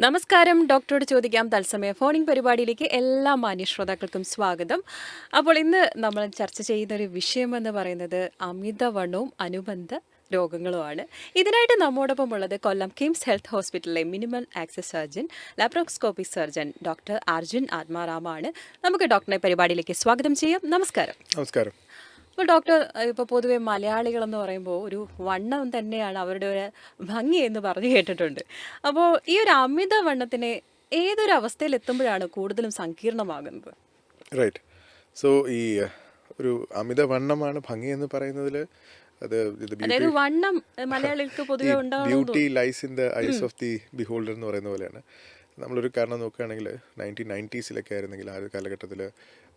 നമസ്കാരം. ഡോക്ടറോട് ചോദിക്കാം തത്സമയ ഫോണിംഗ് പരിപാടിയിലേക്ക് എല്ലാ മാന്യശ്രോതാക്കൾക്കും സ്വാഗതം. അപ്പോൾ ഇന്ന് നമ്മൾ ചർച്ച ചെയ്യുന്ന ഒരു വിഷയം എന്ന് പറയുന്നത് അമിതവണ്ണവും അനുബന്ധ രോഗങ്ങളുമാണ്. ഇതിനായിട്ട് നമ്മോടൊപ്പം ഉള്ളത് കൊല്ലം കിംസ് ഹെൽത്ത് ഹോസ്പിറ്റലിലെ minimal access surgeon, laparoscopy surgeon doctor Arjun ആത്മാറാമാണ്. നമുക്ക് ഡോക്ടറെ പരിപാടിയിലേക്ക് സ്വാഗതം ചെയ്യാം. നമസ്കാരം. നമസ്കാരം. അപ്പോൾ ഡോക്ടർ, ഇപ്പോൾ പൊതുവെ മലയാളികളെന്ന് പറയുമ്പോൾ ഒരു വണ്ണം തന്നെയാണ് അവരുടെ ഒരു ഭംഗി എന്ന് പറഞ്ഞു കേട്ടിട്ടുണ്ട്. അപ്പോൾ ഈ ഒരു അമിത വണ്ണത്തിനെ ഏതൊരു അവസ്ഥയിൽ എത്തുമ്പോഴാണ് കൂടുതലും സങ്കീർണമാകുന്നത്? റൈറ്റ്. സോ ഈ ഒരു അമിതവണ്ണമാണ് ഭംഗി എന്ന് പറയുന്നതിൽ അത് അതായത് വണ്ണം മലയാളികൾക്ക് പൊതുവെ ബ്യൂട്ടി ഉണ്ടാവണം. Lies in the eyes of the beholder എന്ന് പറയുന്ന പോലെയാണ്. നമ്മളൊരു കാരണം നോക്കുകയാണെങ്കിൽ 1990s ആയിരുന്നെങ്കിൽ ആ ഒരു കാലഘട്ടത്തിൽ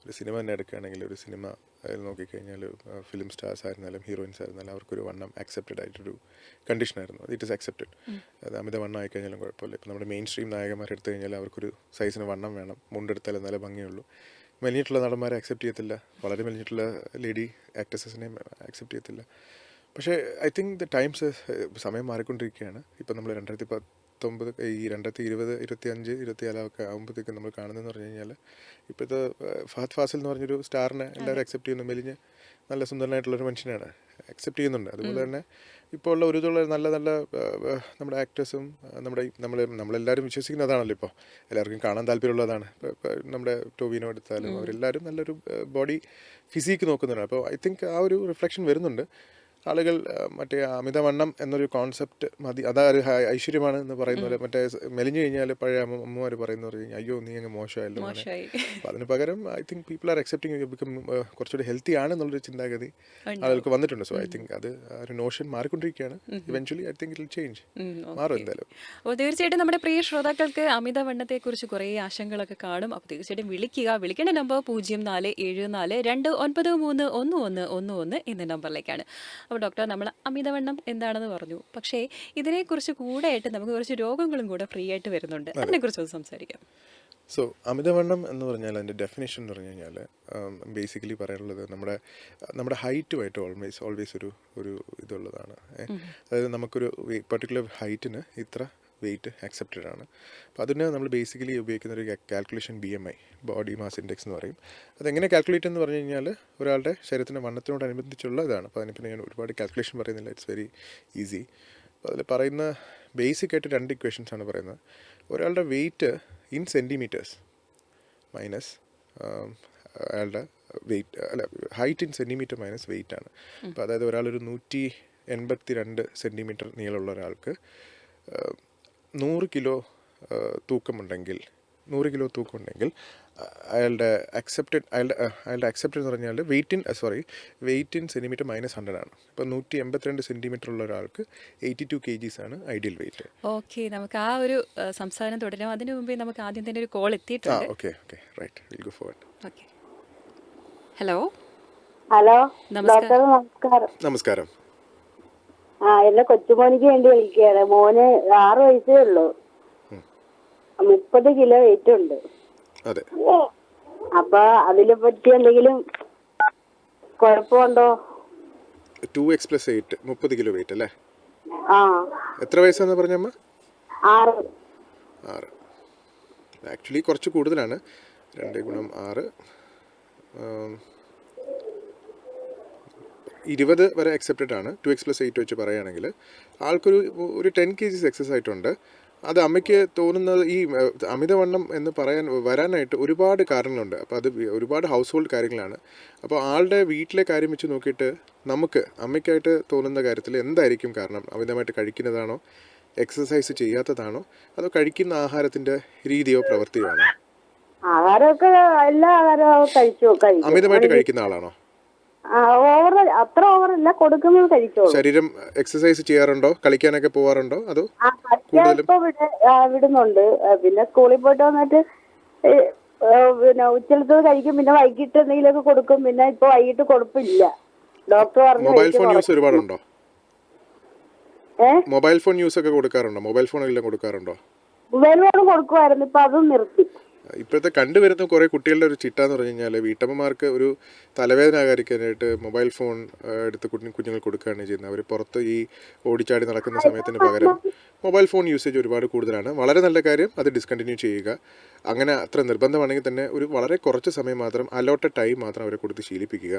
ഒരു സിനിമ തന്നെ എടുക്കുകയാണെങ്കിൽ ഒരു സിനിമ അതിൽ നോക്കിക്കഴിഞ്ഞാൽ ഫിലിം സ്റ്റാർസ് ആയിരുന്നാലും ഹീറോയിൻസ് ആയിരുന്നാലും അവർക്കൊരു വണ്ണം അക്സെപ്റ്റഡ് ആയിട്ടൊരു കണ്ടീഷനായിരുന്നു. It is accepted. അത് അമിത വണ്ണം ആയിക്കഴിഞ്ഞാലും കുഴപ്പമില്ല. ഇപ്പോൾ നമ്മുടെ മെയിൻ സ്ട്രീം നായകന്മാരെ എടുത്തു കഴിഞ്ഞാൽ അവർക്കൊരു സൈസിന് വണ്ണം വേണം, മുണ്ടെടുത്താൽ എന്നാലേ ഭംഗിയുള്ളൂ. മെലിഞ്ഞിട്ടുള്ള നടന്മാരെ അക്സെപ്റ്റ് ചെയ്യത്തില്ല, വളരെ മെലിഞ്ഞിട്ടുള്ള ലേഡി ആക്ട്രസസിനെയും അക്സെപ്റ്റ് ചെയ്യത്തില്ല. പക്ഷേ ഐ തിങ്ക് ദ ടൈംസ് സമയം മാറിക്കൊണ്ടിരിക്കുകയാണ്. ഇപ്പം നമ്മൾ 2019 ഈ 2020 25 24 ആകുമ്പോഴത്തേക്കും നമ്മൾ കാണുന്നതെന്ന് പറഞ്ഞു കഴിഞ്ഞാൽ ഇപ്പോഴത്തെ ഫഹദ് ഫാസിൽ എന്ന് പറഞ്ഞൊരു സ്റ്റാറിനെ എല്ലാവരും അക്സെപ്റ്റ് ചെയ്യുന്നു. മെലിഞ്ഞ് നല്ല സുന്ദരനായിട്ടുള്ളൊരു മനുഷ്യനാണ്, അക്സെപ്റ്റ് ചെയ്യുന്നുണ്ട്. അതുപോലെ തന്നെ ഇപ്പോൾ ഉള്ള ഒരു ഇതുള്ള നല്ല നല്ല നമ്മുടെ ആക്ടേഴ്സും നമ്മളെല്ലാവരും വിശ്വസിക്കുന്നതാണല്ലോ. ഇപ്പോൾ എല്ലാവർക്കും കാണാൻ താല്പര്യമുള്ളതാണ്. ഇപ്പോൾ നമ്മുടെ ടോവിനോ എടുത്താലും അവരെല്ലാവരും നല്ലൊരു ബോഡി ഫിസിക്ക് നോക്കുന്നുണ്ട്. അപ്പോൾ ഐ തിങ്ക് ആ ഒരു റിഫ്ലക്ഷൻ വരുന്നുണ്ട്. ആളുകൾ മറ്റേ അമിതവണ്ണം എന്നൊരു കോൺസെപ്റ്റ് മതി, അതാ ഒരു ഐശ്വര്യമാണ് എന്ന് പറയുന്ന പോലെ. മറ്റേ മെലിഞ്ഞു കഴിഞ്ഞാൽ പഴയ അമ്മമാർ പറയുന്ന പറഞ്ഞു അയ്യോ നീ അങ്ങ് മോശമായല്ലോ അങ്ങനെ. അപ്പോൾ അതിന് പകരം I think people are accepting become കുറച്ചുകൂടി ഹെൽത്തി ആണെന്നുള്ളൊരു ചിന്താഗതി ആളുകൾക്ക് വന്നിട്ടുണ്ട്. സോ ഐ തിങ്ക് അത് ഒരു നോഷൻ മാറിക്കൊണ്ടിരിക്കുകയാണ്. Eventually I think it will change, മാറും എന്തായാലും. അപ്പോൾ തീർച്ചയായിട്ടും നമ്മുടെ പ്രിയ ശ്രോതാക്കൾക്ക് അമിതവണ്ണത്തെക്കുറിച്ച് കുറേ ആശങ്കകളൊക്കെ കാണും. അപ്പോൾ തീർച്ചയായിട്ടും വിളിക്കേണ്ട നമ്പർ 0474731111 എന്ന നമ്പറിലേക്കാണ്. അപ്പോൾ ഡോക്ടർ, നമ്മൾ അമിതവണ്ണം എന്താണെന്ന് പറഞ്ഞു, പക്ഷേ ഇതിനെക്കുറിച്ച് കൂടെയായിട്ട് നമുക്ക് കുറച്ച് രോഗങ്ങളും കൂടെ ഫ്രീ ആയിട്ട് വരുന്നുണ്ട്. അതിനെക്കുറിച്ച് ഒന്ന് സംസാരിക്കാം. സോ അമിതവണ്ണം എന്ന് പറഞ്ഞാൽ അതിൻ്റെ ഡെഫിനേഷൻ എന്ന് പറഞ്ഞു കഴിഞ്ഞാൽ ബേസിക്കലി പറയാനുള്ളത് നമ്മുടെ ഹൈറ്റുമായിട്ട് ഓൾവേസ് ഒരു ഇതുള്ളതാണ്. അതായത് നമുക്കൊരു പർട്ടിക്കുലർ ഹൈറ്റിന് ഇത്ര വെയിറ്റ് അക്സെപ്റ്റഡ് ആണ്. അപ്പോൾ അതിന് നമ്മൾ ബേസിക്കലി ഉപയോഗിക്കുന്ന ഒരു calculation BMI, body mass index എന്ന് പറയും. അതെങ്ങനെ കാൽക്കുലേറ്റ് എന്ന് പറഞ്ഞു കഴിഞ്ഞാൽ ഒരാളുടെ ശരീരത്തിൻ്റെ വണ്ണത്തിനോടനുബന്ധിച്ചുള്ള ഇതാണ്. അപ്പോൾ അതിനിപ്പോൾ ഞാൻ ഒരുപാട് കാൽക്കുലേഷൻ പറയുന്നില്ല, ഇറ്റ്സ് വെരി ഈസി. അപ്പോൾ അതിൽ പറയുന്ന ബേസിക്കായിട്ട് 2 ഇക്വേഷൻസാണ് പറയുന്നത്. ഒരാളുടെ വെയിറ്റ് ഇൻ സെൻറ്റിമീറ്റേഴ്സ് മൈനസ് അയാളുടെ height in centimetre minus wait ആണ്. അപ്പോൾ അതായത് ഒരാളൊരു 182 സെൻറ്റിമീറ്റർ നീളമുള്ള ഒരാൾക്ക് 100 കിലോ തൂക്കമുണ്ടെങ്കിൽ അയാളുടെ അക്സെപ്റ്റഡ് എന്ന് പറഞ്ഞാൽ വെയിറ്റ് ഇൻ സെൻറ്റിമീറ്റർ മൈനസ് 100 ആണ്. ഇപ്പോൾ 182 സെൻറ്റിമീറ്റർ ഉള്ള ഒരാൾക്ക് 82 kgs ആണ് ഐഡിയൽ വെയിറ്റ്. ഓക്കെ, നമുക്ക് ആ ഒരു സംസാരം തുടരാം. അതിനു മുമ്പേ നമുക്ക് ആദ്യം തന്നെ ഒരു കോൾ എത്തിയിട്ടുണ്ട്. Okay right, will go forward. Okay, hello. Doctor നമസ്കാരം. നമസ്കാരം. എന്റെ കൊച്ചുമോനിക്ക് വേണ്ടി വിളിക്കുകയാണ്. മോന് 6 വയസ്സേ ഉള്ളൂ, 30 കിലോ വെയിറ്റ് ഉണ്ട്. അതെ. അപ്പൊ അതിനെ പറ്റി എന്തെങ്കിലും കുഴപ്പമുണ്ടോ? 2x + 8 30 കിലോ വെയിറ്റ് അല്ലേ? ആ. എത്ര വയസ്സാന്ന് പറഞ്ഞമ്മ? 6. ആക്ച്വലി കുറച്ച് കൂടുതലാണ്. 2 × 6 20 വരെ അക്സെപ്റ്റഡ് ആണ്. 2x + 8 വെച്ച് പറയുകയാണെങ്കിൽ ആൾക്കൊരു 10 kgs എക്സസ് ആയിട്ടുണ്ട്. അത് അമ്മയ്ക്ക് തോന്നുന്നത് ഈ അമിതവണ്ണം എന്ന് വരാനായിട്ട് ഒരുപാട് കാരണങ്ങളുണ്ട്. അപ്പോൾ അത് ഒരുപാട് ഹൗസ് ഹോൾഡ് കാര്യങ്ങളാണ്. അപ്പോൾ ആളുടെ വീട്ടിലെ കാര്യം വെച്ച് നോക്കിയിട്ട് നമുക്ക് അമ്മയ്ക്കായിട്ട് തോന്നുന്ന കാര്യത്തിൽ എന്തായിരിക്കും കാരണം? അമിതമായിട്ട് കഴിക്കുന്നതാണോ, എക്സസൈസ് ചെയ്യാത്തതാണോ, അതോ കഴിക്കുന്ന ആഹാരത്തിൻ്റെ രീതിയോ പ്രവൃത്തിയോ ആണോ? ആഹാരമൊക്കെ എല്ലാ ആഹാരവും കഴിച്ചു. അമിതമായിട്ട് കഴിക്കുന്ന ആളാണോ? അത്ര ഓവറല്ല, കൊടുക്കുന്നത് കഴിച്ചോളൂ. ശരീരം എക്സസൈസ് ചെയ്യാറുണ്ടോ? കളിക്കാനൊക്കെ പോവാറുണ്ടോ? അതോ വിടുന്നുണ്ട്. പിന്നെ സ്കൂളിൽ പോയിട്ട് വന്നിട്ട് പിന്നെ ഉച്ചലത്തത് കഴിക്കും, പിന്നെ വൈകിട്ട് എന്തെങ്കിലുമൊക്കെ കൊടുക്കും. പിന്നെ ഇപ്പൊ വൈകിട്ട് കൊടുപ്പില്ല. ഡോക്ടർ പറഞ്ഞു. മൊബൈൽ ഫോൺ യൂസ് ഒരുപാടുണ്ടോ? മൊബൈൽ ഫോൺ യൂസ് ഒക്കെ കൊടുക്കാറുണ്ടോ? മൊബൈൽ ഫോൺ എല്ലാം കൊടുക്കാറുണ്ടോ? മൊബൈൽ ഫോൺ കൊടുക്കുമായിരുന്നു, ഇപ്പൊ അതും നിർത്തി. ഇപ്പോഴത്തെ കണ്ടുവരുന്ന കുറേ കുട്ടികളുടെ ഒരു ചിട്ടാന്ന് പറഞ്ഞു കഴിഞ്ഞാൽ വീട്ടമ്മമാർക്ക് ഒരു തലവേദന ആകാതിരിക്കാനായിട്ട് മൊബൈൽ ഫോൺ എടുത്ത് കുഞ്ഞുങ്ങൾ കൊടുക്കുകയാണ് ചെയ്യുന്നത്. അവർ പുറത്ത് ഈ ഓടിച്ചാടി നടക്കുന്ന സമയത്തിന് പകരം മൊബൈൽ ഫോൺ യൂസേജ് ഒരുപാട് കൂടുതലാണ്. വളരെ നല്ല കാര്യം, അത് ഡിസ്കണ്ടിന്യൂ ചെയ്യുക. അങ്ങനെ അത്ര നിർബന്ധമാണെങ്കിൽ തന്നെ ഒരു വളരെ കുറച്ച് സമയം മാത്രം, അലോട്ടഡ് ടൈം മാത്രം അവരെ കൊടുത്ത് ശീലിപ്പിക്കുക.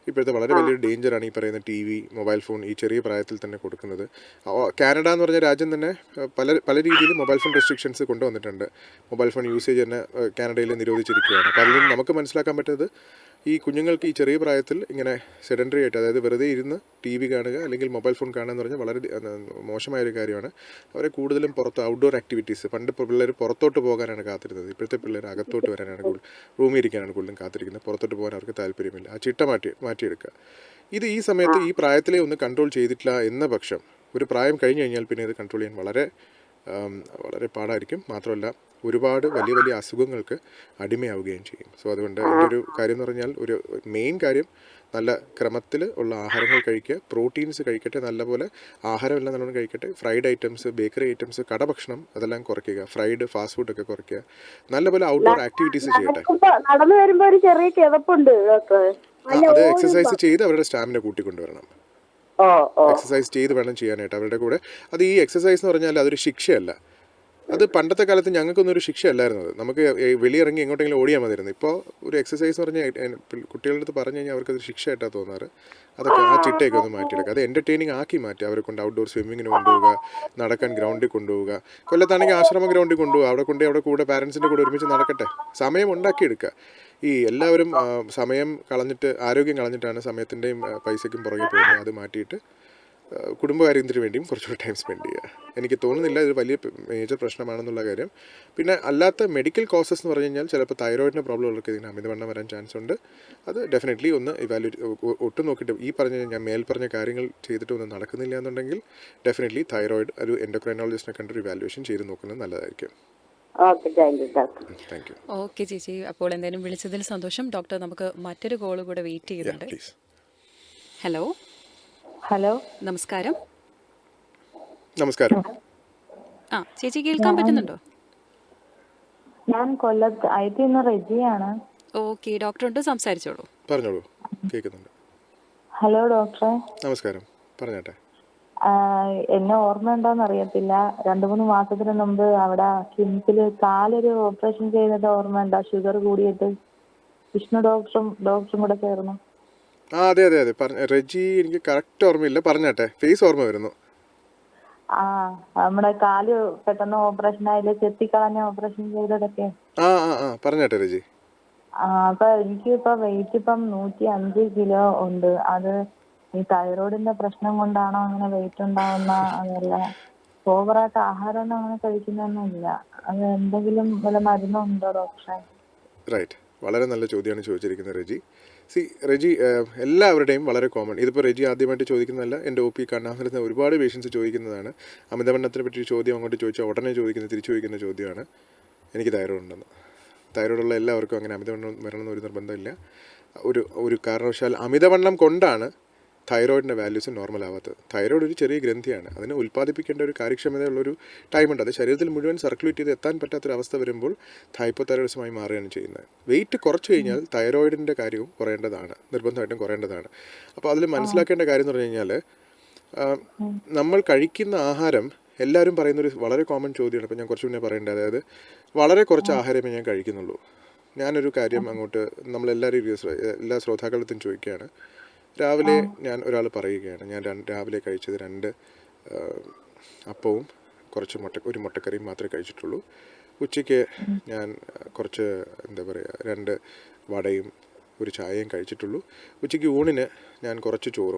ഇപ്പോഴത്തെ വളരെ വലിയൊരു ഡേഞ്ചറാണ് ഈ പറയുന്ന ടി വി, മൊബൈൽ ഫോൺ ഈ ചെറിയ പ്രായത്തിൽ തന്നെ കൊടുക്കുന്നത്. കാനഡ എന്ന് പറഞ്ഞ രാജ്യം തന്നെ പല രീതിയിൽ മൊബൈൽ ഫോൺ റെസ്ട്രിക്ഷൻസ് കൊണ്ടുവന്നിട്ടുണ്ട്. മൊബൈൽ ഫോൺ യൂസേജ് തന്നെ കാനഡയിൽ നിരോധിച്ചിരിക്കുകയാണ്. അപ്പോൾ അതിൽ നിന്ന് നമുക്ക് മനസ്സിലാക്കാൻ പറ്റുന്നത് ഈ കുഞ്ഞുങ്ങൾക്ക് ഈ ചെറിയ പ്രായത്തിൽ ഇങ്ങനെ സെഡൻഡറി ആയിട്ട്, അതായത് വെറുതെ ഇരുന്ന് ടി വി കാണുക അല്ലെങ്കിൽ മൊബൈൽ ഫോൺ കാണുക എന്ന് പറഞ്ഞാൽ വളരെ മോശമായൊരു കാര്യമാണ്. അവരെ കൂടുതലും പുറത്ത് ഔട്ട്ഡോർ ആക്ടിവിറ്റീസ്, പണ്ട് പിള്ളേർ പുറത്തോട്ട് പോകാനാണ് കാത്തിരുന്നത്. ഇപ്പോഴത്തെ പിള്ളേർ അകത്തോട്ട് വരാനാണ് റൂമിൽ ഇരിക്കാനാണ് കൂടുതലും കാത്തിരിക്കുന്നത്. പുറത്തോട്ട് പോകാൻ അവർക്ക് താല്പര്യമില്ല. ആ ചിട്ട മാറ്റിയെടുക്കുക. ഇത് ഈ സമയത്ത് ഈ പ്രായത്തിലേ ഒന്ന് കൺട്രോൾ ചെയ്തിട്ടില്ല എന്ന പക്ഷം ഒരു പ്രായം കഴിഞ്ഞ് കഴിഞ്ഞാൽ പിന്നെ ഇത് കൺട്രോൾ ചെയ്യാൻ വളരെ പാടായിരിക്കും. മാത്രമല്ല ഒരുപാട് വലിയ അസുഖങ്ങൾക്ക് അടിമയാവുകയും ചെയ്യും. സോ അതുകൊണ്ട് എൻ്റെ ഒരു കാര്യം എന്ന് പറഞ്ഞാൽ, ഒരു മെയിൻ കാര്യം നല്ല ക്രമത്തിൽ ഉള്ള ആഹാരങ്ങൾ കഴിക്കുക. പ്രോട്ടീൻസ് കഴിക്കട്ടെ, നല്ലപോലെ ആഹാരമെല്ലാം നല്ലോണം കഴിക്കട്ടെ. ഫ്രൈഡ് ഐറ്റംസ്, ബേക്കറി ഐറ്റംസ്, കടഭക്ഷണം അതെല്ലാം കുറയ്ക്കുക. ഫ്രൈഡ് ഫാസ്റ്റ് ഫുഡൊക്കെ കുറയ്ക്കുക. നല്ലപോലെ ഔട്ട്ഡോർ ആക്ടിവിറ്റീസ് ചെയ്യട്ടെ. നടന്നു വരുമ്പോ ഒരു ചെറിയ കിതപ്പുണ്ട് ഡോക്ടർ. അത് എക്സസൈസ് ചെയ്ത് അവരുടെ സ്റ്റാമിന കൂട്ടിക്കൊണ്ടുവരണം. എക്സസൈസ് ചെയ്ത് വേണം ചെയ്യാനായിട്ട് അവരുടെ കൂടെ. അത് ഈ എക്സസൈസ് എന്ന് പറഞ്ഞാൽ അതൊരു ശിക്ഷയല്ല. അത് പണ്ടത്തെ കാലത്ത് ഞങ്ങൾക്കൊന്നും ഒരു ശിക്ഷയല്ലായിരുന്നു. അത് നമുക്ക് വെളിയിറങ്ങി എങ്ങോട്ടെങ്കിലും ഓടിയാൽ മതിയായിരുന്നു. ഇപ്പോൾ ഒരു എക്സസൈസ് എന്ന് പറഞ്ഞാൽ കുട്ടികളുടെ അടുത്ത് പറഞ്ഞു കഴിഞ്ഞാൽ അവർക്കത് ശിക്ഷയായിട്ടാണ് തോന്നാറ്. അതൊക്കെ ആ ചിട്ടയൊക്കെ ഒന്ന് മാറ്റിയെടുക്കുക. അത് എൻ്റർടൈനിങ് ആക്കി മാറ്റുക. അവരെ കൊണ്ട് ഔട്ട്ഡോർ സ്വിമ്മിങ്ങിന് കൊണ്ടുപോവുക, നടക്കാൻ ഗ്രൗണ്ടിൽ കൊണ്ടുപോവുക. കൊല്ലത്താണെങ്കിൽ ആശ്രമ ഗ്രൗണ്ടിൽ കൊണ്ടുപോകുക. അവിടെ കൂടെ പാരൻസിൻ്റെ കൂടെ ഒരുമിച്ച് നടക്കട്ടെ. സമയം ഉണ്ടാക്കിയെടുക്കുക. ഈ എല്ലാവരും സമയം കളഞ്ഞിട്ട്, ആരോഗ്യം കളഞ്ഞിട്ടാണ് സമയത്തിൻ്റെയും പൈസയ്ക്കും പുറകെ പോകുന്നത്. അത് മാറ്റിയിട്ട് കുടുംബകാര്യത്തിന് വേണ്ടിയും കുറച്ചുകൂടി ടൈം സ്പെൻഡ് ചെയ്യുക. എനിക്ക് തോന്നുന്നില്ല ഇതൊരു വലിയ മേജർ പ്രശ്നമാണെന്നുള്ള കാര്യം. പിന്നെ അല്ലാത്ത മെഡിക്കൽ കോസസ് എന്ന് പറഞ്ഞു കഴിഞ്ഞാൽ ചിലപ്പോൾ തൈറോയിഡിൻ്റെ പ്രോബ്ലം ഉള്ളവർക്ക് ഇതിന് അമിതവണ്ണം വരാൻ ചാൻസ് ഉണ്ട്. അത് ഡെഫിനറ്റ്ലി ഒന്ന് ഒട്ടും നോക്കിയിട്ട് ഈ ഞാൻ മേൽപ്പറഞ്ഞ കാര്യങ്ങൾ ചെയ്തിട്ട് ഒന്നും നടക്കുന്നില്ല എന്നുണ്ടെങ്കിൽ ഡെഫിനറ്റ്ലി തൈറോയിഡ് ഒരു എൻഡോക്രൈനോളജിസ്റ്റിനെ കണ്ടൊരു ഇവാലുവേഷൻ ചെയ്ത് നോക്കുന്നത് നല്ലതായിരിക്കും. Thank you. ഓക്കെ ചേച്ചി, അപ്പോൾ എന്തായാലും വിളിച്ചതിൽ സന്തോഷം. ഡോക്ടർ, നമുക്ക് മറ്റൊരു കോള് കൂടെ വെയിറ്റ് ചെയ്യുന്നുണ്ട്. ഹലോ, നമസ്കാരം. ചേച്ചി കേൾക്കാൻ പറ്റുന്നുണ്ടോ? ഞാൻ കൊല്ലത്ത് ഐ.ടി. റെജിയാണ്. ഓക്കെ, ഡോക്ടർ ഉണ്ട്, സംസാരിച്ചോളൂ. പറഞ്ഞോളൂ, കേൾക്കുന്നുണ്ട്. ഹലോ ഡോക്ടറെ. നമസ്കാരം, പറഞ്ഞോട്ടെ. എന്നെ ഓർമ്മയുണ്ടോന്ന് അറിയത്തില്ല. 2-3 മാസത്തിന് മുമ്പ് അവിടെ കിംസിൽ കാലൊരു ഓപ്പറേഷൻ ചെയ്തത് ഓർമ്മയുണ്ടോ? ഷുഗർ കൂടിയിട്ട് വിഷ്ണു ഡോക്ടറും കൂടെ ചേർന്നു. അതെ റെജി, എനിക്ക് കറക്റ്റ് ഓർമ്മയില്ല. പറഞ്ഞാട്ടെ, ഫേസ് ഓർമ്മ വരുന്നു. നമ്മുടെ കാല് പെട്ടെന്ന് ഓപ്പറേഷൻ ആയില്ലേ, ചെത്തിക്കളഞ്ഞ ഓപ്പറേഷൻ ചെയ്തതൊക്കെ. പറഞ്ഞാട്ടെ റെജി. അപ്പൊ എനിക്ക് വെയിറ്റ് 105 കിലോ ഉണ്ട്. അത് ഈ തൈറോയിഡിന്റെ പ്രശ്നം കൊണ്ടാണോ അങ്ങനെ വെയിറ്റ് ഉണ്ടാവുന്ന? അതല്ല, ഓവറായിട്ട് ആഹാരമൊന്നും അങ്ങനെ കഴിക്കുന്നൊന്നുമില്ല. അത് എന്തെങ്കിലും വല്ല മരുന്നുണ്ടോ ഡോക്ടറെ? റൈറ്റ്, വളരെ നല്ല ചോദ്യമാണ് ചോദിച്ചിരിക്കുന്നത് റെജി. റെജി, എല്ലാവരുടെയും വളരെ കോമൺ. ഇതിപ്പോൾ റെജി ആദ്യമായിട്ട് ചോദിക്കുന്നതല്ല. എൻ്റെ ഒ പി കാണാൻ ഒരുപാട് പേഷ്യൻസ് ചോദിക്കുന്നതാണ്. അമിതവണ്ണത്തിനെ പറ്റി ഒരു ചോദ്യം അങ്ങോട്ട് ചോദിച്ചാൽ ഉടനെ തിരിച്ചു ചോദിക്കുന്ന ചോദ്യമാണ്, എനിക്ക് തൈറോയിഡ് ഉണ്ടെന്ന്. തൈറോയിഡുള്ള എല്ലാവർക്കും അങ്ങനെ അമിതവണ്ണം വരണമെന്ന് ഒരു നിർബന്ധമില്ല. ഒരു കാരണവശാൽ അമിതവണ്ണം കൊണ്ടാണ് തൈറോയിഡിൻ്റെ വാല്യൂസ് നോർമൽ ആവാത്തത്. തൈറോയിഡ് ഒരു ചെറിയ ഗ്രന്ഥിയാണ്. അതിനെ ഉൽപ്പാദിപ്പിക്കേണ്ട ഒരു കാര്യക്ഷമതയുള്ളൊരു ടൈമുണ്ട്. അത് ശരീരത്തിൽ മുഴുവൻ സർക്കുലേറ്റ് ചെയ്ത് എത്താൻ പറ്റാത്തൊരവസ്ഥ വരുമ്പോൾ ഹൈപ്പോതൈറോയിഡിസമായി മാറുകയാണ് ചെയ്യുന്നത്. വെയിറ്റ് കുറച്ച് കഴിഞ്ഞാൽ തൈറോയിഡിൻ്റെ കാര്യവും കുറയേണ്ടതാണ്, നിർബന്ധമായിട്ടും കുറയേണ്ടതാണ്. അപ്പോൾ അതിൽ മനസ്സിലാക്കേണ്ട കാര്യം എന്ന് പറഞ്ഞു കഴിഞ്ഞാൽ, നമ്മൾ കഴിക്കുന്ന ആഹാരം, എല്ലാവരും പറയുന്നൊരു വളരെ കോമൺ ചോദ്യമാണ്. ഇപ്പോൾ ഞാൻ കുറച്ച് മുന്നേ പറയേണ്ടത്, അതായത് വളരെ കുറച്ച് ആഹാരമേ ഞാൻ കഴിക്കുന്നുള്ളൂ. ഞാനൊരു കാര്യം അങ്ങോട്ട് നമ്മളെല്ലാവരും എല്ലാ ശ്രോതാക്കളത്തും ചോദിക്കുകയാണ്. രാവിലെ ഞാൻ ഒരാൾ പറയുകയാണ്, ഞാൻ രാവിലെ കഴിച്ചത് 2 അപ്പവും ഒരു മുട്ടക്കറിയും മാത്രമേ കഴിച്ചിട്ടുള്ളൂ. ഉച്ചയ്ക്ക് ഞാൻ കുറച്ച് 2 വടയും ഒരു ചായയും കഴിച്ചിട്ടുള്ളൂ. ഉച്ചയ്ക്ക് ഊണിന് ഞാൻ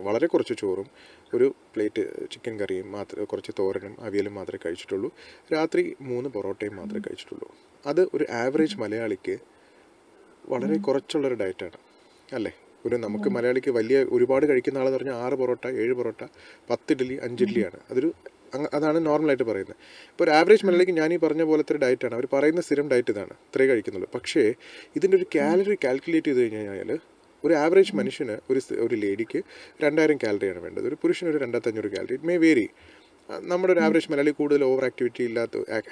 വളരെ കുറച്ച് ചോറും ഒരു പ്ലേറ്റ് ചിക്കൻ കറിയും കുറച്ച് തോരനും അവിയലും മാത്രമേ കഴിച്ചിട്ടുള്ളൂ. രാത്രി 3 പൊറോട്ടയും മാത്രമേ കഴിച്ചിട്ടുള്ളൂ. അത് ഒരു ആവറേജ് മലയാളിക്ക് വളരെ കുറച്ചുള്ളൊരു ഡയറ്റാണ് അല്ലേ? നമുക്ക് മലയാളിക്ക് ഒരുപാട് കഴിക്കുന്ന ആളെന്ന് പറഞ്ഞാൽ 6 പൊറോട്ട, 7 പൊറോട്ട, 10 ഇഡ്ഡലി, 5 ഇഡ്ഡലിയാണ്. അതാണ് നോർമലായിട്ട് പറയുന്നത്. ഇപ്പോൾ ഒരു ആവറേജ് മലയാളിക്ക് ഞാൻ ഈ പറഞ്ഞ പോലത്തെ ഒരു ഡയറ്റാണ് അവർ പറയുന്ന. സ്ഥിരം ഡയറ്റ് ഇതാണ്, ഇത്രേ കഴിക്കുന്നുള്ളൂ. പക്ഷേ ഇതിൻ്റെ ഒരു കാലറി കാൽക്കുലേറ്റ് ചെയ്ത് കഴിഞ്ഞ് കഴിഞ്ഞാൽ ഒരു ആവറേജ് മനുഷ്യന്, ഒരു ലേഡിക്ക് 2000 കാലറിയാണ് വേണ്ടത്. ഒരു പുരുഷന് ഒരു 2500 കാലറി. It may vary. നമ്മുടെ ഒരു ആവറേജ് മലയാളി കൂടുതൽ ഓവർ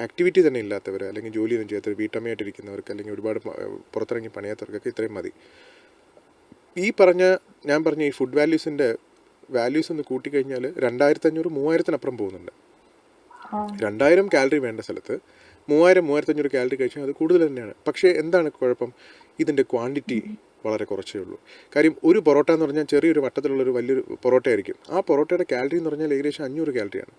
ആക്ടിവിറ്റി തന്നെ ഇല്ലാത്തവർ, അല്ലെങ്കിൽ ജോലിയൊന്നും ചെയ്യാത്തവർ, വീട്ടമ്മയായിട്ടിരിക്കുന്നവർക്ക്, അല്ലെങ്കിൽ ഒരുപാട് പുറത്തിറങ്ങി പണിയാത്തവർക്കൊക്കെ ഇത്രയും മതി. ഞാൻ പറഞ്ഞ ഈ ഫുഡ് വാല്യൂസ് ഒന്ന് കൂട്ടിക്കഴിഞ്ഞാൽ 2500-3000-അപ്പുറം പോകുന്നുണ്ട്. 2000 കാലറി വേണ്ട സ്ഥലത്ത് 3000-3500 കാലറി കഴിച്ചാൽ അത് കൂടുതൽ തന്നെയാണ്. പക്ഷേ എന്താണ് കുഴപ്പം? ഇതിൻ്റെ ക്വാണ്ടിറ്റി വളരെ കുറച്ചേ ഉള്ളൂ. കാര്യം ഒരു പൊറോട്ട എന്ന് പറഞ്ഞാൽ ചെറിയൊരു വട്ടത്തിലുള്ളൊരു വലിയൊരു പൊറോട്ട ആയിരിക്കും. ആ പൊറോട്ടയുടെ കാലറി എന്ന് പറഞ്ഞാൽ ഏകദേശം 500 കാലറിയാണ്.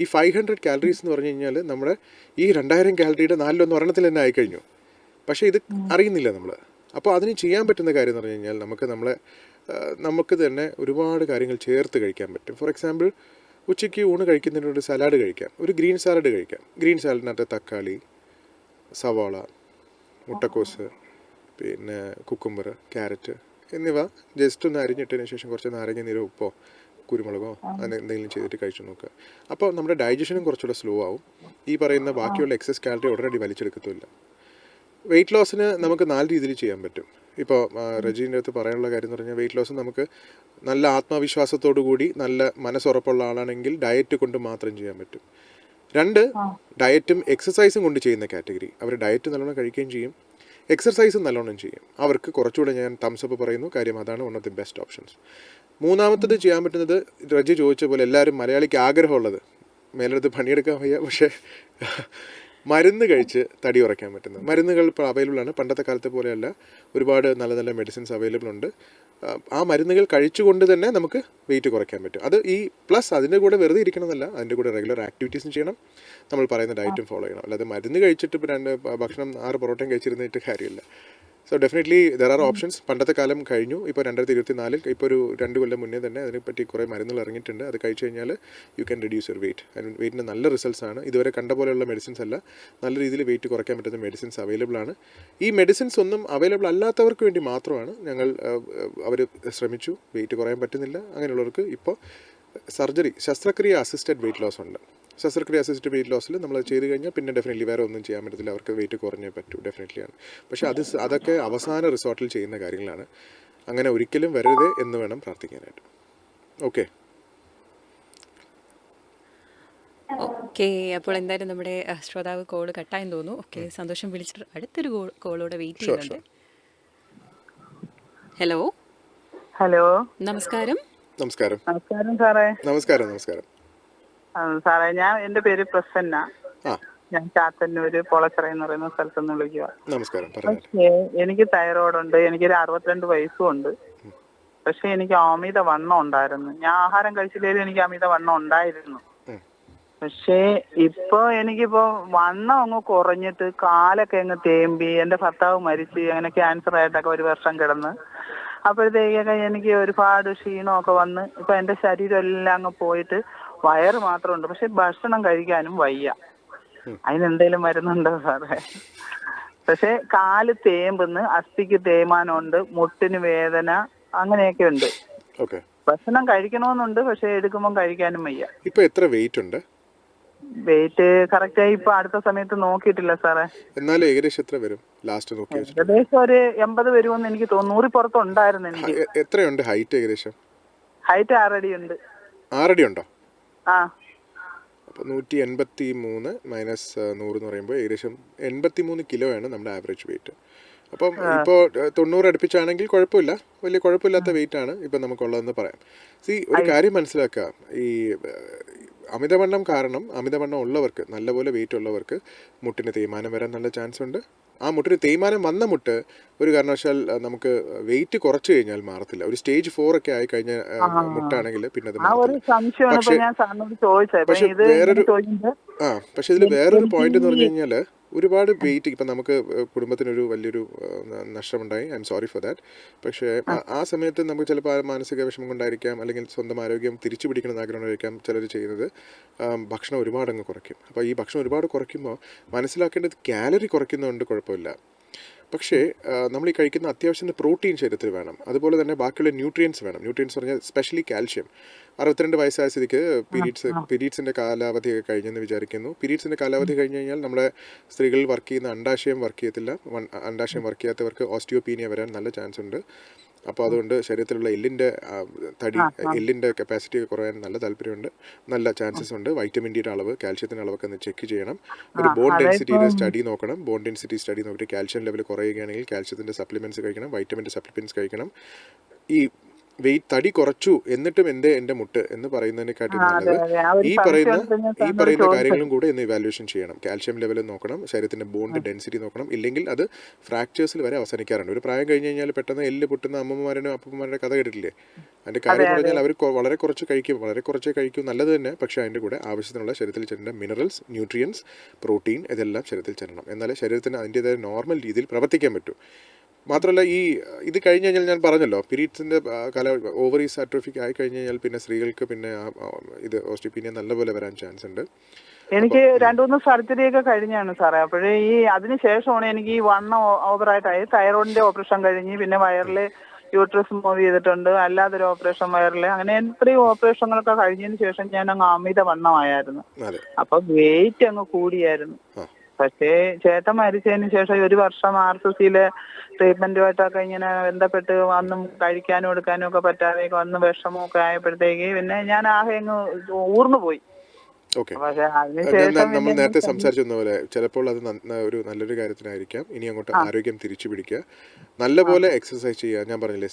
ഈ 500 കാലറീസ് എന്ന് പറഞ്ഞു കഴിഞ്ഞാൽ നമ്മുടെ ഈ 2000 കാലറിയുടെ 4 ഒരെണ്ണത്തിൽ തന്നെ ആയിക്കഴിഞ്ഞു. പക്ഷേ ഇത് അറിയുന്നില്ല നമ്മൾ. അപ്പോൾ അതിന് ചെയ്യാൻ പറ്റുന്ന കാര്യം എന്ന് പറഞ്ഞു കഴിഞ്ഞാൽ നമുക്ക് തന്നെ ഒരുപാട് കാര്യങ്ങൾ ചേർത്ത് കഴിക്കാൻ പറ്റും. ഫോർ എക്സാമ്പിൾ, ഉച്ചയ്ക്ക് ഊണ് കഴിക്കുന്നതിന് ഒരു സലാഡ് കഴിക്കാം, ഒരു ഗ്രീൻ സാലഡ് കഴിക്കാം. ഗ്രീൻ സാലഡിനകത്ത് തക്കാളി, സവാള, മുട്ടക്കോസ്, പിന്നെ കുക്കുംബർ, ക്യാരറ്റ് എന്നിവ ജസ്റ്റ് ഒന്ന് അരിഞ്ഞിട്ടതിന് ശേഷം കുറച്ച് നാരങ്ങ നീരോ ഉപ്പോ കുരുമുളകോ അങ്ങനെ എന്തെങ്കിലും ചെയ്തിട്ട് കഴിച്ചു നോക്കുക. അപ്പോൾ നമ്മുടെ ഡൈജഷനും കുറച്ചുകൂടെ സ്ലോ ആവും. ഈ പറയുന്ന ബാക്കിയുള്ള എക്സസ് കാലറി ഉടനടി വലിച്ചെടുക്കത്തില്ല. വെയിറ്റ് ലോസിന് നമുക്ക് 4 രീതിയിൽ ചെയ്യാൻ പറ്റും. ഇപ്പോൾ റജീൻ്റെ അടുത്ത് പറയാനുള്ള കാര്യം എന്ന് പറഞ്ഞാൽ, വെയിറ്റ് ലോസ് നമുക്ക് നല്ല ആത്മവിശ്വാസത്തോടു കൂടി നല്ല മനസ്സുറപ്പുള്ള ആളാണെങ്കിൽ ഡയറ്റ് കൊണ്ട് മാത്രം ചെയ്യാൻ പറ്റും. 2, ഡയറ്റും എക്സസൈസും കൊണ്ട് ചെയ്യുന്ന കാറ്റഗറി. അവർ ഡയറ്റ് നല്ലോണം കഴിക്കുകയും ചെയ്യും, എക്സസൈസും നല്ലോണം ചെയ്യും. അവർക്ക് കുറച്ചുകൂടെ ഞാൻ തംസപ്പ് പറയുന്നു. കാര്യം അതാണ് one of the best options. 3ാമത്തത് ചെയ്യാൻ പറ്റുന്നത്, റജി ചോദിച്ച പോലെ എല്ലാവരും മലയാളിക്ക് ആഗ്രഹമുള്ളത്, മേലെടുത്ത് പണിയെടുക്കാൻ വയ്യ പക്ഷേ മരുന്ന് കഴിച്ച് തടി കുറയ്ക്കാൻ പറ്റുന്നത്. മരുന്നുകൾ ഇപ്പോൾ അവൈലബിൾ ആണ്. പണ്ടത്തെ കാലത്തെ പോലെയല്ല, ഒരുപാട് നല്ല നല്ല മെഡിസിൻസ് അവൈലബിൾ ഉണ്ട്. ആ മരുന്നുകൾ കഴിച്ചുകൊണ്ട് തന്നെ നമുക്ക് വെയിറ്റ് കുറയ്ക്കാൻ പറ്റും. അത് ഈ പ്ലസ് അതിൻ്റെ കൂടെ വെറുതെ ഇരിക്കണമെന്നല്ല, അതിൻ്റെ കൂടെ റെഗുലർ ആക്ടിവിറ്റീസും ചെയ്യണം, നമ്മൾ പറയുന്ന ഡയറ്റും ഫോളോ ചെയ്യണം. അല്ലാതെ മരുന്ന് കഴിച്ചിട്ട് ഇപ്പോൾ 2 ഭക്ഷണം 6 പൊറോട്ടയും കഴിച്ചിരുന്നിട്ട് കാര്യമില്ല. So definitely there are options. പണ്ടത്തെ കാലം കഴിഞ്ഞു. ഇപ്പോൾ 2024 ഇപ്പോൾ ഒരു 2 കൊല്ലം മുന്നേ തന്നെ അതിനെപ്പറ്റി കുറേ മരുന്നുകൾ ഇറങ്ങിയിട്ടുണ്ട്. അത് കഴിച്ചു കഴിഞ്ഞാൽ you can reduce your weight. And വെയിറ്റിന് നല്ല റിസൾട്ട്സ് ആണ്. ഇതുവരെ കണ്ട പോലെയുള്ള മെഡിസിൻസ് അല്ല, നല്ല രീതിയിൽ വെയിറ്റ് കുറയ്ക്കാൻ പറ്റുന്ന മെഡിസിൻസ് അവൈലബിൾ ആണ്. ഈ മെഡിസിൻസ് ഒന്നും അവൈലബിൾ അല്ലാത്തവർക്ക് വേണ്ടി മാത്രമാണ് അവർ ശ്രമിച്ചു, വെയിറ്റ് കുറയാൻ പറ്റുന്നില്ല. അങ്ങനെയുള്ളവർക്ക് ഇപ്പോൾ ശസ്ത്രക്രിയ അസിസ്റ്റഡ് വെയിറ്റ് ലോസ് ഉണ്ട്. ശസ്ത്രക്രിയ അസിസ്റ്റഡ് വെയിറ്റ് ലോസിൽ നമ്മൾ ചെയ്ത് കഴിഞ്ഞാൽ പിന്നെ ഡെഫിനറ്റ്ലി വേറെ ഒന്നും ചെയ്യാൻ പറ്റത്തില്ല. അവർക്ക് വെയിറ്റ് കുറഞ്ഞേ പറ്റൂ, ഡെഫിനറ്റ്ലി ആണ്. പക്ഷേ അതൊക്കെ അവസാന റിസോർട്ടിൽ ചെയ്യുന്ന കാര്യങ്ങളാണ്. അങ്ങനെ ഒരിക്കലും വരരുത് എന്ന് വേണം പ്രാർത്ഥിക്കാനായിട്ട്. ഓക്കെ. ഓക്കെ. അപ്പോൾ എന്തായാലും നമ്മുടെ ശ്രോതാവ് കോള് കട്ടായെന്ന് തോന്നുന്നു. ഓക്കെ, സന്തോഷം. വിളിച്ചിട്ട് അടുത്തൊരു കോളോടെ വെയിറ്റ് ചെയ്യുന്നുണ്ട്. ഹലോ. ഹലോ, നമസ്കാരം. നമസ്കാരം. നമസ്കാരം സാറേ. നമസ്കാരം. സാറേ, എന്റെ പേര് പ്രസന്ന. ഞാൻ ചാത്തന്നൂര് പൊളച്ചിറ എന്ന് പറയുന്ന സ്ഥലത്തുനിന്ന് വിളിക്കുക. നമസ്കാരം. പക്ഷേ എനിക്ക് തൈറോയ്ഡ് ഉണ്ട്, എനിക്കൊരു 62 വയസ്സും ഉണ്ട്. പക്ഷെ എനിക്ക് അമിത വണ്ണം ഉണ്ടായിരുന്നു. ഞാൻ ആഹാരം കഴിച്ചില്ലേലും എനിക്ക് അമിത വണ്ണം ഉണ്ടായിരുന്നു. പക്ഷേ എനിക്കിപ്പോ വണ്ണം അങ്ങ് കുറഞ്ഞിട്ട് കാലൊക്കെ അങ്ങ് തേമ്പി, എന്റെ ഭർത്താവ് മരിച്ച്, അങ്ങനെ ക്യാൻസർ ആയിട്ടൊക്കെ 1 വർഷം കിടന്ന്, അപ്പോഴത്തേക്കൊക്കെ എനിക്ക് ഒരുപാട് ക്ഷീണമൊക്കെ വന്ന് ഇപ്പൊ എന്റെ ശരീരം എല്ലാം അങ്ങ് പോയിട്ട് വയറ് മാത്രമുണ്ട്. പക്ഷെ ഭക്ഷണം കഴിക്കാനും വയ്യ. അതിനെന്തേലും മരുന്നുണ്ടോ സാറേ? പക്ഷെ കാല് തേമ്പെന്ന്, അസ്ഥിക്ക് തേയ്മാനമുണ്ട്, മുട്ടിന് വേദന, അങ്ങനെയൊക്കെ ഉണ്ട്. ഭക്ഷണം കഴിക്കണമെന്നുണ്ട്, പക്ഷെ എടുക്കുമ്പോൾ കഴിക്കാനും വയ്യ. ഇപ്പൊ എത്ര വെയിറ്റ് ഉണ്ട്? വെയിറ്റ് കറക്റ്റായി ഇപ്പൊ അടുത്ത സമയത്ത് നോക്കിയിട്ടില്ല സാറേ. എന്നാലും ഏകദേശം എത്ര വരും ലാസ്റ്റ് നോക്കി? ഏകദേശം ഒരു 80 വരുമെന്ന് എനിക്ക് തോന്നുന്നു. 100 പുറത്തുണ്ടായിരുന്നു എനിക്ക്. എത്രയുണ്ട് ഹൈറ്റ്? ഏകദേശം ഹൈറ്റ് 6 അടി ഉണ്ട്. 6 അടി ഉണ്ടോ? ആ. അപ്പോൾ 183 മൈനസ് 100 എന്ന് പറയുമ്പോൾ ഏകദേശം 83 കിലോ ആണ് നമ്മുടെ ആവറേജ് വെയിറ്റ്. അപ്പം ഇപ്പോൾ 90 അടുപ്പിച്ചാണെങ്കിൽ കുഴപ്പമില്ല, വലിയ കുഴപ്പമില്ലാത്ത വെയിറ്റ് ആണ് ഇപ്പം നമുക്കുള്ളതെന്ന് പറയാം. ഒരു കാര്യം മനസ്സിലാക്കുക, ഈ അമിതവണ്ണം കാരണം അമിതവണ്ണം ഉള്ളവർക്ക്, നല്ലപോലെ വെയിറ്റ് ഉള്ളവർക്ക് മുട്ടിന് തേയ്മാനം വരാൻ നല്ല ചാൻസ് ഉണ്ട്. ആ മുട്ടിന് തേയ്മാനം വന്ന മുട്ട് ഒരു കാരണവശാൽ നമുക്ക് വെയിറ്റ് കുറച്ച് കഴിഞ്ഞാൽ മാറത്തില്ല. ഒരു സ്റ്റേജ് 4 ഒക്കെ ആയി കഴിഞ്ഞ മുട്ടാണെങ്കിൽ പിന്നെ അത് പക്ഷെ ഇതിൽ വേറൊരു പോയിന്റ് എന്ന് പറഞ്ഞു കഴിഞ്ഞാൽ, ഒരുപാട് വെയിറ്റ് ഇപ്പം നമുക്ക് കുടുംബത്തിനൊരു വലിയൊരു നഷ്ടമുണ്ടായി. I'm sorry for that. പക്ഷേ ആ സമയത്ത് നമുക്ക് ചിലപ്പോൾ മാനസിക വിഷമം കൊണ്ടായിരിക്കാം, അല്ലെങ്കിൽ സ്വന്തം ആരോഗ്യം തിരിച്ചു പിടിക്കണമെന്ന് ആഗ്രഹമായിരിക്കാം ചിലർ ചെയ്യുന്നത്. ഭക്ഷണം ഒരുപാട് അങ്ങ് കുറയ്ക്കും. അപ്പോൾ ഈ ഭക്ഷണം ഒരുപാട് കുറയ്ക്കുമ്പോൾ മനസ്സിലാക്കേണ്ടത് കാലറി കുറയ്ക്കുന്നതുകൊണ്ട് കുഴപ്പമില്ല. പക്ഷേ നമ്മൾ ഈ കഴിക്കുന്ന അത്യാവശ്യത്തിന് പ്രോട്ടീൻ ശരീരത്തിൽ വേണം. അതുപോലെ തന്നെ ബാക്കിയുള്ള ന്യൂട്രിയൻസ് വേണം. ന്യൂട്രിയൻസ് പറഞ്ഞാൽ സ്പെഷ്യലി കാൽഷ്യം. 62 വയസ്സായ സ്ഥിതിക്ക് പീരീഡ്സിൻ്റെ കാലാവധിയൊക്കെ കഴിഞ്ഞെന്ന് വിചാരിക്കുന്നു. പീരീഡ്സിൻ്റെ കാലാവധി കഴിഞ്ഞ് കഴിഞ്ഞാൽ നമ്മുടെ സ്ത്രീകൾ വർക്ക് ചെയ്യുന്ന അണ്ടാശയം വർക്ക് ചെയ്യത്തില്ല. അണ്ടാശയം വർക്ക് ചെയ്യാത്തവർക്ക് ഓസ്റ്റിയോപീനിയ വരാൻ നല്ല ചാൻസ് ഉണ്ട്. അപ്പോൾ അതുകൊണ്ട് ശരീരത്തിലുള്ള എല്ലിൻ്റെ കപ്പാസിറ്റി കുറയാൻ നല്ല താല്പര്യമുണ്ട്, നല്ല ചാൻസസ് ഉണ്ട്. വൈറ്റമിൻ ഡിയുടെ അളവ്, കാൽഷ്യത്തിൻ്റെ അളവൊക്കെ ഒന്ന് ചെക്ക് ചെയ്യണം. ഒരു ബോൺ ഡെൻസിറ്റിയുടെ സ്റ്റഡി നോക്കണം. ബോൺ ഡെൻസിറ്റി സ്റ്റഡി നോക്കിയിട്ട് കാൽഷ്യം ലെവൽ കുറയുകയാണെങ്കിൽ കാൽഷ്യത്തിൻ്റെ സപ്ലിമെൻറ്റ്സ് കഴിക്കണം, വൈറ്റമിൻ്റെ സപ്ലിമെൻറ്റ്സ് കഴിക്കണം. ഈ വെയിറ്റ് തടി കുറച്ചു എന്നിട്ടും എൻ്റെ മുട്ട് എന്ന് പറയുന്നതിനെക്കാട്ടി അതെ നല്ലത് അതെ ആ ഒരു ഈ സംശയം പറയുന്ന ഉണ്ട് ഞാൻ ഈ സാറിനോട് പറയുന്ന ചോദിച്ചത്. കാര്യങ്ങളും കൂടെ ഒന്ന് ഇവാലുവേഷൻ ചെയ്യണം. കാൽഷ്യം ലെവൽ നോക്കണം, ശരീരത്തിൻ്റെ ബോണ്ട് ഡെൻസിറ്റി നോക്കണം. ഇല്ലെങ്കിൽ അത് ഫ്രാക്ചേഴ്സിൽ വരെ അവസാനിക്കാറുണ്ട്. ഒരു പ്രായം കഴിഞ്ഞ് കഴിഞ്ഞാൽ പെട്ടെന്ന് എല്ല് പൊട്ടുന്ന അമ്മമാരുടെ അപ്പന്മാരുടെ കഥ കേട്ടിട്ടില്ലേ? അതിൻ്റെ കാര്യം എന്ന് പറഞ്ഞാൽ അവർ വളരെ കുറച്ച് കഴിക്കും, വളരെ കുറച്ചേ കഴിക്കും, നല്ലത് തന്നെ. പക്ഷേ അതിൻ്റെ കൂടെ ആവശ്യത്തിനുള്ള ശരീരത്തിൽ ചെല്ലേണ്ട മിനറൽസ്, ന്യൂട്രിയൻസ്, പ്രോട്ടീൻ ഇതെല്ലാം ശരീരത്തിൽ ചെല്ലണം. എന്നാലേ ശരീരത്തിന് അതിൻ്റേതായ നോർമൽ രീതിയിൽ പ്രവർത്തിക്കാൻ പറ്റൂ. മാത്രമല്ല ഇത് കഴിഞ്ഞ് കഴിഞ്ഞാൽ ഞാൻ പറഞ്ഞല്ലോ, പീരീഡ്സിൻ്റെ ഓവറീസ് അട്രോഫിക് ആയി കഴിഞ്ഞ് കഴിഞ്ഞാൽ പിന്നെ സ്ത്രീകൾക്ക് പിന്നെ ഇത് ഓസ്റ്റിയോപീനിയ നല്ലപോലെ വരാൻ ചാൻസ് ഉണ്ട്. എനിക്ക് 2-3 സർജറി ഒക്കെ കഴിഞ്ഞാണ് സാറേ. അപ്പോഴേ അതിനുശേഷമാണ് എനിക്ക് ഈ വണ്ണം ഓവറായിട്ടായി. തൈറോയിഡിന്റെ ഓപ്പറേഷൻ കഴിഞ്ഞ് പിന്നെ വയറിൽ യൂട്രസ് മൂവ് ചെയ്തിട്ടുണ്ട്, അല്ലാതൊരു ഓപ്പറേഷൻ വയറിൽ, അങ്ങനെ ഇത്രയും ഓപ്പറേഷനൊക്കെ കഴിഞ്ഞതിന് ശേഷം ഞാൻ അങ്ങ് അമിത വണ്ണമായിരുന്നു. അതെ. അപ്പൊ വെയിറ്റ് അങ്ങ് കൂടിയായിരുന്നു. പക്ഷേ ചേട്ടൻ മരിച്ചതിന് ശേഷം 1 വർഷം RCCയിലെ ട്രീറ്റ്മെന്റുമായിട്ടൊക്കെ ഇങ്ങനെ ബന്ധപ്പെട്ട് വന്നും കഴിക്കാനും എടുക്കാനും ഒക്കെ പറ്റാതെ വന്ന് വിഷമമൊക്കെ ആയപ്പോഴത്തേക്ക് പിന്നെ ഞാൻ ആകെ അങ്ങ് ഊർന്നു പോയി. ഓക്കെ, പക്ഷെ അതിനുശേഷം നമ്മൾ നേരത്തെ സംസാരിച്ചിരുന്ന പോലെ ചിലപ്പോൾ അത് ഒരു നല്ലൊരു കാര്യത്തിനായിരിക്കാം. ഇനി അങ്ങോട്ട് ആരോഗ്യം തിരിച്ചു പിടിക്കുക, നല്ലപോലെ എക്സസൈസ് ചെയ്യുക. ഞാൻ പറഞ്ഞില്ലേ,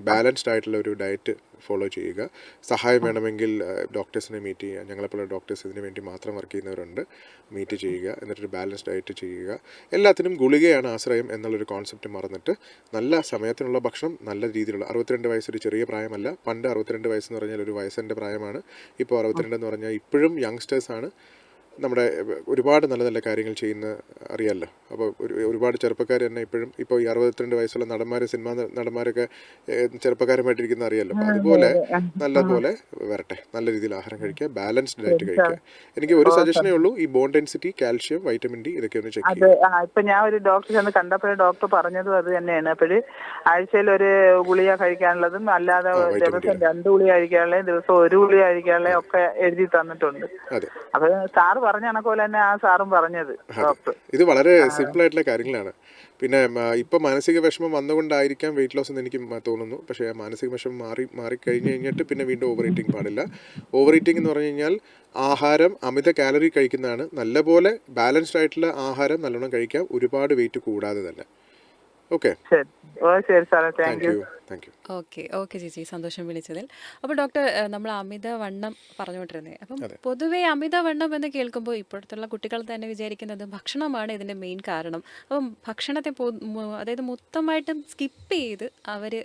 ബാലൻസ്ഡ് ആയിട്ടുള്ള ഒരു ഡയറ്റ് ഫോളോ ചെയ്യുക. സഹായം വേണമെങ്കിൽ ഡോക്ടേഴ്സിനെ മീറ്റ് ചെയ്യുക. ഞങ്ങളെപ്പോലുള്ള ഡോക്ടേഴ്സ് ഇതിനു വേണ്ടി മാത്രം വർക്ക് ചെയ്യുന്നവരുണ്ട്. മീറ്റ് ചെയ്യുക, എന്നിട്ടൊരു ബാലൻസ്ഡ് ഡയറ്റ് ചെയ്യുക. എല്ലാത്തിനും ഗുളികയാണ് ആശ്രയം എന്നുള്ളൊരു കോൺസെപ്റ്റ് മറന്നിട്ട് നല്ല സമയത്തിനുള്ള ഭക്ഷണം, നല്ല രീതിയിലുള്ള 62 വയസ്സൊരു ചെറിയ പ്രായമല്ല. പണ്ട് 62 വയസ്സെന്ന് പറഞ്ഞാൽ ഒരു വയസ്സിൻ്റെ പ്രായമാണ്. ഇപ്പോൾ 62 എന്ന് പറഞ്ഞാൽ ഇപ്പോഴും യങ്സ്റ്റേഴ്സാണ്. നമ്മുടെ ഒരുപാട് നല്ല നല്ല കാര്യങ്ങൾ ചെയ്യുന്ന അറിയാമല്ലോ. അപ്പോൾ ഒരുപാട് ചെറുപ്പക്കാർ തന്നെ ഇപ്പോൾ ഈ 62 വയസ്സുള്ള സിനിമാ നടന്മാരൊക്കെ ചെറുപ്പക്കാരുമായിട്ടിരിക്കുന്ന അറിയാമല്ലോ. അപ്പോൾ അതുപോലെ നല്ലതുപോലെ വരട്ടെ, നല്ല രീതിയിൽ ആഹാരം കഴിക്കുക, ബാലൻസ്ഡ് ഡയറ്റ് കഴിക്കുക. എനിക്ക് ഒരു സജഷനേ ഉള്ളൂ, ഈ bone density, calcium, vitamin D ഇതൊക്കെ ഒന്ന് ചെക്ക് ചെയ്യുക. ഇപ്പൊ ഞാൻ ഒരു ഡോക്ടറെ ചെന്ന് കണ്ടപ്പോഴേ ഡോക്ടർ പറഞ്ഞതും അത് തന്നെയാണ്. അപ്പോഴ് ആഴ്ചയിൽ ഒരു ഗുളിക കഴിക്കാനുള്ളതും അല്ലാതെ ദിവസം 2 ഗുളിക കഴിക്കാനുള്ളതും ദിവസം 1 ഗുളിക കഴിക്കാനുള്ളതും ഒക്കെ എഴുതി തന്നിട്ടുണ്ട്. അപ്പൊ സാറ് പറഞ്ഞ കണക്ക് തന്നെ ആ സാറും പറഞ്ഞത് ഡോക്ടർ. ഇത് വളരെ സിമ്പിൾ ആയിട്ടുള്ള കാര്യങ്ങളാണ്. പിന്നെ ഇപ്പം മാനസിക വിഷമം വന്നുകൊണ്ടായിരിക്കാം വെയിറ്റ് ലോസ് എന്ന് എനിക്ക് തോന്നുന്നു. പക്ഷേ മാനസിക വിഷമം മാറിക്കഴിഞ്ഞ് കഴിഞ്ഞിട്ട് പിന്നെ വീണ്ടും ഓവർ ഈറ്റിംഗ് പാടില്ല. ഓവർ ഈറ്റിംഗ് എന്ന് പറഞ്ഞു കഴിഞ്ഞാൽ ആഹാരം അമിത കാലറി കഴിക്കുന്നതാണ്. നല്ലപോലെ ബാലൻസ്ഡ് ആയിട്ടുള്ള ആഹാരം നല്ലോണം കഴിക്കാം, ഒരുപാട് വെയിറ്റ് കൂടാതെ തന്നെ. ഓക്കെ, ശരി സാറേ, താങ്ക് യു. ഓക്കെ ചേച്ചി, സന്തോഷം വിളിച്ചതിൽ. അപ്പോൾ ഡോക്ടർ, നമ്മൾ അമിതവണ്ണം പറഞ്ഞുകൊണ്ടിരുന്നത്, അപ്പം പൊതുവേ അമിതവണ്ണം എന്ന് കേൾക്കുമ്പോൾ ഇപ്പോഴത്തുള്ള കുട്ടികൾ തന്നെ വിചാരിക്കുന്നത് ഭക്ഷണമാണ് ഇതിൻ്റെ മെയിൻ കാരണം. അപ്പം ഭക്ഷണത്തെ അതായത് മൊത്തമായിട്ടും സ്കിപ്പ് ചെയ്ത് അവർ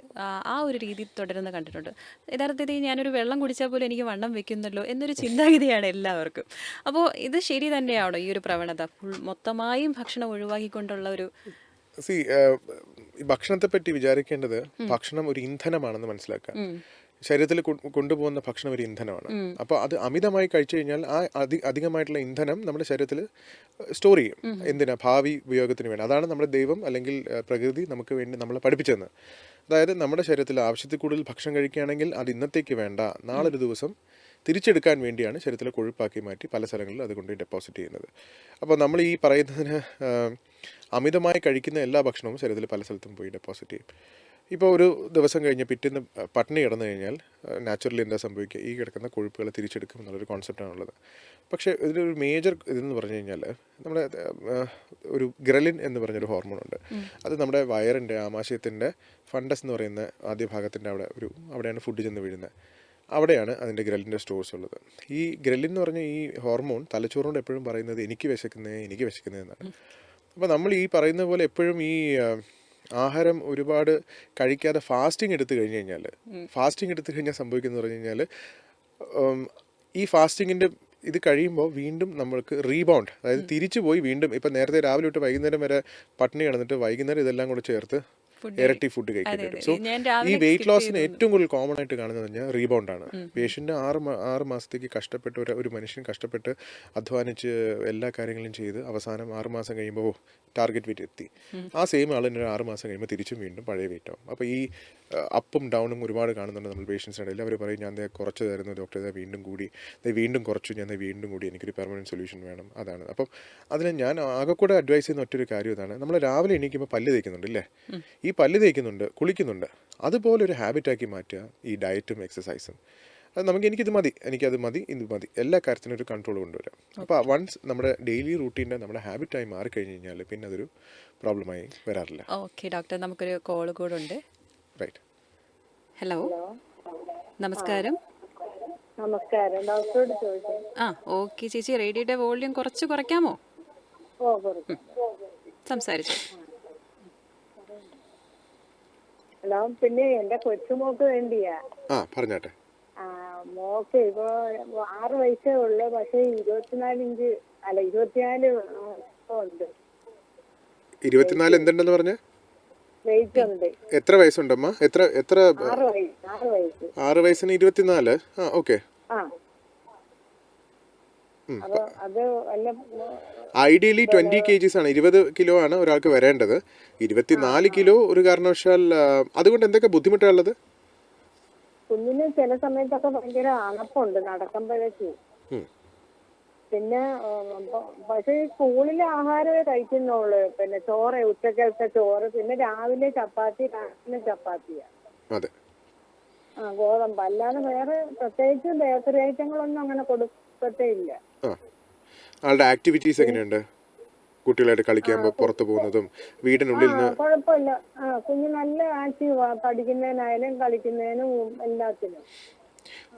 ആ ഒരു രീതി തുടരുന്ന കണ്ടിട്ടുണ്ട്. യഥാർത്ഥത്തിൽ ഞാനൊരു വെള്ളം കുടിച്ചാൽ പോലും എനിക്ക് വണ്ണം വെക്കുന്നല്ലോ എന്നൊരു ചിന്താഗതിയാണ് എല്ലാവർക്കും. അപ്പോൾ ഇത് ശരി തന്നെയാണോ ഈ ഒരു പ്രവണത, മൊത്തമായും ഭക്ഷണം ഒഴിവാക്കിക്കൊണ്ടുള്ള ഒരു? ഈ ഭക്ഷണത്തെ പറ്റി വിചാരിക്കേണ്ടത് ഭക്ഷണം ഒരു ഇന്ധനമാണെന്ന് മനസ്സിലാക്കുക. ശരീരത്തിൽ കൊണ്ടുപോകുന്ന ഭക്ഷണം ഒരു ഇന്ധനമാണ്. അപ്പോൾ അത് അമിതമായി കഴിച്ചു കഴിഞ്ഞാൽ ആ അധികമായിട്ടുള്ള ഇന്ധനം നമ്മുടെ ശരീരത്തിൽ സ്റ്റോർ ചെയ്യും. എന്തിനാ? ഭാവി ഉപയോഗത്തിന് വേണ്ടി. അതാണ് നമ്മുടെ ദൈവം അല്ലെങ്കിൽ പ്രകൃതി നമുക്ക് വേണ്ടി നമ്മളെ പഠിപ്പിച്ചത്. അതായത് നമ്മുടെ ശരീരത്തിൽ ആവശ്യത്തിൽ കൂടുതൽ ഭക്ഷണം കഴിക്കുകയാണെങ്കിൽ അത് ഇന്നത്തേക്ക് വേണ്ട, നാളൊരു ദിവസം തിരിച്ചെടുക്കാൻ വേണ്ടിയാണ് ശരീരത്തിലെ കൊഴുപ്പാക്കി മാറ്റി പല സ്ഥലങ്ങളിലും അതുകൊണ്ട് ഡെപ്പോസിറ്റ് ചെയ്യുന്നത്. അപ്പോൾ നമ്മൾ ഈ പറയുന്നതിന് അമിതമായി കഴിക്കുന്ന എല്ലാ ഭക്ഷണവും ശരീരത്തിൽ പല സ്ഥലത്തും പോയി ഡെപ്പോസിറ്റ് ചെയ്യും. ഇപ്പോൾ ഒരു ദിവസം കഴിഞ്ഞ് പിറ്റേന്ന് പട്ടിണി കിടന്നു കഴിഞ്ഞാൽ നാച്ചുറലി എന്താ സംഭവിക്കുക? ഈ കിടക്കുന്ന കൊഴുപ്പുകൾ തിരിച്ചെടുക്കും എന്നുള്ളൊരു കോൺസെപ്റ്റാണുള്ളത്. പക്ഷേ ഇതിലൊരു മേജർ ഇതെന്ന് പറഞ്ഞു കഴിഞ്ഞാൽ നമ്മുടെ ഒരു ഗ്രലിൻ എന്ന് പറഞ്ഞൊരു ഹോർമോണുണ്ട്. അത് നമ്മുടെ വയറിൻ്റെ ആമാശയത്തിൻ്റെ ഫണ്ടസ് എന്ന് പറയുന്ന ആദ്യ ഭാഗത്തിൻ്റെ അവിടെയാണ് ഫുഡ് ചെന്ന് വീഴുന്നത്. അവിടെയാണ് അതിൻ്റെ ഗ്രലിൻ്റെ സ്റ്റോഴ്സ് ഉള്ളത്. ഈ ഗ്രലിൻ എന്ന് പറഞ്ഞ ഈ ഹോർമോൺ തലച്ചോറിനോട് എപ്പോഴും പറയുന്നത് എനിക്ക് വിശക്കുന്നത് എന്നാണ്. അപ്പോൾ നമ്മൾ ഈ പറയുന്ന പോലെ എപ്പോഴും ഈ ആഹാരം ഒരുപാട് കഴിക്കാതെ ഫാസ്റ്റിംഗ് എടുത്തു കഴിഞ്ഞാൽ സംഭവിക്കുന്നത് പറഞ്ഞു കഴിഞ്ഞാൽ ഈ ഫാസ്റ്റിങ്ങിൻ്റെ ഇത് കഴിയുമ്പോൾ വീണ്ടും നമ്മൾക്ക് റീബൗണ്ട്, അതായത് തിരിച്ചു പോയി വീണ്ടും ഇപ്പം നേരത്തെ രാവിലെ തൊട്ട് വൈകുന്നേരം വരെ പട്ടിണി കിടന്നിട്ട് വൈകുന്നേരം ഇതെല്ലാം കൂടെ ചേർത്ത് ഇരട്ടി ഫുഡ് കഴിക്കേണ്ടി വരും. സോ ഈ വെയിറ്റ് ലോസിന് ഏറ്റവും കൂടുതൽ കോമൺ ആയിട്ട് കാണുന്നത് പറഞ്ഞാൽ റീബൗണ്ടാണ്. പേഷ്യൻ്റ് 6 മാസത്തേക്ക് കഷ്ടപ്പെട്ട് ഒരു മനുഷ്യൻ കഷ്ടപ്പെട്ട് അധ്വാനിച്ച് എല്ലാ കാര്യങ്ങളും ചെയ്ത് അവസാനം 6 മാസം കഴിയുമ്പോൾ ടാർഗറ്റ് വെയിറ്റ് എത്തി. ആ സെയിം ആളിന് 6 മാസം കഴിയുമ്പോൾ തിരിച്ചും വീണ്ടും പഴയ വെയിറ്റ് ആവും. അപ്പോൾ ഈ അപ്പും ഡൗണും ഒരുപാട് കാണുന്നുണ്ട് നമ്മൾ പേഷ്യൻസിനിടയിൽ. അവർ പറയും ഞാൻ കുറച്ചതായിരുന്നു ഡോക്ടർ, വീണ്ടും കുറച്ചു, ഞാൻ വീണ്ടും കൂടി, എനിക്കൊരു പെർമനൻറ്റ് സൊല്യൂഷൻ വേണം. അതാണ്. അപ്പം അതിന് ഞാൻ ആകെ കൂടെ അഡ്വൈസ് ചെയ്യുന്ന ഒറ്റൊരു കാര്യം ഇതാണ്. നമ്മൾ രാവിലെ എണീക്കുമ്പോൾ പല്ല് തേക്കുന്നുണ്ട് ഇല്ലേ? ഈ പല്ല് തേക്കുന്നുണ്ട്, കുളിക്കുന്നുണ്ട്, അതുപോലെ ഒരു ഹാബിറ്റാക്കി മാറ്റുക ഈ ഡയറ്റും എക്സസൈസും. അത് എനിക്കത് മതി, ഇത് മതി, എല്ലാ കാര്യത്തിനും ഒരു കൺട്രോൾ കൊണ്ടുവരാം. അപ്പോൾ വൺസ് നമ്മുടെ ഡെയിലി റൂട്ടീൻ്റെ നമ്മുടെ ഹാബിറ്റായി മാറിക്കഴിഞ്ഞ് കഴിഞ്ഞാൽ പിന്നെ അതൊരു പ്രോബ്ലമായി വരാറില്ല. ഓക്കെ ഡോക്ടർ, നമുക്കൊരു കോൾ കൂടെ ഉണ്ട്. റൈറ്റ്. ഹലോ, നമസ്കാരം. നമസ്കാരം, ഡോക്ടറോട് ചോദിച്ചു. ആ, ഓക്കെ ചേച്ചി, റേഡിയോയുടെ വോള്യൂം കുറച്ച് കുറയ്ക്കാമോ? ഓ, കൊടുക്കും. സംസാരിച്ചു. ഹലോ, പിന്നെ എന്റെ കൊച്ചുമോക്ക് വേണ്ടിയാ. പറഞ്ഞാട്ടെ. മോക്ക് ഇപ്പൊ 6 വയസ്സേ ഉള്ളു. പക്ഷെ 24 ഇഞ്ച് അല്ല 24 ഉണ്ട് 24 എന്തുണ്ടെന്ന് പറഞ്ഞ? വെയിറ്റ് ഉണ്ട്. എത്ര വയസ്സുണ്ടമ്മ? എത്ര എത്ര 6 വയസ്സ്. 6 വയസ്സിന് 24. ഓക്കെ. ആ, അപ്പൊ അത് വല്ല ഐഡിയലി 20 kgs ആണ്, 20 കിലോ ആണ് ഒരാൾക്ക് വരേണ്ടത്. 24 കിലോ ഒരു കാരണവശാൽ. അതുകൊണ്ട് എന്തൊക്കെ ബുദ്ധിമുട്ടുള്ളത്? കുഞ്ഞിന് ചില സമയത്തൊക്കെ ഭയങ്കര അണപ്പുണ്ട് നടക്കുമ്പോഴേക്ക്. പിന്നെ പക്ഷെ സ്കൂളിലെ ആഹാരമേ കഴിക്കുന്നുള്ളു. പിന്നെ ചോറ്, ഉച്ചക്കലത്തെ ചോറ്, പിന്നെ രാവിലെ ചപ്പാത്തിയാ. അതെ. ഗോതമ്പ് അല്ലാതെ വേറെ പ്രത്യേകിച്ച് ബേക്കറി ഐറ്റങ്ങളൊന്നും അങ്ങനെ കൊടുക്കത്തേ ഇല്ല. ആളുടെ ആക്ടിവിറ്റീസ് എങ്ങനെയുണ്ട്? കുട്ടികളായിട്ട് കളിക്കുമ്പോൾ പുറത്തു പോകുന്നതും വീടിനുള്ളിൽ നിന്ന്? കുഴപ്പമില്ല. കുഞ്ഞ് നല്ല ആക്റ്റീവാ, പഠിക്കുന്നതിനായാലും കളിക്കുന്നതിനും എല്ലാത്തിനും.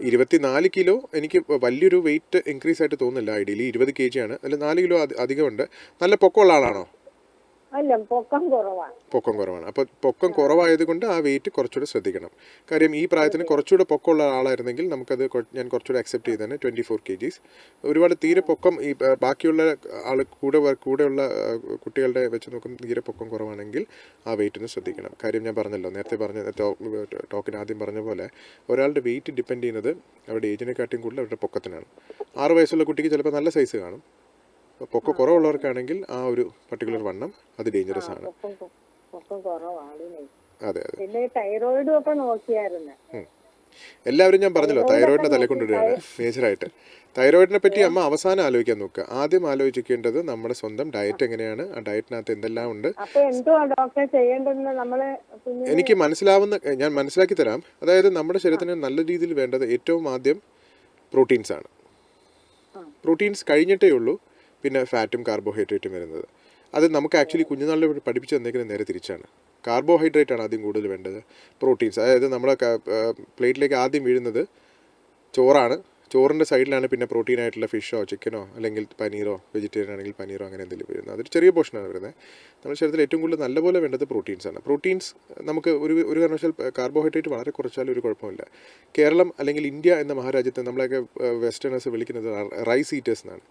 24 കിലോ എനിക്ക് വലിയൊരു വെയിറ്റ് ഇൻക്രീസ് ആയിട്ട് തോന്നുന്നില്ല. ഐഡിയലി 20 kg ആണ്. അതിൽ 4 കിലോ അധികമുണ്ട്. നല്ല പൊക്കമുള്ള ആളാണോ? അല്ല, പൊക്കം കുറവാണ്. പൊക്കം കുറവാണ്. അപ്പോൾ പൊക്കം കുറവായതുകൊണ്ട് ആ വെയിറ്റ് കുറച്ചുകൂടെ ശ്രദ്ധിക്കണം. കാര്യം ഈ പ്രായത്തിന് കുറച്ചുകൂടെ പൊക്കമുള്ള ആളായിരുന്നെങ്കിൽ നമുക്കത് ഞാൻ കുറച്ചുകൂടെ അക്സെപ്റ്റ് ചെയ്തേനെ. 24 kgs ഒരുപാട് തീരെ പൊക്കം ഈ ബാക്കിയുള്ള ആൾ കൂടെയുള്ള കുട്ടികളുടെ വെച്ച് നോക്കുമ്പോൾ തീരെ പൊക്കം കുറവാണെങ്കിൽ ആ വെയിറ്റിന് ശ്രദ്ധിക്കണം. കാര്യം ഞാൻ പറഞ്ഞല്ലോ, നേരത്തെ ടോക്കിന് ആദ്യം പറഞ്ഞ പോലെ ഒരാളുടെ വെയിറ്റ് ഡിപ്പെൻഡ് ചെയ്യുന്നത് അവരുടെ ഏജിനെക്കാട്ടിയും കൂടുതൽ അവരുടെ പൊക്കത്തിനാണ്. 6 വയസ്സുള്ള കുട്ടിക്ക് ചിലപ്പോൾ നല്ല സൈസ് കാണും. പൊക്ക കുറവുള്ളവർക്കാണെങ്കിൽ ആ ഒരു പർട്ടിക്കുലർ വണ്ണം അത് ഡേഞ്ചറസ് ആണ്. പൊക്കം കുറവാണ്. അതെ. പിന്നെ തൈറോയിഡും ഒക്കെ നോക്കിയായിരുന്നു. എല്ലാവരും ഞാൻ പറഞ്ഞല്ലോ തൈറോയിഡിനെ തലക്കൊണ്ടിടുകയാണ് മേജറായിട്ട്. തൈറോയിഡിനെ പറ്റി അമ്മ അവസാനം ആലോചിക്കാൻ നോക്കുക. ആദ്യം ആലോചിക്കേണ്ടത് നമ്മുടെ സ്വന്തം ഡയറ്റ് എങ്ങനെയാണ്, ആ ഡയറ്റിനകത്ത് എന്തെല്ലാം ഉണ്ട്. എനിക്ക് ഞാൻ മനസ്സിലാക്കി തരാം. അതായത് നമ്മുടെ ശരീരത്തിന് നല്ല രീതിയിൽ വേണ്ടത് ഏറ്റവും ആദ്യം പ്രോട്ടീൻസ് ആണ്. പ്രോട്ടീൻസ് കഴിഞ്ഞിട്ടേ ഉള്ളൂ പിന്നെ ഫാറ്റും കാർബോഹൈഡ്രേറ്റും വരുന്നത്. അത് നമുക്ക് ആക്ച്വലി കുഞ്ഞുനാളിൽ പഠിപ്പിച്ച് തന്നേക്കുന്നത് നേരെ തിരിച്ചാണ്. കാർബോഹൈഡ്രേറ്റ് ആണ് ആദ്യം കൂടുതൽ വേണ്ടത്. പ്രോട്ടീൻസ്, അതായത് നമ്മുടെ പ്ലേറ്റിലേക്ക് ആദ്യം വീഴുന്നത് ചോറാണ്. ചോറിൻ്റെ സൈഡിലാണ് പിന്നെ പ്രോട്ടീനായിട്ടുള്ള ഫിഷോ ചിക്കനോ അല്ലെങ്കിൽ പനീറോ, വെജിറ്റേറിയൻ ആണെങ്കിൽ പനീറോ അങ്ങനെ എന്തെങ്കിലും വരുന്നത്. അതൊരു ചെറിയ പോർഷനാണ് വരുന്നത്. നമ്മുടെ ശരീരത്തിൽ ഏറ്റവും കൂടുതൽ നല്ലപോലെ വേണ്ടത് പ്രോട്ടീൻസാണ്. പ്രോട്ടീൻസ് നമുക്ക് ഒരു കാരണവശാൽ കാർബോഹൈഡ്രേറ്റ് വളരെ കുറച്ചാലും ഒരു കുഴപ്പമില്ല. കേരളം അല്ലെങ്കിൽ ഇന്ത്യ എന്ന മഹാരാജ്യത്തെ നമ്മളെയൊക്കെ വെസ്റ്റേണേഴ്സ് വിളിക്കുന്നത് റൈസ് ഈറ്റേഴ്സ് എന്നാണ്.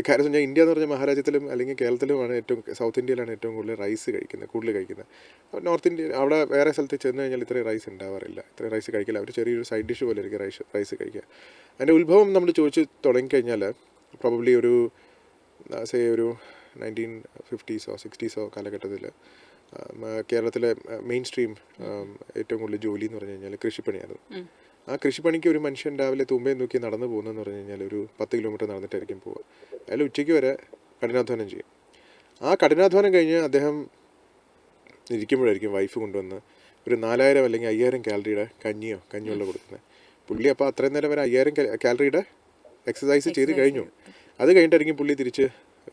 കാര്യം വെച്ചാൽ ഇന്ത്യ എന്ന് പറഞ്ഞ മഹാരാജ്യത്തിലും അല്ലെങ്കിൽ കേരളത്തിലുമാണ് സൗത്ത് ഇന്ത്യയിലാണ് ഏറ്റവും കൂടുതൽ റൈസ് കൂടുതൽ കഴിക്കുന്നത്. നോർത്ത് ഇന്ത്യ അവിടെ വേറെ സ്ഥലത്ത് ചെന്ന് കഴിഞ്ഞാൽ ഇത്രയും റൈസ് ഉണ്ടാവാറില്ല, ഇത്രയും റൈസ് കഴിക്കില്ല. അവർ ചെറിയൊരു സൈഡ് ഡിഷ് പോലെ ആയിരിക്കും റൈസ് കഴിക്കുക. അതിൻ്റെ ഉത്ഭവം നമ്മൾ ചോദിച്ച് തുടങ്ങിക്കഴിഞ്ഞാൽ പ്രോബബ്ലി ഒരു 1950s 60s കാലഘട്ടത്തിൽ കേരളത്തിലെ മെയിൻ സ്ട്രീം ഏറ്റവും കൂടുതൽ ജോലി എന്ന് പറഞ്ഞു കഴിഞ്ഞാൽ കൃഷിപ്പണിയായിരുന്നു. ആ കൃഷിപ്പണിക്ക് ഒരു മനുഷ്യൻ രാവിലെ തുമ്പയെ നോക്കി നടന്നു പോകുന്നതെന്ന് പറഞ്ഞു കഴിഞ്ഞാൽ ഒരു 10 കിലോമീറ്റർ നടന്നിട്ടായിരിക്കും പോവുക. അയാൾ ഉച്ചയ്ക്ക് വരെ കഠിനാധ്വാനം ചെയ്യും. ആ കഠിനാധ്വാനം കഴിഞ്ഞ് അദ്ദേഹം ഇരിക്കുമ്പോഴായിരിക്കും വൈഫ് കൊണ്ടുവന്ന് ഒരു 4000 അല്ലെങ്കിൽ 5000 കാലറിയുടെ കഞ്ഞിവെള്ളം കൊടുക്കുന്നത്. പുള്ളി അപ്പോൾ അത്രയും നേരം വരെ 5000 കാലറിയുടെ എക്സസൈസ് ചെയ്ത് കഴിഞ്ഞു. അത് കഴിഞ്ഞിട്ടായിരിക്കും പുള്ളി തിരിച്ച്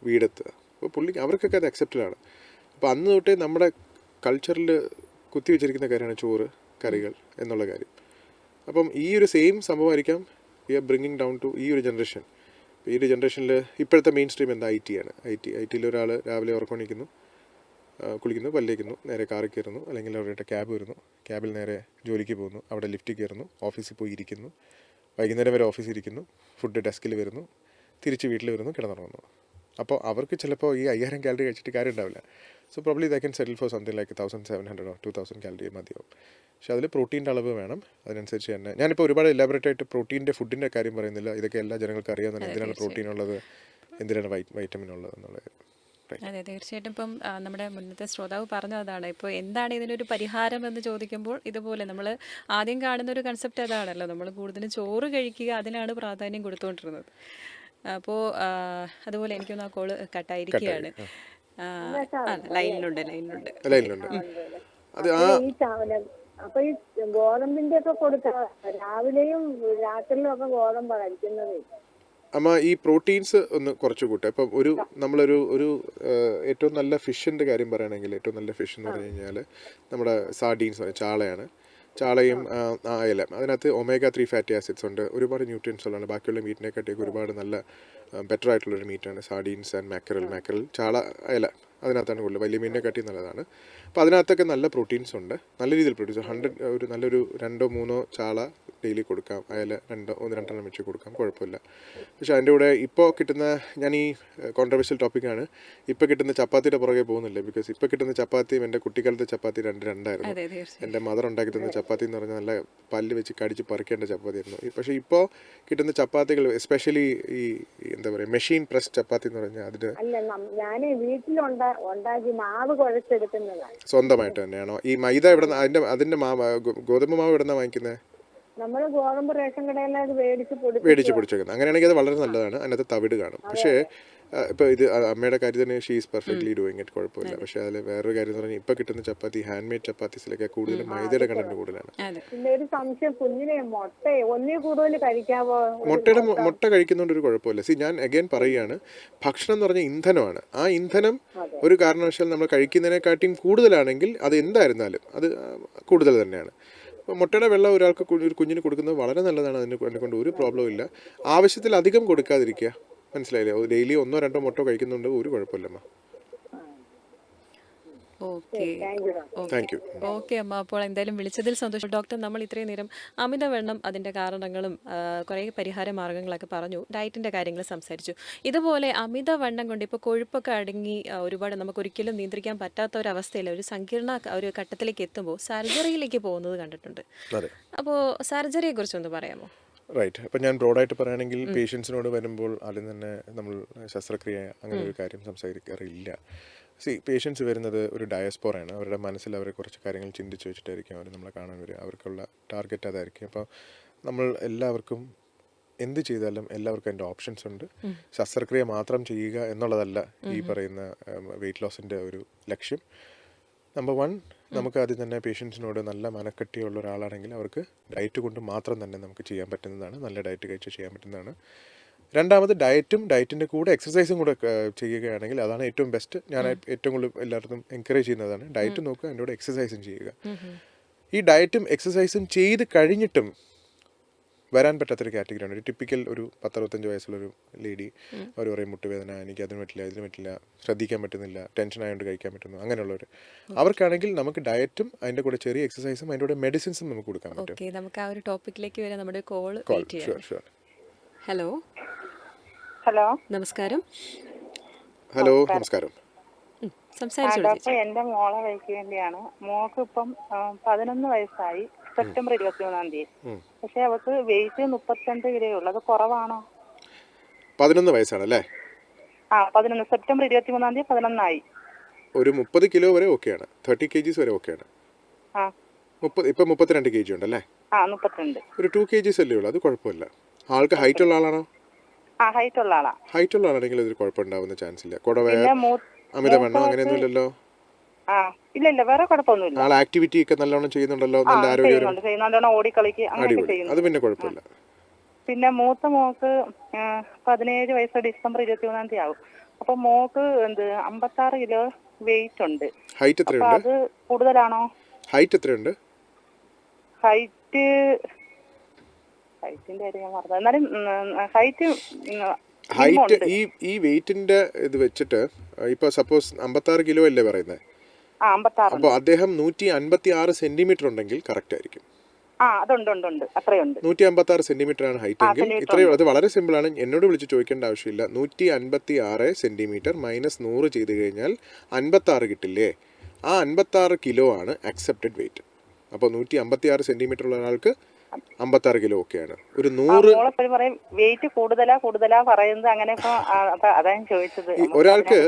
വീടെത്തുക. അപ്പോൾ അവർക്കൊക്കെ അത് അക്സെപ്റ്റഡാണ്. അപ്പോൾ അന്ന് തൊട്ടേ നമ്മുടെ കൾച്ചറിൽ കുത്തിവെച്ചിരിക്കുന്ന കാര്യമാണ് ചോറ്, കറികൾ എന്നുള്ള കാര്യം. അപ്പം ഈ ഒരു സെയിം സംഭവമായിരിക്കാം we are bringing down to ഈ ഒരു ജനറേഷൻ. ഈ ഒരു ജനറേഷനിൽ ഇപ്പോഴത്തെ മെയിൻ സ്ട്രീം എന്താ? ഐ ടിയിൽ ഒരാൾ രാവിലെ ഉറക്കണിക്കുന്നു, കുളിക്കുന്നു, പല്ലേക്കുന്നു, നേരെ കാറിൽ കയറുന്നു, അല്ലെങ്കിൽ അവരുടെ ക്യാബ് വരുന്നു, ക്യാബിൽ നേരെ ജോലിക്ക് പോകുന്നു, അവിടെ ലിഫ്റ്റിൽ കയറുന്നു, ഓഫീസിൽ പോയി ഇരിക്കുന്നു, വൈകുന്നേരം വരെ ഓഫീസിൽ ഇരിക്കുന്നു, ഫുഡ് ഡെസ്കിൽ വരുന്നു, തിരിച്ച് വീട്ടിൽ വരുന്നു, കിടന്നുറങ്ങുന്നു. അപ്പോൾ അവർക്ക് ചിലപ്പോൾ ഈ 5000 കാലറി കഴിച്ചിട്ട് കാര്യം ഉണ്ടാവില്ല. So probably they can settle for something like 1700 or 2000 calorie മതിയാവും. പക്ഷെ അതിൽ പ്രോട്ടീൻ്റെ അളവ് വേണം. അതിനനുസരിച്ച് തന്നെ ഞാനിപ്പോൾ ഒരുപാട് എലാബറേറ്റ് ആയിട്ട് ഫുഡിൻ്റെ കാര്യം പറയുന്നില്ല. ഇതൊക്കെ എല്ലാ ജനങ്ങൾക്കും അറിയാവുന്നതാണ്. എന്തിനാണ് പ്രോട്ടീൻ ഉള്ളത്, എന്തിനാണ് വൈറ്റമിൻ ഉള്ളത് എന്നുള്ളത്. അതെ, തീർച്ചയായിട്ടും. ഇപ്പം നമ്മുടെ മുന്നത്തെ ശ്രോതാവ് പറഞ്ഞതാണ്, ഇപ്പോൾ എന്താണ് ഇതിനൊരു പരിഹാരം എന്ന് ചോദിക്കുമ്പോൾ ഇതുപോലെ നമ്മൾ ആദ്യം കാണുന്ന ഒരു കൺസെപ്റ്റ് അതാണല്ലോ, നമ്മൾ കൂടുതലും ചോറ് കഴിക്കുക, അതിനാണ് പ്രാധാന്യം കൊടുത്തുകൊണ്ടിരുന്നത്. അപ്പോൾ അതുപോലെ എനിക്കൊന്ന് ആ കോള് കട്ടായിരിക്കുകയാണ്. ലൈനിലുണ്ട്. അപ്പൊ ഈ ഗോതമ്പിന്റെ ഒക്കെ കൊടുക്കുക, രാവിലെയും രാത്രിയിലും ഒക്കെ ഗോതമ്പ് കഴിക്കുന്നത്. അമ്മ ഈ പ്രോട്ടീൻസ് ഒന്ന് കുറച്ച് കൂട്ടുക. ഇപ്പം നമ്മളൊരു ഏറ്റവും നല്ല ഫിഷിൻ്റെ കാര്യം പറയുകയാണെങ്കിൽ ഏറ്റവും നല്ല ഫിഷ് എന്ന് പറഞ്ഞു കഴിഞ്ഞാൽ നമ്മുടെ സാർഡീൻസ് ചാളയാണ്. ചാളയും അയല, അതിനകത്ത് omega-3 ഫാറ്റി ആസിഡ്സ് ഉണ്ട്, ഒരുപാട് ന്യൂട്രിയൻസ് ഉള്ളതാണ്. ബാക്കിയുള്ള മീറ്റിനെക്കാട്ടിയൊക്കെ ഒരുപാട് നല്ല ബെറ്റർ ആയിട്ടുള്ളൊരു മീറ്റാണ് സാഡീൻസ് ആൻഡ് മാക്കറൽ. ചാള, അയല അതിനകത്താണ് കൂടുതൽ, വലിയ മീനിനെക്കാട്ടി നല്ലതാണ്. അപ്പോൾ അതിനകത്തൊക്കെ നല്ല പ്രോട്ടീൻസ് ഉണ്ട്, നല്ല രീതിയിൽ പ്രോട്ടീൻസ്. ഒരു നല്ലൊരു 2-3 ചാള ഡെയിലി കൊടുക്കാം, അയല 1-2 വെച്ച് കൊടുക്കാം, കുഴപ്പമില്ല. പക്ഷേ അതിൻ്റെ കൂടെ ഇപ്പോൾ കിട്ടുന്ന, ഞാൻ ഈ കോൺട്രവേഴ്ഷ്യൽ ടോപ്പിക്കാണ്, ഇപ്പോൾ കിട്ടുന്ന ചപ്പാത്തിയുടെ പുറകെ പോകുന്നില്ല. ബിക്കോസ് ഇപ്പോൾ കിട്ടുന്ന ചപ്പാത്തിയും എൻ്റെ കുട്ടിക്കാലത്തെ ചപ്പാത്തി രണ്ടായിരുന്നു. അതെ, തീർച്ചയായും. എൻ്റെ മദർ ഉണ്ടാക്കി തന്ന ചപ്പാത്തി എന്ന് പറഞ്ഞാൽ നല്ല പല്ല് വെച്ച് കടിച്ച് പറിക്കേണ്ട ചപ്പാത്തിയായിരുന്നു. പക്ഷേ ഇപ്പോൾ കിട്ടുന്ന ചപ്പാത്തികൾ, എസ്പെഷ്യലി ഈ എന്താ പറയുക, മെഷീൻ പ്രസ് ചപ്പാത്തി എന്ന് പറഞ്ഞാൽ അതിന് അല്ല, ഞാൻ വീട്ടിലുണ്ടാക്കി മാവ് കുഴച്ചെടുക്കുന്നതാണ്. സ്വന്തമായിട്ട് തന്നെയാണോ ഈ മൈദ? എവിടെ അതിൻ്റെ ഗോതമ്പ് മാവ് എവിടെ നിന്നാണ് വാങ്ങിക്കുന്നത്? നമ്മൾ ഗോതമ്പ് റേഷൻ കടയിൽ അത് മേടിച്ച് പൊടിച്ചേക്കുന്നത്. അങ്ങനെയാണെങ്കിൽ അത് വളരെ നല്ലതാണ്, അതിനകത്ത് തവിട് കാണും. പക്ഷേ ഇപ്പോൾ ഇത് അമ്മയുടെ കാര്യം തന്നെ she is perfectly doing it, കുഴപ്പമില്ല. പക്ഷേ അതിൽ വേറൊരു കാര്യം എന്ന് പറഞ്ഞാൽ ഇപ്പോൾ കിട്ടുന്ന ചപ്പാത്തി, ഹാൻഡ് മെയ്ഡ് ചപ്പാത്തീസിലൊക്കെ കൂടുതലും മൈദയുടെ കണ്ടന്റ് കൂടുതലാണ്. പിന്നെ ഒരു സംശയം, കുഞ്ഞിനെ മുട്ട ഒന്നിൽ കൂടുതൽ കഴിക്കാവോ? മുട്ട കഴിക്കുന്നതുകൊണ്ട് ഒരു കുഴപ്പമില്ല. ഞാൻ അഗൈൻ പറയുകയാണ്, ഭക്ഷണം എന്ന് പറഞ്ഞാൽ ഇന്ധനമാണ്. ആ ഇന്ധനം ഒരു കാരണവശാൽ നമ്മൾ കഴിക്കുന്നതിനെക്കാട്ടിയും കൂടുതലാണെങ്കിൽ അത് എന്തായിരുന്നാലും അത് കൂടുതൽ തന്നെയാണ്. അപ്പോൾ മുട്ടയുടെ വെള്ളം ഒരാൾക്ക് ഒരു കുഞ്ഞിന് കൊടുക്കുന്നത് വളരെ നല്ലതാണ്. അതിനെക്കൊണ്ട് ഒരു പ്രോബ്ലവും ഇല്ല. ആവശ്യത്തിലധികം കൊടുക്കാതിരിക്കുക, മനസ്സിലായില്ലേ? ഡെയിലി 1-2 മുട്ട കഴിക്കുന്നുണ്ട്, ഒരു കുഴപ്പമില്ലമ്മ. Okay thank you. ഓക്കെ അമ്മ, അപ്പോൾ എന്തായാലും വിളിച്ചതിൽ സന്തോഷം. ഡോക്ടർ, നമ്മൾ ഇത്രയും നേരം അമിതവണ്ണം, അതിൻ്റെ കാരണങ്ങളും കുറേ പരിഹാര മാർഗ്ഗങ്ങളൊക്കെ പറഞ്ഞു, ഡയറ്റിൻ്റെ കാര്യങ്ങൾ സംസാരിച്ചു. ഇതുപോലെ അമിതവണ്ണം കൊണ്ട് ഇപ്പോൾ കൊഴുപ്പൊക്കെ അടങ്ങി ഒരുപാട് നമുക്കൊരിക്കലും നിയന്ത്രിക്കാൻ പറ്റാത്ത ഒരവസ്ഥയിൽ ഒരു സങ്കീർണ ഒരു ഘട്ടത്തിലേക്ക് എത്തുമ്പോൾ സർജറിയിലേക്ക് പോകുന്നത് കണ്ടിട്ടുണ്ട്. അപ്പോൾ സർജറിയെ കുറിച്ചൊന്ന് പറയാമോ? റൈറ്റ്. അപ്പം ഞാൻ ബ്രോഡായിട്ട് പറയുകയാണെങ്കിൽ, പേഷ്യൻസിനോട് വരുമ്പോൾ ആദ്യം തന്നെ നമ്മൾ ശസ്ത്രക്രിയ അങ്ങനെ ഒരു കാര്യം സംസാരിക്കാറില്ല. പേഷ്യൻസ് വരുന്നത് ഒരു ഡയസ്പോറയാണ്. അവരുടെ മനസ്സിൽ അവർ കുറച്ച് കാര്യങ്ങൾ ചിന്തിച്ച് വെച്ചിട്ടായിരിക്കും അവർ നമ്മളെ കാണാൻ വരിക. അവർക്കുള്ള ടാർഗറ്റ് അതായിരിക്കും. അപ്പോൾ നമ്മൾ എല്ലാവർക്കും എന്ത് ചെയ്താലും എല്ലാവർക്കും അതിൻ്റെ ഓപ്ഷൻസ് ഉണ്ട്. ശസ്ത്രക്രിയ മാത്രം ചെയ്യുക എന്നുള്ളതല്ല ഈ പറയുന്ന വെയിറ്റ് ലോസിൻ്റെ ഒരു ലക്ഷ്യം. നമ്പർ 1, നമുക്ക് ആദ്യം തന്നെ പേഷ്യൻസിനോട് നല്ല മനക്കട്ടിയുള്ള ഒരാളാണെങ്കിൽ അവർക്ക് ഡയറ്റ് കൊണ്ട് മാത്രം തന്നെ നമുക്ക് ചെയ്യാൻ പറ്റുന്നതാണ്, നല്ല ഡയറ്റ് കഴിച്ച് ചെയ്യാൻ പറ്റുന്നതാണ്. രണ്ടാമത് ഡയറ്റിൻ്റെ കൂടെ എക്സസൈസും കൂടെ ചെയ്യുകയാണെങ്കിൽ അതാണ് ഏറ്റവും ബെസ്റ്റ്. ഞാൻ ഏറ്റവും കൂടുതൽ എല്ലാവർക്കും എൻകറേജ് ചെയ്യുന്നതാണ്, ഡയറ്റ് നോക്കുക, അതിൻ്റെ കൂടെ എക്സസൈസും ചെയ്യുക. ഈ ഡയറ്റും എക്സസൈസും ചെയ്ത് കഴിഞ്ഞിട്ടും വരാൻ പറ്റാത്തൊരു കാറ്റഗറിയാണ്. ഒരു ടിപ്പിക്കൽ ഒരു 10-65 വയസ്സുള്ളൊരു ലേഡി, അവർ പറയും മുട്ടുവേദന, എനിക്ക് അതിന് പറ്റില്ല, ഇതിന് പറ്റില്ല, ശ്രദ്ധിക്കാൻ പറ്റുന്നില്ല, ടെൻഷൻ ആയതുകൊണ്ട് കഴിക്കാൻ പറ്റുന്നു, അങ്ങനെയുള്ളവർ. അവർക്കാണെങ്കിൽ നമുക്ക് ഡയറ്റും അതിൻ്റെ കൂടെ ചെറിയ എക്സസൈസും അതിൻ്റെ കൂടെ മെഡിസിൻസും നമുക്ക് കൊടുക്കാൻ പറ്റും. ഓക്കെ, നമുക്ക് ആ ഒരു ടോപ്പിക്കിലേക്ക് വരാം. നമ്മുടെ കോൾ. ഹലോ ഹലോ, നമസ്കാരം. ഹലോ, നമസ്കാരം. ഡോക്ടർ, എന്റെ മോളെ വയക്ക് വേണ്ടിയാണ്. മോൾക്ക് ഇപ്പം 11 വയസ്സായി, സെപ്റ്റംബർ 23-ാം തീയതി. പക്ഷെ അവർക്ക് വെയിറ്റ് 32 കിലോ ഉള്ളു. അത് കുറവാണോ? 11 വയസ്സാണല്ലേ? 11, സെപ്റ്റംബർ 23-ാം തീയതി 11 ആയി. ഒരു 30 കിലോ വരെ ഓക്കെയാണ്, 30 kgs വരെ ഓക്കെയാണ്. ഇപ്പം 32 kg ഉണ്ടല്ലേ? 32. ഒരു 2 kgs അല്ലേ ഉള്ളൂ, അത് കുഴപ്പമില്ല. ആൾക്ക് ഹൈറ്റ് ഉള്ള ആളാണോ? ഹൈറ്റ് ഉള്ള ആളാ. ഹൈറ്റ് ഉള്ള ആളാണെങ്കിൽ അതൊരു കുഴപ്പമുണ്ടാവുന്ന ചാൻസ് ഇല്ല. അമിതവണ്ണം അങ്ങനെയൊന്നും ഇല്ലല്ലോ? ഇല്ല, വേറെ കുഴപ്പമൊന്നുമില്ല. ആൾ ആക്ടിവിറ്റി ഒക്കെ നല്ലോണം ചെയ്യുന്നുണ്ടല്ലോ, നല്ല ആരോഗ്യം, ഓടിക്കളിക്ക്, അത് പിന്നെ കുഴപ്പമില്ല. പിന്നെ മൂത്ത മോക്ക് 17 വയസ്സ്, ഡിസംബർ 23-ാം തീയതി ആവും. അപ്പൊ മോക്ക് 56 കിലോ വെയിറ്റ് ഉണ്ട്. ഹൈറ്റ് എത്രയുണ്ട്? അത് കൂടുതലാണോ? ഹൈറ്റ് എത്രയുണ്ട്? ഹൈറ്റിന്റെ കാര്യം ഞാൻ മറന്നു. എന്നാലും ഹൈറ്റ് ഈ വെയിറ്റിന്റെ ഇത് വെച്ചിട്ട് ഇപ്പൊ സപ്പോസ് 56 കിലോ അല്ലേ പറയുന്നത്? 56. അപ്പോൾ അദ്ദേഹം 156 സെന്റിമീറ്റർ ഉണ്ടെങ്കിൽ കറക്റ്റ് ആയിരിക്കും. അതുണ്ട്, അത്രയുണ്ട്. 156 സെന്റിമീറ്റർ ആണ് ഹൈറ്റ് എങ്കിൽ ഇത്രയും. അത് വളരെ സിമ്പിൾ ആണ്, എന്നോട് വിളിച്ച് ചോദിക്കേണ്ട ആവശ്യമില്ല. 156 സെന്റിമീറ്റർ മൈനസ് 100 ചെയ്ത് കഴിഞ്ഞാൽ 56 കിട്ടില്ലേ? ആ 56 കിലോ ആണ് അക്സെപ്റ്റഡ് വെയിറ്റ്. അപ്പോൾ 156 സെന്റിമീറ്റർ ഉള്ള ഒരാൾക്ക് 56 കിലോ ഒക്കെയാണ്. ഒരു 100 വെയിറ്റ് കൂടുതലാ പറയുന്നത്. അങ്ങനെ അതാണ് ചോദിച്ചത്. ഒരാൾക്ക്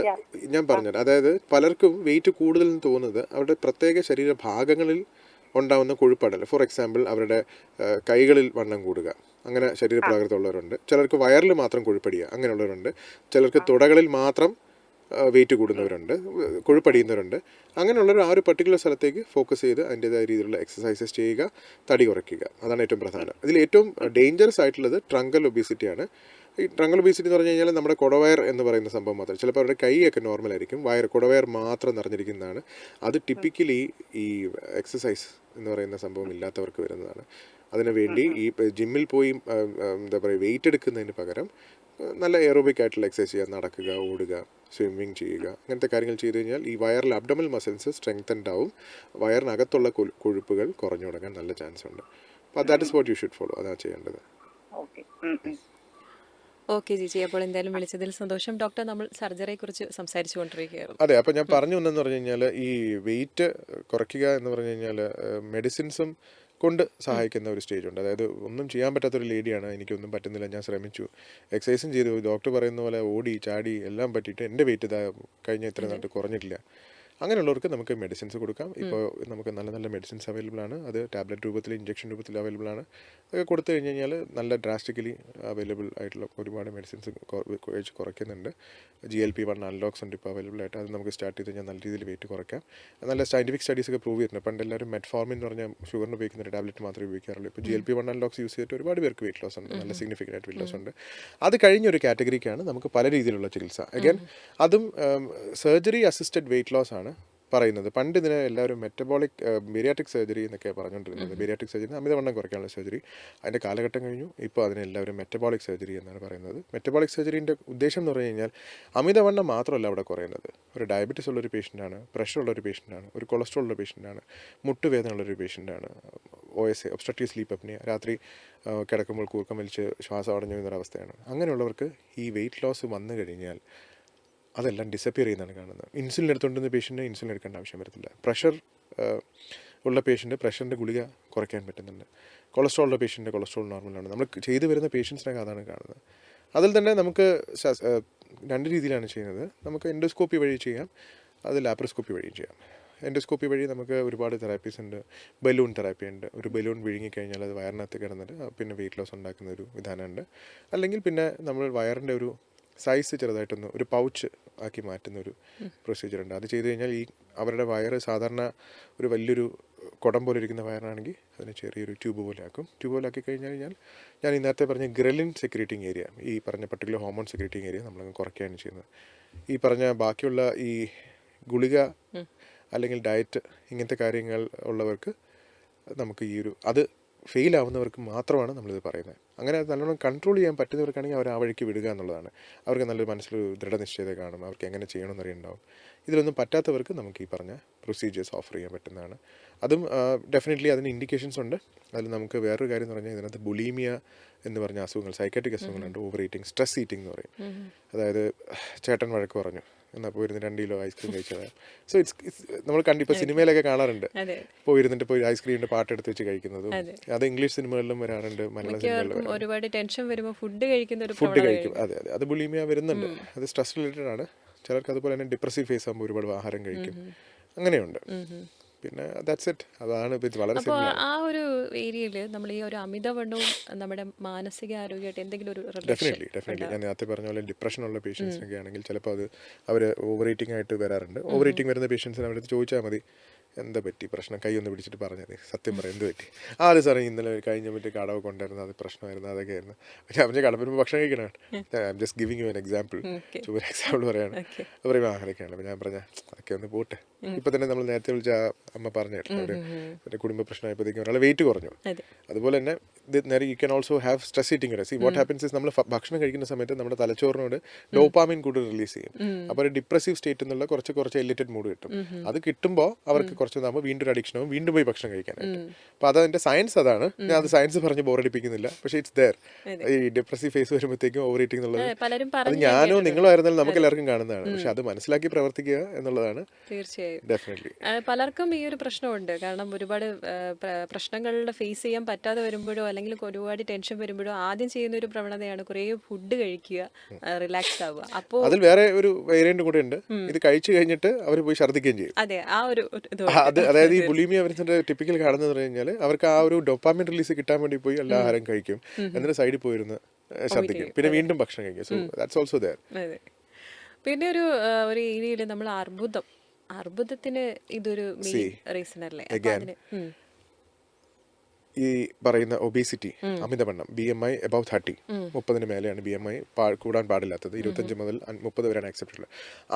ഞാൻ പറഞ്ഞത്, അതായത് പലർക്കും വെയിറ്റ് കൂടുതൽ എന്ന് തോന്നുന്നത് അവരുടെ പ്രത്യേക ശരീരഭാഗങ്ങളിൽ ഉണ്ടാകുന്ന കൊഴുപ്പാണല്ലോ. ഫോർ എക്സാമ്പിൾ, അവരുടെ കൈകളിൽ വണ്ണം കൂടുക, അങ്ങനെ ശരീരപ്രകൃതം ഉള്ളവരുണ്ട്. ചിലർക്ക് വയറിൽ മാത്രം കൊഴുപ്പടിയുക, അങ്ങനെയുള്ളവരുണ്ട്. ചിലർക്ക് തുടകളിൽ മാത്രം വെയിറ്റ് കൂടുന്നവരുണ്ട്, കൊഴുപ്പടിയുന്നവരുണ്ട്. അങ്ങനെയുള്ളൊരു ആ ഒരു പർട്ടിക്കുലർ സ്ഥലത്തേക്ക് ഫോക്കസ് ചെയ്ത് അതിൻ്റെതായ രീതിയിലുള്ള എക്സസൈസസ് ചെയ്യുക, തടി കുറയ്ക്കുക, അതാണ് ഏറ്റവും പ്രധാനം. ഇതിൽ ഏറ്റവും ഡേഞ്ചറസ് ആയിട്ടുള്ളത് ട്രങ്കൽ ഒബീസിറ്റിയാണ്. ഈ ട്രങ്കൽ ഒബീസിറ്റി എന്ന് പറഞ്ഞു കഴിഞ്ഞാൽ നമ്മുടെ കൊടവയർ എന്ന് പറയുന്ന സംഭവം മാത്രം. ചിലപ്പോൾ അവരുടെ കൈയൊക്കെ നോർമലായിരിക്കും, കൊടവയർ മാത്രം നിറഞ്ഞിരിക്കുന്നതാണ്. അത് ടിപ്പിക്കലി ഈ എക്സസൈസ് എന്ന് പറയുന്ന സംഭവം ഇല്ലാത്തവർക്ക് വരുന്നതാണ്. അതിനു വേണ്ടി ഈ ജിമ്മിൽ പോയി എന്താ പറയുക വെയിറ്റ് എടുക്കുന്നതിന് പകരം നല്ല എയറോബിക് ആയിട്ടുള്ള എക്സസൈസ് ചെയ്യുക, നടക്കുക, ഓടുക, സ്വിമ്മിങ് ചെയ്യുക, അങ്ങനത്തെ കാര്യങ്ങൾ ചെയ്ത് കഴിഞ്ഞാൽ ഈ വയറിൽ അബ്ഡമൽ മസിൽസ് സ്ട്രെങ്തൻഡ് ആവും, വയറിനകത്തുള്ള കൊഴുപ്പുകൾ കുറഞ്ഞു തുടങ്ങാൻ നല്ല ചാൻസ് ഉണ്ട്. അപ്പോൾ that is what you should follow. അതാണ് ചെയ്യേണ്ടത്. ഓക്കെ. ഓക്കെ ജിജി, അപ്പോൾ എന്തായാലും വിളിച്ചതിൽ സന്തോഷം. ഡോക്ടർ, നമ്മൾ സർജറിയെ കുറിച്ച് സംസാരിച്ചു കൊണ്ടിരിക്കുകയായിരുന്നു. അതെ, അപ്പോൾ ഞാൻ പറഞ്ഞു വന്നെന്ന് പറഞ്ഞു കഴിഞ്ഞാൽ ഈ വെയിറ്റ് കുറയ്ക്കുക എന്ന് പറഞ്ഞു കഴിഞ്ഞാൽ മെഡിസിൻസും കൊണ്ട് സഹായിക്കുന്ന ഒരു സ്റ്റേജ് ഉണ്ട്. അതായത് ഒന്നും ചെയ്യാൻ പറ്റാത്തൊരു ലേഡിയാണ്, എനിക്കൊന്നും പറ്റുന്നില്ല, ഞാൻ ശ്രമിച്ചു, എക്സസൈസും ചെയ്തു, ഡോക്ടർ പറയുന്ന പോലെ ഓടി ചാടി എല്ലാം പറ്റിയിട്ട് എൻ്റെ വെയിറ്റ് ഇതാ കഴിഞ്ഞ ഇത്ര നാട്ട് കുറഞ്ഞിട്ടില്ല. അങ്ങനെയുള്ളവർക്ക് നമുക്ക് മെഡിസിൻസ് കൊടുക്കാം. ഇപ്പോൾ നമുക്ക് നല്ല നല്ല മെഡിസിൻസ് അവൈലബിൾ ആണ്. അത് ടാബ്ലറ്റ് രൂപത്തിൽ, ഇഞ്ചക്ഷൻ രൂപത്തിൽ അവൈലബിൾ ആണ്. അതൊക്കെ കൊടുത്തു കഴിഞ്ഞ് കഴിഞ്ഞാൽ നല്ല ഡ്രാസ്റ്റിക്കലി അവൈലബിൾ ആയിട്ടുള്ള ഒരുപാട് മെഡിസിൻസ് കുറയ്ക്കുന്നുണ്ട്. GLP-1 അൺലോക്സ് ഉണ്ട് ഇപ്പോൾ അവൈലബിൾ ആയിട്ട്. അത് നമുക്ക് സ്റ്റാർട്ട് ചെയ്ത് കഴിഞ്ഞാൽ നല്ല രീതിയിൽ വെയിറ്റ് കുറയ്ക്കാം. നല്ല സയൻറ്റിഫിക് സ്റ്റഡീസ് ഒക്കെ പ്രൂവ് ചെയ്തിട്ടുണ്ട്. പണ്ട് എല്ലാവരും മെറ്റ്ഫോർമിൻ എന്ന് പറഞ്ഞാൽ ഷുഗറിന് ഉപയോഗിക്കുന്ന ഒരു ടാബ്ലറ്റ് മാത്രമേ ഉപയോഗിക്കാറുള്ളൂ. ഇപ്പോൾ GLP-1 അൺലോക്സ് യൂസ് ചെയ്തിട്ട് ഒരുപാട് പേർക്ക് വെയിറ്റ് ലോസ് ഉണ്ട്, നല്ല സിഗ്നിഫിക്കൻ്റ് ആയിട്ട് വെയിറ്റ് ലോസ് ഉണ്ട്. അത് കഴിഞ്ഞൊരു കാറ്റഗറിക്കാണ് നമുക്ക് പല രീതിയിലുള്ള ചികിത്സ. അഗൈൻ അതും സർജറി അസിസ്റ്റഡ് വെയിറ്റ് ലോസ് ആണ് പറയുന്നത്. പണ്ട് ഇതിന് എല്ലാവരും മെറ്റബോളിക് ബേരിയാട്രിക് സർജറി എന്നൊക്കെ പറഞ്ഞുകൊണ്ടിരുന്നത്. ബേരിയാട്രിക് സർജറി അമിതവണ്ണം കുറയ്ക്കാനുള്ള സർജറി. അതിൻ്റെ കാലഘട്ടം കഴിഞ്ഞു. ഇപ്പോൾ അതിന് എല്ലാവരും മെറ്റബോളിക് സർജറി എന്നാണ് പറയുന്നത്. മെറ്റബോളിക് സർജറിൻ്റെ ഉദ്ദേശം എന്ന് പറഞ്ഞു കഴിഞ്ഞാൽ അമിതവണ്ണം മാത്രമല്ല അവിടെ കുറയുന്നത്. ഒരു ഡയബറ്റീസ് ഉള്ളൊരു പേഷ്യൻ്റാണ്, പ്രഷർ ഉള്ളൊരു പേഷ്യൻ്റാണ്, ഒരു കൊളസ്ട്രോൾ ഉള്ള പേഷ്യൻ്റാണ്, മുട്ടുവേദന ഉള്ളൊരു പേഷ്യൻ്റാണ്, OSA ഒബ്സ്ട്രക്റ്റീവ് സ്ലീപ്പ് അപ്നിയ, രാത്രി കിടക്കുമ്പോൾ കൂർക്കം വലിച്ച് ശ്വാസം അടഞ്ഞു എന്നൊരവസ്ഥയാണ്. അങ്ങനെയുള്ളവർക്ക് ഈ വെയിറ്റ് ലോസ് വന്നു കഴിഞ്ഞാൽ അതെല്ലാം ഡിസപ്പിയർ ചെയ്യുന്നതാണ് കാണുന്നത്. ഇൻസുലിൻ എടുത്തുകൊണ്ടിരുന്ന പേഷ്യൻറ്റ് ഇൻസുലിൻ എടുക്കേണ്ട ആവശ്യം വരത്തില്ല. പ്രഷർ ഉള്ള പേഷ്യൻറ്റ് പ്രഷറിൻ്റെ ഗുളിക കുറയ്ക്കാൻ പറ്റുന്നുണ്ട്. കൊളസ്ട്രോൾ ഉള്ള പേഷ്യൻറ്റ് കൊളസ്ട്രോൾ നോർമലാണ്. നമ്മൾ ചെയ്തു വരുന്ന പേഷ്യൻസിനൊക്കെ അതാണ് കാണുന്നത്. അതിൽ തന്നെ നമുക്ക് രണ്ട് രീതിയിലാണ് ചെയ്യുന്നത്. നമുക്ക് എൻഡോസ്കോപ്പി വഴി ചെയ്യാം, അത് ലാപ്രോസ്കോപ്പി വഴിയും ചെയ്യാം. എൻഡോസ്കോപ്പി വഴി നമുക്ക് ഒരുപാട് തെറാപ്പീസ് ഉണ്ട്. ബലൂൺ തെറാപ്പി ഉണ്ട്. ഒരു ബലൂൺ വിഴുങ്ങിക്കഴിഞ്ഞാൽ അത് വയറിനകത്ത് കിടന്നിട്ട് പിന്നെ വെയിറ്റ് ലോസ് ഉണ്ടാക്കുന്ന ഒരു വിധാനമുണ്ട്. അല്ലെങ്കിൽ പിന്നെ നമ്മൾ വയറിൻ്റെ ഒരു സൈസ് ചെറുതായിട്ടൊന്ന് ഒരു പൗച്ച് ആക്കി മാറ്റുന്ന ഒരു പ്രൊസീജിയർ ഉണ്ട്. അത് ചെയ്ത് കഴിഞ്ഞാൽ ഈ അവരുടെ വയറ് സാധാരണ ഒരു വലിയൊരു കുടം പോലെ ഇരിക്കുന്ന വയറാണെങ്കിൽ അതിന് ചെറിയൊരു ട്യൂബ് പോലെ ആക്കും. ട്യൂബ് പോലെ ആക്കി കഴിഞ്ഞാൽ ഞാൻ ഈ നേരത്തെ പറഞ്ഞ ഗ്രലിൻ സെക്രീറ്റിംഗ് ഏരിയ, ഈ പറഞ്ഞ പർട്ടിക്കുലർ ഹോർമോൺ സെക്രീറ്റിംഗ് ഏരിയ നമ്മളങ്ങ് കുറയ്ക്കുകയാണ് ചെയ്യുന്നത്. ഈ പറഞ്ഞ ബാക്കിയുള്ള ഈ ഗുളിക അല്ലെങ്കിൽ ഡയറ്റ് ഇങ്ങനത്തെ കാര്യങ്ങൾ ഉള്ളവർക്ക് നമുക്ക് ഈ ഒരു അത് ഫെയിൽ ആവുന്നവർക്ക് മാത്രമാണ് നമ്മളിത് പറയുന്നത്. അങ്ങനെ നല്ലോണം കൺട്രോൾ ചെയ്യാൻ പറ്റുന്നവർക്കാണെങ്കിൽ അവർ ആ വഴിക്ക് വിടുക എന്നുള്ളതാണ്. അവർക്ക് നല്ലൊരു മനസ്സിലൊരു ദൃഢനിശ്ചയത കാണും, അവർക്ക് എങ്ങനെ ചെയ്യണമെന്നറിയുണ്ടാവും. ഇതിലൊന്നും പറ്റാത്തവർക്ക് നമുക്ക് ഈ പറഞ്ഞ പ്രൊസീജിയേഴ്സ് ഓഫർ ചെയ്യാൻ പറ്റുന്നതാണ്. അതും ഡെഫിനറ്റ്ലി അതിന് ഇൻഡിക്കേഷൻസ് ഉണ്ട്. അതിൽ നമുക്ക് വേറൊരു കാര്യം എന്ന് പറഞ്ഞാൽ ഇതിനകത്ത് ബുളീമിയ എന്ന് പറഞ്ഞ അസുഖങ്ങൾ, സൈക്കാട്രിക് അസുഖങ്ങളുണ്ട്. ഓവർ ഈറ്റിംഗ്, സ്ട്രെസ് ഈറ്റിംഗ് എന്ന് പറയും. അതായത് ചേട്ടൻ വഴക്ക് പറഞ്ഞു എന്നാൽ പോയിരുന്ന് 2 കിലോ ഐസ്ക്രീം കഴിച്ചത്. സോ ഇറ്റ്സ് നമ്മൾ ഇപ്പോൾ സിനിമയിലൊക്കെ കാണാറുണ്ട്, പോയിരുന്നിട്ട് പോയി ഐസ്ക്രീമിൻ്റെ പാട്ടെടുത്ത് വെച്ച് കഴിക്കുന്നതും. അത് ഇംഗ്ലീഷ് സിനിമകളിലും വരാറുണ്ട്, മലയാളം സിനിമകളിലും ഒരുപാട് ടെൻഷൻ വരുമ്പോൾ ഫുഡ് കഴിക്കുന്ന ഒരു ഫുഡ് കഴിക്കും. അതെ, അത് ബുളീമിയ വരുന്നുണ്ട്. അത് സ്ട്രെസ് റിലേറ്റഡ് ആണ്. ചിലർക്ക് അതുപോലെ തന്നെ ഡിപ്രസീവ് ഫേസ് ആകുമ്പോൾ ഒരുപാട് ആഹാരം കഴിക്കും. അങ്ങനെയുണ്ട്. പിന്നെ ദാറ്റ്സ് ഇറ്റ്. അതാണ് വളരെ അപ്പോൾ ആ ഒരു ഏരിയയിൽ നമ്മൾ ഈ ഒരു അമിതവണ്ണവും നമ്മുടെ മാനസിക ആരോഗ്യമായിട്ട് എന്തെങ്കിലും ഒരു ഡെഫിനറ്റ്ലി ഞാൻ നേരത്തെ പറഞ്ഞ പോലെ ഡിപ്രഷനുള്ള പേഷ്യൻസിനൊക്കെ ആണെങ്കിൽ ചിലപ്പോൾ അത് അവർ ഓവർ ഈറ്റിംഗ് ആയിട്ട് വരാറുണ്ട്. ഓവർ ഈറ്റിംഗ് വരുന്ന പേഷ്യൻസിന് അവരടുത്ത് ചോദിച്ചാൽ മതി എന്താ പറ്റി പ്രശ്നം, കൈ ഒന്ന് പിടിച്ചിട്ട് പറഞ്ഞത് സത്യം പറയാം എന്ത് പറ്റി. അത് സാറേ ഇന്നലെ കഴിഞ്ഞ മറ്റേ കടവ് കൊണ്ടായിരുന്നു, അത് പ്രശ്നമായിരുന്നു, അതൊക്കെ ആയിരുന്നു. പക്ഷേ അവൻ്റെ കടപ്പിന് ഭക്ഷണം കഴിക്കണം. I am just giving U an example, ഒരു എക്സാമ്പിൾ പറയാണ്. അത് പറയുമ്പോൾ അതൊക്കെയാണ്. അപ്പോൾ ഞാൻ പറഞ്ഞ അതൊക്കെ ഒന്ന് പോട്ടെ. ഇപ്പം തന്നെ നമ്മൾ നേരത്തെ വിളിച്ച അമ്മ പറഞ്ഞു കേട്ടോ, ഒരു കുടുംബ പ്രശ്നമായപ്പോഴത്തേക്കും ഒരാൾ വെയിറ്റ് കുറഞ്ഞു. അതുപോലെ തന്നെ you can also have stress eating. See what happens is നമ്മൾ ഭക്ഷണം കഴിക്കുന്ന സമയത്ത് നമ്മുടെ തലച്ചോറിനോട് ഡോപ്പാമിൻ കൂടുതൽ റിലീസ് ചെയ്യും. അപ്പോൾ ഒരു ഡിപ്രസീവ് സ്റ്റേറ്റ് എന്നുള്ള കുറച്ച് എലിറ്റഡ് മൂഡ് കിട്ടും. അത് കിട്ടുമ്പോൾ അവർക്ക് കുറച്ച് നാകുമ്പോൾ വീണ്ടും ഒരു അഡിക്ഷൻ ആവും, വീണ്ടും പോയി ഭക്ഷണം കഴിക്കാനായിട്ട്. അപ്പോൾ അതതിൻ്റെ സയൻസ് അതാണ്. ഞാൻ അത് സയൻസ് പറഞ്ഞ് ബോറടിപ്പിക്കുന്നില്ല, പക്ഷേ ഇറ്റ്സ് ദെയർ. ഈ ഡിപ്രസീവ് ഫേസ് വരുമ്പോഴത്തേക്കും ഓവർ ഈറ്റിംഗ് എന്നുള്ളത് അത് ഞാനോ നിങ്ങളോ ആയിരുന്നാലും നമുക്ക് എല്ലാവർക്കും കാണുന്നതാണ്. പക്ഷെ അത് മനസ്സിലാക്കി പ്രവർത്തിക്കുക എന്നുള്ളതാണ് തീർച്ചയായും. ഡെഫിനറ്റ്ലി പലർക്കും ഈ ഒരു പ്രശ്നമുണ്ട്. കാരണം ഒരുപാട് പ്രശ്നങ്ങളുടെ ഫേസ് ചെയ്യാൻ പറ്റാതെ വരുമ്പോഴോ അല്ലെങ്കിൽ ഒരുപാട് ടെൻഷൻ വരുമ്പോഴോ ആദ്യം ചെയ്യുന്ന ഒരു പ്രവണതയാണ് കുറേ ഫുഡ് കഴിക്കുക, റിലാക്സ് ആവുക. അപ്പോൾ അതിൽ വേറെ ഒരു വേരിയന്റ് കൂടെ ഉണ്ട്. ഇത് കഴിച്ചു കഴിഞ്ഞിട്ട് അവർ പോയി ഛർദ്ദിക്കുകയും ചെയ്യും. അതെ, ആ ഒരു അത് അതായത് ഈ ബുളിമിയ വരുന്നതിന്റെ ടിപ്പിക്കൽ കാണുന്നത് പറഞ്ഞു കഴിഞ്ഞാൽ അവർക്ക് ആ ഒരു ഡോപ്പാമിൻ റിലീസ് കിട്ടാൻ വേണ്ടി പോയി എല്ലാ ആഹാരം കഴിക്കും, എന്നിട്ട് സൈഡിൽ പോയിരുന്ന് ഛർദ്ദിക്കും, പിന്നെ വീണ്ടും ഭക്ഷണം കഴിക്കും. So that's also there. പിന്നെ ഒരു ഏരിയയിൽ നമ്മൾ അർബുദത്തിന് ഇതൊരു മെയിൻ റീസൺ അല്ലേ? ഈ പറയുന്ന ഒബീസിറ്റി, അമിതവണ്ണം, BMI above 30, 30 മേലെയാണ് BMI കൂടാൻ പാടില്ലാത്തത്. 25 മുതൽ 30 വരെയാണ് അക്സെപ്റ്റബിൾ.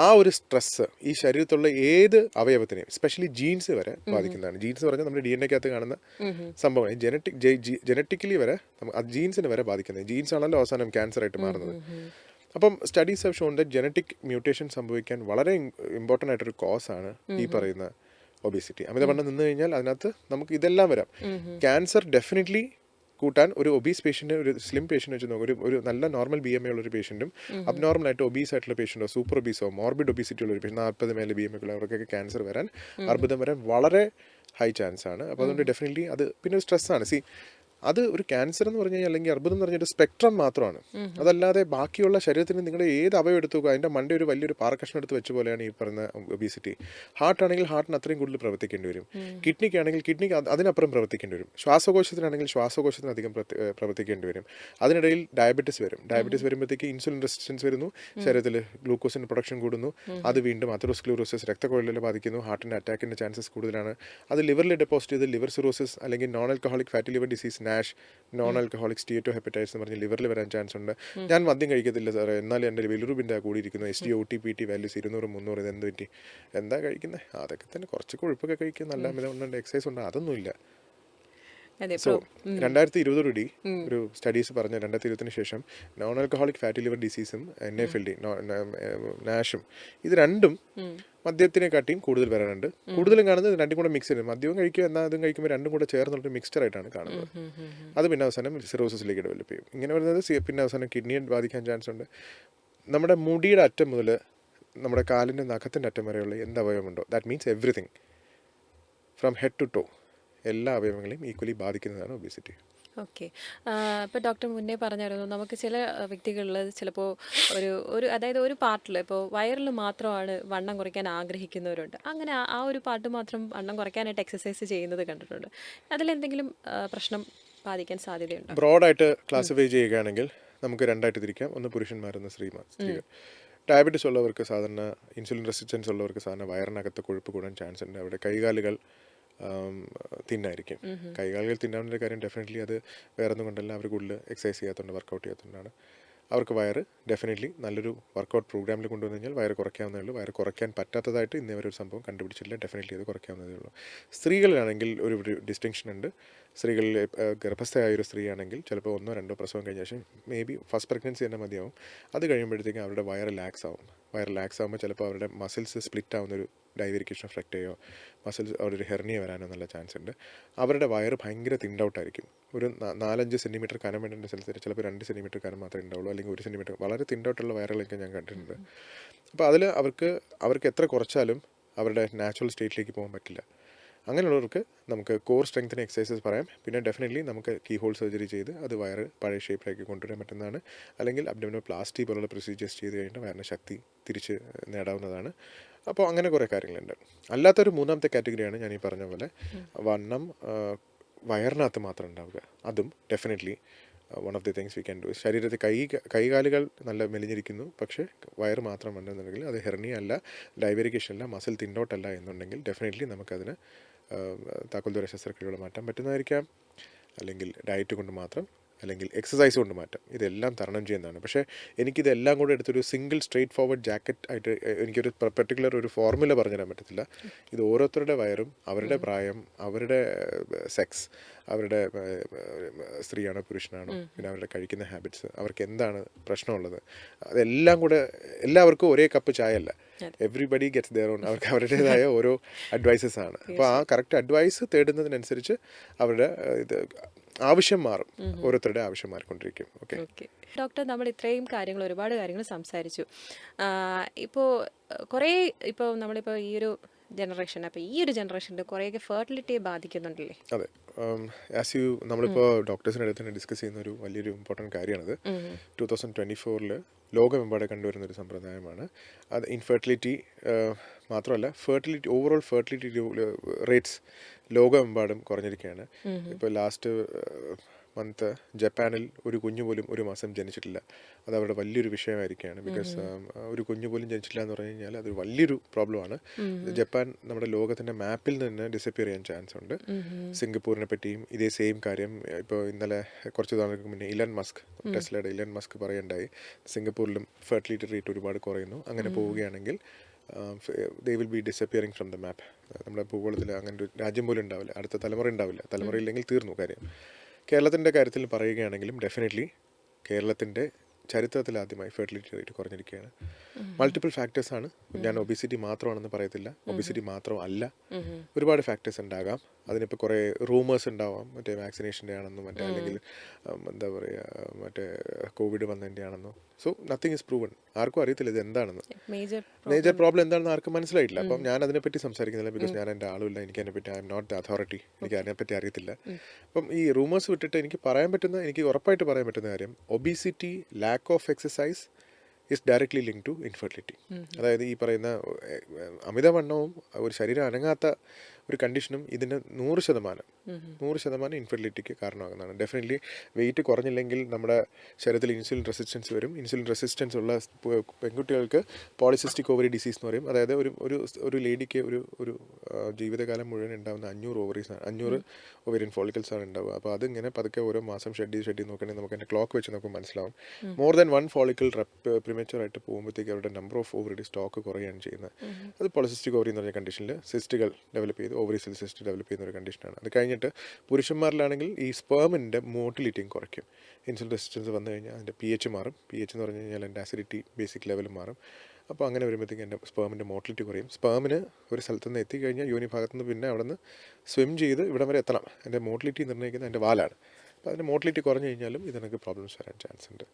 ആ ഒരു സ്ട്രെസ് ഈ ശരീരത്തുള്ള ഏത് അവയവത്തിനെയും, എസ്പെഷ്യലി ജീൻസ് വരെ ബാധിക്കുന്നതാണ്. ജീൻസ് പറഞ്ഞാൽ നമ്മുടെ DNA കാണുന്ന സംഭവമാണ്. ജനറ്റിക്കലി വരെ ജീൻസിന് വരെ ബാധിക്കുന്നത്. ജീൻസ് ആണല്ലോ അവസാനം ക്യാൻസർ ആയിട്ട് മാറുന്നത്. അപ്പം studies have shown that genetic mutation സംഭവിക്കാൻ വളരെ ഇമ്പോർട്ടൻ്റ് ആയിട്ടൊരു കോസാണ് ഈ പറയുന്ന ഒബേസിറ്റി. അമിതവണ്ണം നിന്ന് കഴിഞ്ഞാൽ അതിനകത്ത് നമുക്ക് ഇതെല്ലാം വരാം. ക്യാൻസർ ഡെഫിനറ്റ്ലി കൂട്ടാൻ ഒരു ഒബീസ് പേഷ്യൻ്റ്, ഒരു സ്ലിം പേഷ്യൻ്റ് വെച്ച് നോക്കും, ഒരു നല്ല നോർമൽ BMI ഉള്ളൊരു പേഷ്യൻറ്റും അബ്നോർമലായിട്ട് ഒബീസ് ആയിട്ടുള്ള പേഷ്യൻറ്റോ സൂപ്പർ ഒബീസോ മോർബിഡ് ഒബീസിറ്റി ഉള്ളൊരു പേഷ്യൻ്റ്, 40 മേലെ BMI ഉള്ളവർക്കൊക്കെ ക്യാൻസർ വരാൻ, അർബുദം വരാൻ വളരെ ഹൈ ചാൻസ് ആണ്. അപ്പോൾ അതുകൊണ്ട് ഡെഫിനറ്റ്ലി അത് പിന്നെ ഒരു സ്ട്രെസ്സാണ്. അത് ഒരു ക്യാൻസർ എന്ന് പറഞ്ഞു കഴിഞ്ഞാൽ, അല്ലെങ്കിൽ അർബുദം എന്ന് പറഞ്ഞാൽ ഒരു സ്പെക്ട്രം മാത്രമാണ്. അതല്ലാതെ ബാക്കിയുള്ള ശരീരത്തിന് നിങ്ങളുടെ ഏത് അവയവം എടുത്തു നോക്കുക, അതിൻ്റെ മണ്ട ഒരു വലിയൊരു പാറക്കഷ്ണം എടുത്ത് വെച്ച പോലെയാണ് ഈ പറയുന്ന ഒബീസിറ്റി. ഹാർട്ട് ആണെങ്കിൽ ഹാർട്ടിന് അത്രയും കൂടുതൽ പ്രവർത്തിക്കേണ്ടി വരും. കിഡ്നിക്കാണെങ്കിൽ കിഡ്നിക്ക് അതിനപ്പുറം പ്രവർത്തിക്കേണ്ടി വരും. ശ്വാസകോശത്തിനാണെങ്കിൽ ശ്വാസകോശത്തിന് അധികം പ്രവർത്തിക്കേണ്ടി വരും. അതിനിടയിൽ ഡയബറ്റിസ് വരും. ഡയബറ്റിസ് വരുമ്പോഴത്തേക്ക് ഇൻസുലിൻ റെസിസ്റ്റൻസ് വരുന്നു, ശരീരത്തിൽ ഗ്ലൂക്കോസിൻ്റെ പ്രൊഡക്ഷൻ കൂടുന്നു. അത് വീണ്ടും അതെറോസ്ക്ലീറോസിസ്, രക്തക്കുഴലിൽ ബാധിക്കുന്നു. ഹാർട്ടിൻ്റെ അറ്റാക്കിൻ്റെ ചാൻസസ് കൂടുതലാണ്. അത് ലിവറിൽ ഡെപ്പോസിറ്റ് ചെയ്ത് ലിവർ സിറോസിസ് അല്ലെങ്കിൽ non alcoholic fatty liver disease, NASH, non alcoholic steatohepatitis എന്ന് പറഞ്ഞ് ലിവറിൽ വരാൻ ചാൻസ് ഉണ്ട്. ഞാൻ മദ്യം കഴിക്കത്തില്ല സാറേ, എന്നാലും എൻ്റെ ബിലിറുബിൻ്റെ കൂടിയിരിക്കുന്നു, SGOT PT വാല്യൂസ് 200, 300, ഇത് എന്ത് പറ്റി, എന്താ കഴിക്കുന്നത്? അതൊക്കെ തന്നെ, കുറച്ച് കൊഴുപ്പൊക്കെ കഴിക്കുക, നല്ല അമിതവണ്ണം, എക്സസൈസ് ഉണ്ട്, അതൊന്നുമില്ല. സോ 2020 ഒരു സ്റ്റഡീസ് പറഞ്ഞ 2020 ശേഷം നോൺ ആൽക്കഹോളിക് ഫാറ്റി ലിവർ ഡിസീസും NAFLD, നാഷും, ഇത് രണ്ടും മദ്യത്തിനെക്കാട്ടിയും കൂടുതൽ വരാനുണ്ട്. കൂടുതലും കാണുന്നത് രണ്ടും കൂടെ മിക്സ് ചെയ്യും. മദ്യവും കഴിക്കുക, എന്നാൽ അതും കഴിക്കുമ്പോൾ രണ്ടും കൂടെ ചേർന്നുള്ളൊരു മിക്സ്ചർ ആയിട്ടാണ് കാണുന്നത്. അത് പിന്നെ അവസാനം സിറോസിസിലേക്ക് ഡെവലപ്പ് ചെയ്യും. ഇങ്ങനെ വരുന്നത് പിന്നെ അവസാനം കിഡ്നിയെ ബാധിക്കാൻ ചാൻസ് ഉണ്ട്. നമ്മുടെ മുടിയുടെ അറ്റം മുതൽ നമ്മുടെ കാലിൻ്റെ നഖത്തിൻ്റെ അറ്റം വരെയുള്ള എന്ത് അവയവമുണ്ടോ, that means everything from head to toe, എല്ലാ അവയവങ്ങളെയും ഈക്വലി ബാധിക്കുന്നതാണ് ഒബേസിറ്റി. ഓക്കെ. ഇപ്പോൾ ഡോക്ടർ മുന്നേ പറഞ്ഞായിരുന്നു, നമുക്ക് ചില വ്യക്തികളിൽ ചിലപ്പോൾ അതായത് ഒരു പാർട്ടിൽ, ഇപ്പോൾ വയറിൽ മാത്രമാണ് വണ്ണം കുറയ്ക്കാൻ ആഗ്രഹിക്കുന്നവരുണ്ട്. അങ്ങനെ ആ ഒരു പാർട്ട് മാത്രം വണ്ണം കുറയ്ക്കാനായിട്ട് എക്സസൈസ് ചെയ്യുന്നത് കണ്ടിട്ടുണ്ട്. അതിലെന്തെങ്കിലും പ്രശ്നം ബാധിക്കാൻ സാധ്യതയുണ്ടോ? ബ്രോഡായിട്ട് ക്ലാസിഫൈ ചെയ്യുകയാണെങ്കിൽ നമുക്ക് രണ്ടായിട്ട് തിരിക്കാം. ഒന്ന് പുരുഷന്മാരൊന്ന് സ്ത്രീകൾ. ഡയബറ്റീസ് ഉള്ളവർക്ക്, സാധാരണ ഇൻസുലിൻ റെസിസ്റ്റൻസ് ഉള്ളവർക്ക് സാധാരണ വയറിനകത്ത് കൊഴുപ്പ് കൂടാൻ ചാൻസ് ഉണ്ട്. അവിടെ കൈകാലുകൾ തിന്നായിരിക്കും. കൈകാലുകൾ തിന്നാവുന്ന കാര്യം ഡെഫിനറ്റ്ലി അത് വേറെ ഒന്നും കൊണ്ടല്ല, അവർ കൂടുതൽ എക്സസൈസ് ചെയ്യാത്തതുകൊണ്ട്, വർക്കൗട്ട് ചെയ്യാത്തതുകൊണ്ടാണ്. അവർക്ക് വയറ് ഡെഫിനറ്റ്ലി നല്ലൊരു വർക്കൗട്ട് പ്രോഗ്രാമിൽ കൊണ്ടുവന്നു കഴിഞ്ഞാൽ വയറ് കുറയ്ക്കാവുന്നതേ ഉള്ളൂ. വയറ് കുറയ്ക്കാൻ പറ്റാത്തതായിട്ട് ഇന്നേ ഒരു സംഭവം കണ്ടുപിടിച്ചിട്ടില്ല. ഡെഫിനറ്റ്ലി അത് കുറയ്ക്കാവുന്നതേ ഉള്ളൂ. സ്ത്രീകളിലാണെങ്കിൽ ഒരു ഡിസ്റ്റിങ്ഷൻ ഉണ്ട്. സ്ത്രീകളിൽ ഗർഭസ്ഥയായ ഒരു സ്ത്രീ ആണെങ്കിൽ ചിലപ്പോൾ 1 or 2 പ്രസവം കഴിഞ്ഞ ശേഷം ഫസ്റ്റ് പ്രഗ്നൻസി തന്നെ മതിയാവും. അത് കഴിയുമ്പോഴത്തേക്കും അവരുടെ വയറ് ലാക്സ് ആവും. വയറ് ലാക്സ് ആകുമ്പോൾ ചിലപ്പോൾ അവരുടെ മസിൽസ് സ്പ്ലിറ്റ് ആവുന്നൊരു ഡൈവേരിക്കേഷൻ എഫക്റ്റ് ചെയ്യോ, മസിൽസ് അവിടെ ഒരു ഹെർണിയ വരാനോ നല്ല ചാൻസ് ഉണ്ട്. അവരുടെ വയറ് ഭയങ്കര തിൻഡൗട്ടായിരിക്കും. ഒരു 4-5 സെൻറ്റിമീറ്റർ കനം വേണ്ട സ്ഥലത്ത് ചിലപ്പോൾ 2 സെൻറ്റിമീറ്റർ കനം മാത്രമേ ഉണ്ടാവുള്ളൂ, അല്ലെങ്കിൽ 1 സെൻറ്റിമീറ്റർ. വളരെ തിൻഡൗട്ടുള്ള വയറുകളൊക്കെ ഞാൻ കണ്ടിട്ടുണ്ട്. അപ്പോൾ അതിൽ അവർക്ക് എത്ര കുറച്ചാലും അവരുടെ നാച്ചുറൽ സ്റ്റേറ്റിലേക്ക് പോകാൻ പറ്റില്ല. അങ്ങനെയുള്ളവർക്ക് നമുക്ക് കോർ സ്ട്രെങ്തനിങ് എക്സസൈസസ് പറയാം. പിന്നെ ഡെഫിനറ്റ്ലി നമുക്ക് കീ ഹോൾ സർജറി ചെയ്ത് അത് വയറ് പഴയ ഷേപ്പിലേക്ക് കൊണ്ടുവരാൻ പറ്റുന്നതാണ്. അല്ലെങ്കിൽ അബ്ഡോമിനോപ്ലാസ്റ്റി പോലുള്ള പ്രൊസീജിയേഴ്സ് ചെയ്ത് കഴിഞ്ഞാൽ വയറിൻ്റെ ശക്തി തിരിച്ച് നേടാവുന്നതാണ്. അപ്പോൾ അങ്ങനെ കുറേ കാര്യങ്ങളുണ്ട്. അല്ലാത്തൊരു മൂന്നാമത്തെ കാറ്റഗറിയാണ് ഞാൻ ഈ പറഞ്ഞ പോലെ വണ്ണം വയറിനകത്ത് മാത്രം ഉണ്ടാവുക. അതും definitely one of the things we can do. ശരീരത്തിൽ കൈകാലുകൾ നല്ല മെലിഞ്ഞിരിക്കുന്നു, പക്ഷേ വയറ് മാത്രം ഉണ്ടെന്നുണ്ടെങ്കിൽ അത് ഹെർണിയ അല്ല, ഡൈവേരിക്കേഷൻ അല്ല, മസിൽ തിന്നോട്ടല്ല എന്നുണ്ടെങ്കിൽ ഡെഫിനറ്റ്ലി നമുക്കതിന് താക്കോൽദ്വാര ശസ്ത്രക്രിയകൾ മാറ്റാൻ പറ്റുന്നതായിരിക്കാം. അല്ലെങ്കിൽ ഡയറ്റ് കൊണ്ട് മാത്രം, അല്ലെങ്കിൽ എക്സസൈസ് കൊണ്ട് മാറ്റാം. ഇതെല്ലാം തരണം ചെയ്യുന്നതാണ്. പക്ഷേ എനിക്കിതെല്ലാം കൂടെ എടുത്തൊരു സിംഗിൾ സ്ട്രേറ്റ് ഫോർവേഡ് ജാക്കറ്റ് ആയിട്ട് എനിക്കൊരു പർട്ടിക്കുലർ ഒരു ഫോർമുല പറഞ്ഞുതരാൻ പറ്റത്തില്ല. ഇത് ഓരോരുത്തരുടെ വയറും, അവരുടെ പ്രായം, അവരുടെ സെക്സ്, അവരുടെ സ്ത്രീയാണോ പുരുഷനാണോ, പിന്നെ അവരുടെ കഴിക്കുന്ന ഹാബിറ്റ്സ്, അവർക്ക് എന്താണ് പ്രശ്നമുള്ളത്, അതെല്ലാം കൂടെ എല്ലാവർക്കും ഒരേ കപ്പ് ചായ അല്ല. Everybody gets their own. അവർക്ക് അവരുടേതായ ഓരോ അഡ്വൈസസ് ആണ്. അപ്പോൾ ആ കറക്റ്റ് അഡ്വൈസ് തേടുന്നതിനനുസരിച്ച് അവരുടെ ഇത് ആവശ്യം മാറും. ഓരോരുത്തരുടെ ആവശ്യം മാറിക്കൊണ്ടിരിക്കും. ഓക്കെ ഡോക്ടർ, നമ്മൾ ഇത്രയും കാര്യങ്ങൾ, ഒരുപാട് കാര്യങ്ങൾ സംസാരിച്ചു. ഇപ്പോൾ നമ്മളിപ്പോൾ ഈ ഒരു ജനറേഷൻ, അപ്പോൾ ഈ ഒരു ജനറേഷനിൽ കുറേയൊക്കെ ഫെർട്ടിലിറ്റിയെ ബാധിക്കുന്നുണ്ടല്ലേ? അതെ. നമ്മളിപ്പോൾ ഡോക്ടേഴ്സിൻ്റെ അടുത്ത് തന്നെ ഡിസ്കസ് ചെയ്യുന്ന ഒരു വലിയൊരു ഇമ്പോർട്ടൻറ്റ് കാര്യമാണത്. 2024 ലോകമെമ്പാടെ കണ്ടുവരുന്നൊരു സമ്പ്രദായമാണ് അത്. ഇൻഫെർട്ടിലിറ്റി മാത്രമല്ല, ഓവറോൾ ഫെർട്ടിലിറ്റി റേറ്റ്സ് ലോകമെമ്പാടും കുറഞ്ഞിരിക്കുകയാണ്. ഇപ്പോൾ ലാസ്റ്റ് മന്ത് ജപ്പാനിൽ ഒരു കുഞ്ഞു പോലും ഒരു മാസം ജനിച്ചിട്ടില്ല. അത് അവരുടെ വലിയൊരു വിഷയമായിരിക്കുകയാണ്. ബിക്കോസ് ഒരു കുഞ്ഞു പോലും ജനിച്ചില്ല എന്ന് പറഞ്ഞു കഴിഞ്ഞാൽ അതൊരു വലിയൊരു പ്രോബ്ലമാണ്. ജപ്പാൻ നമ്മുടെ ലോകത്തിൻ്റെ മാപ്പിൽ നിന്ന് ഡിസപ്പിയർ ചെയ്യാൻ ചാൻസ് ഉണ്ട്. സിംഗപ്പൂരിനെ പറ്റിയും ഇതേ സെയിം കാര്യം ഇപ്പോൾ ഇന്നലെ കുറച്ച് നാളുകൾക്ക് മുന്നേ ടെസ്ലയുടെ ഇലൻ മസ്ക് പറയുണ്ടായി, സിംഗപ്പൂരിലും ഫെർട്ടിലിറ്റി റേറ്റ് ഒരുപാട് കുറയുന്നു. അങ്ങനെ പോവുകയാണെങ്കിൽ they will be disappearing from the map. നമ്മുടെ ഭൂഗോളത്തിൽ അങ്ങനെ ഒരു രാജ്യം പോലും ഉണ്ടാവില്ല, അടുത്ത തലമുറ ഉണ്ടാവില്ല. തലമുറയില്ലെങ്കിൽ തീർന്നു കാര്യം. കേരളത്തിൻ്റെ കാര്യത്തിൽ പറയുകയാണെങ്കിലും ഡെഫിനറ്റ്ലി കേരളത്തിൻ്റെ ചരിത്രത്തിൽ ആദ്യമായി ഫെർട്ടിലിറ്റി റേറ്റ് കുറഞ്ഞിരിക്കുകയാണ്. മൾട്ടിപ്പിൾ ഫാക്ടേഴ്സാണ്. ഞാൻ ഒബിസിറ്റി മാത്രമാണെന്ന് പറയത്തില്ല, ഒബിസിറ്റി മാത്രം അല്ല, ഒരുപാട് ഫാക്ടേഴ്സ് ഉണ്ടാകാം. അതിനിപ്പോൾ കുറേ റൂമേഴ്സ് ഉണ്ടാവാം, മറ്റേ വാക്സിനേഷൻ്റെ ആണെന്നോ മറ്റേ അല്ലെങ്കിൽ എന്താ പറയുക മറ്റേ കോവിഡ് വന്നതിൻ്റെ ആണെന്നോ. So nothing is proven. ആർക്കും അറിയത്തില്ല ഇത് എന്താണെന്ന്, മേജർ പ്രോബ്ലം എന്താണെന്ന് ആർക്കും മനസ്സിലായിട്ടില്ല. അപ്പം ഞാൻ അതിനെപ്പറ്റി സംസാരിക്കുന്നില്ല, ബിക്കോസ് ഞാൻ എൻ്റെ ആളുമില്ല, എനിക്ക് അതിനെപ്പറ്റി I'm not the authority, എനിക്ക് അതിനെപ്പറ്റി അറിയത്തില്ല. അപ്പം ഈ റൂമേഴ്സ് വിട്ടിട്ട് എനിക്ക് ഉറപ്പായിട്ട് പറയാൻ പറ്റുന്ന കാര്യം, obesity, lack of exercise is directly link to infertility. അതായത് ഈ പറയുന്ന അമിതവണ്ണവും ഒരു ശരീരം അനങ്ങാത്ത ഒരു കണ്ടീഷനും ഇതിന് 100% ഇൻഫെർട്ടിലിറ്റിക്ക് കാരണമാകുന്നതാണ്. ഡെഫിനറ്റ്ലി വെയിറ്റ് കുറഞ്ഞില്ലെങ്കിൽ നമ്മുടെ ശരീരത്തിൽ ഇൻസുലിൻ റെസിസ്റ്റൻസ് വരും. ഇൻസുലിൻ റെസിസ്റ്റൻസ് ഉള്ള പെൺകുട്ടികൾക്ക് പോളിസിസ്റ്റിക് ഓവറി ഡിസീസ് എന്ന് പറയും. അതായത് ഒരു ലേഡിക്ക് ഒരു ജീവിതകാലം മുഴുവൻ ഉണ്ടാകുന്ന 500 ഓവറിയൻ ഫോളിക്കൽസ് ആണ് ഉണ്ടാവുക. അപ്പോൾ അതിങ്ങനെ പതുക്കെ ഓരോ മാസം ഷെഡ് ചെയ്ത് നോക്കണമെങ്കിൽ നമുക്ക് അതിൻ്റെ ക്ലോക്ക് വെച്ച് നമുക്ക് മനസ്സിലാവും. മോർ ദാൻ 1 ഫോളിക്കൽ പ്രിമേച്ചറായിട്ട് പോകുമ്പോഴത്തേക്ക് അവരുടെ നമ്പർ ഓഫ് ഓവറി സ്റ്റോക്ക് കുറയുകയാണ് ചെയ്യുന്നത്. അത് പോളിസിസ്റ്റിക് ഓവറി എന്ന് പറഞ്ഞ കണ്ടീഷനിൽ സിസ്റ്റുകൾ ഡെവലപ്പ് ചെയ്ത് ഓവറി സിസ്റ്റ് ഡെവലപ്പ് ചെയ്യുന്ന ഒരു കണ്ടീഷനാണ്. അത് കഴിഞ്ഞിട്ട് പുരുഷന്മാരിലാണെങ്കിൽ ഈ സ്പേമിൻ്റെ മോട്ടിലിറ്റിയും കുറയ്ക്കും. ഇൻസുലിൻ റെസിസ്റ്റൻസ് വന്നു കഴിഞ്ഞാൽ അതിൻ്റെ pH മാറും. pH എന്ന് പറഞ്ഞു കഴിഞ്ഞാൽ എൻ്റെ അസിഡിറ്റി ബേസിക് ലെവൽ മാറും. അപ്പോൾ അങ്ങനെ വരുമ്പോഴത്തേക്ക് എൻ്റെ സ്പേമിൻ്റെ മോട്ടിലിറ്റി കുറയും. സ്പേമിന് ഒരു സ്ഥലത്ത് നിന്ന് എത്തിക്കഴിഞ്ഞാൽ യോനി ഭാഗത്തു നിന്ന് പിന്നെ അവിടെ നിന്ന് സ്വിം ചെയ്ത് ഇവിടം വരെ എത്തണം. എൻ്റെ മോട്ടിലിറ്റി നിർണ്ണയിക്കുന്നത് എൻ്റെ വാലാണ്. അപ്പോൾ അതിൻ്റെ മോട്ടിലിറ്റി കുറഞ്ഞു കഴിഞ്ഞാലും ഇതിനൊക്കെ പ്രോബ്ലംസ് വരാൻ ചാൻസ് ഉണ്ട്.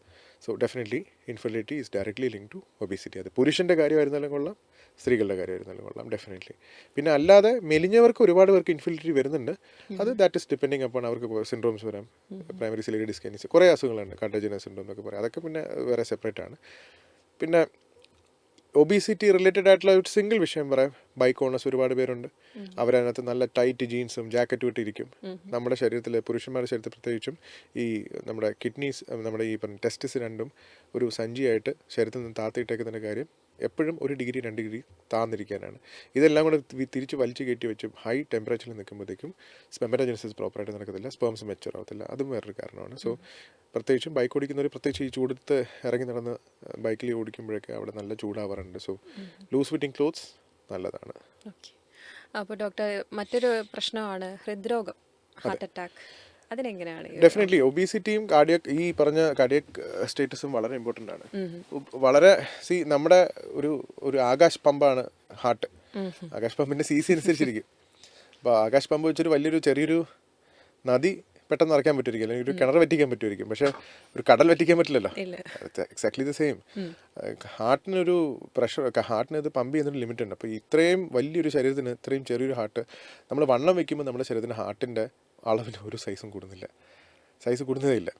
So definitely infertility is directly link to obesity. അത് പുരുഷൻ്റെ കാര്യമായിരുന്നാലും കൊള്ളാം, സ്ത്രീകളുടെ കാര്യമായിരുന്നാലും കൊള്ളാം, ഡെഫിനറ്റ്ലി. പിന്നെ അല്ലാതെ മെലിഞ്ഞവർക്ക് ഒരുപാട് പേർക്ക് ഇൻഫെർട്ടിലിറ്റി വരുന്നുണ്ട്. അത് ദാറ്റ് ഇസ് ഡിപ്പെൻഡിങ് അപ്പോൾ അവർക്ക് സിൻഡ്രോംസ് വരാം, പ്രൈമറി സിലിയറി ഡിസ്കൈനീസ്, കുറേ അസുഖങ്ങളുണ്ട്, കണ്ടജനസ് സിൻഡ്രോം എന്നൊക്കെ പറയാം. അതൊക്കെ പിന്നെ വേറെ സെപ്പറേറ്റ് ആണ്. പിന്നെ ഒബീസിറ്റി റിലേറ്റഡ് ആയിട്ടുള്ള ഒരു സിംഗിൾ വിഷയം പറയാം, ബൈക്ക് ഓണേഴ്സ് ഒരുപാട് പേരുണ്ട്. അവരതിനകത്ത് നല്ല ടൈറ്റ് ജീൻസും ജാക്കറ്റും ഇട്ടിരിക്കും. നമ്മുടെ ശരീരത്തിൽ, പുരുഷന്മാരുടെ ശരീരത്തിൽ പ്രത്യേകിച്ചും ഈ നമ്മുടെ കിഡ്നീസ്, നമ്മുടെ ഈ പറഞ്ഞ ടെസ്റ്റിസ് രണ്ടും ഒരു സഞ്ചിയായിട്ട് ശരീരത്തിൽ നിന്ന് താത്തിയിട്ടേക്കുന്നതിൻ്റെ കാര്യം എപ്പോഴും 1 ഡിഗ്രി 2 ഡിഗ്രി താന്നിരിക്കാനാണ്. ഇതെല്ലാം കൂടെ തിരിച്ച് വലിച്ചു കയറ്റി വെച്ചും ഹൈ ടെമ്പറേച്ചറിൽ നിൽക്കുമ്പോഴത്തേക്കും സ്പെർമറ്റോജനസിസ് പ്രോപ്പറായിട്ട് നടക്കത്തില്ല, സ്പേംസ് മെച്ചൂർ ആവത്തില്ല. അതും വേറൊരു കാരണമാണ്. സോ പ്രത്യേകിച്ചും ബൈക്ക് ഓടിക്കുന്നവർ, പ്രത്യേകിച്ച് ഈ ചൂടത്ത് ഇറങ്ങി നടന്ന് ബൈക്കിൽ ഓടിക്കുമ്പോഴൊക്കെ അവിടെ നല്ല ചൂടാവാറുണ്ട്. സോ ലൂസ് ഫിറ്റിംഗ് ക്ലോത്ത്സ് നല്ലതാണ്. ഓക്കെ. അപ്പോൾ ഡോക്ടർ, മറ്റൊരു പ്രശ്നമാണ് ഹൃദ്രോഗം, ഹാർട്ട് അറ്റാക്ക്. അതിനെങ്ങനെയാണ്? ഡെഫിനറ്റ്ലി ഒബീസിറ്റിയും ഈ പറഞ്ഞ കാർഡിയക് സ്റ്റേറ്റസും വളരെ ഇമ്പോർട്ടൻ്റ് ആണ്. വളരെ നമ്മുടെ ഒരു ആകാശ് പമ്പാണ് ഹാർട്ട്. ആകാശ് പമ്പിൻ്റെ CC അനുസരിച്ചിരിക്കും. അപ്പോൾ ആകാശ് പമ്പ് വെച്ചൊരു ചെറിയൊരു നദി പെട്ടെന്ന് നിറയ്ക്കാൻ പറ്റുമായിരിക്കും, അല്ലെങ്കിൽ ഒരു കിണർ വറ്റിക്കാൻ പറ്റുമായിരിക്കും, പക്ഷേ ഒരു കടൽ വറ്റിക്കാൻ പറ്റില്ലല്ലോ. Exactly the same. ഹാർട്ടിനൊരു ഹാർട്ടിന് ഇത് പമ്പ് ചെയ്യുന്നൊരു ലിമിറ്റ് ഉണ്ട്. അപ്പോൾ ഇത്രയും വലിയൊരു ശരീരത്തിന് ഇത്രയും ചെറിയൊരു ഹാർട്ട്, നമ്മൾ വണ്ണം വെക്കുമ്പോൾ നമ്മുടെ ശരീരത്തിന് ഹാർട്ടിൻ്റെ അളവിൽ ഒരു സൈസ് കൂടുന്നതേ ഇല്ല.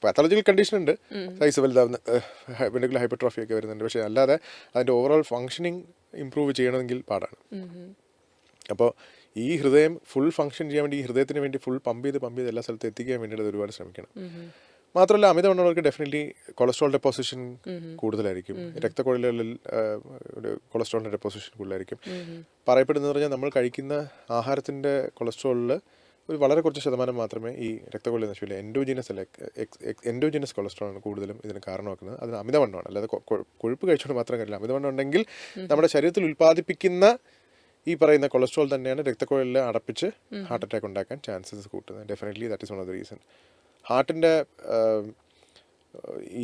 പാത്തോളജിക്കൽ കണ്ടീഷൻ ഉണ്ട്, സൈസ് വലുതാവുന്ന വെൻട്രിക്കുലർ ഹൈപ്പർട്രോഫി ഒക്കെ വരുന്നുണ്ട്. പക്ഷേ അല്ലാതെ അതിൻ്റെ ഓവറോൾ ഫങ്ഷനിങ് ഇമ്പ്രൂവ് ചെയ്യണമെങ്കിൽ പാടാണ്. അപ്പോൾ ഈ ഹൃദയം ഫുൾ ഫങ്ഷൻ ചെയ്യാൻ വേണ്ടി, ഈ ഹൃദയത്തിന് വേണ്ടി ഫുൾ പമ്പ് ചെയ്ത് എല്ലാ സ്ഥലത്തും എത്തിക്കാൻ വേണ്ടിയിട്ട് ഒരുപാട് ശ്രമിക്കണം. മാത്രമല്ല അമിതവണ്ണമുള്ളവർക്ക് ഡെഫിനറ്റ്ലി കൊളസ്ട്രോൾ ഡെപ്പോസിഷൻ കൂടുതലായിരിക്കും. രക്തക്കുഴലുകളിൽ കൊളസ്ട്രോളിൻ്റെ ഡെപ്പോസിഷൻ കൂടുതലായിരിക്കും. പറയപ്പെടുന്നത് പറഞ്ഞാൽ നമ്മൾ കഴിക്കുന്ന ആഹാരത്തിൻ്റെ കൊളസ്ട്രോളിൽ ഒരു വളരെ കുറച്ച് ശതമാനം മാത്രമേ ഈ രക്തക്കുഴലിൽ നശിപ്പില്ല. എൻഡോജിനസ് കൊളസ്ട്രോളാണ് കൂടുതലും ഇതിന് കാരണമാക്കുന്നത്. അതിന് അമിതവണ്ണമാണ്, അല്ലാതെ കൊഴുപ്പ് കഴിച്ചുകൊണ്ട് മാത്രം കാര്യമില്ല. അമിതവണ്ണം ഉണ്ടെങ്കിൽ നമ്മുടെ ശരീരത്തിൽ ഉൽപ്പാദിപ്പിക്കുന്ന ഈ പറയുന്ന കൊളസ്ട്രോൾ തന്നെയാണ് രക്തക്കുഴലിൽ അടപ്പിച്ച് ഹാർട്ട് അറ്റാക്ക് ഉണ്ടാക്കാൻ ചാൻസസ് കൂട്ടുന്നത്. Definitely that is one of the reason. ഹാർട്ടിൻ്റെ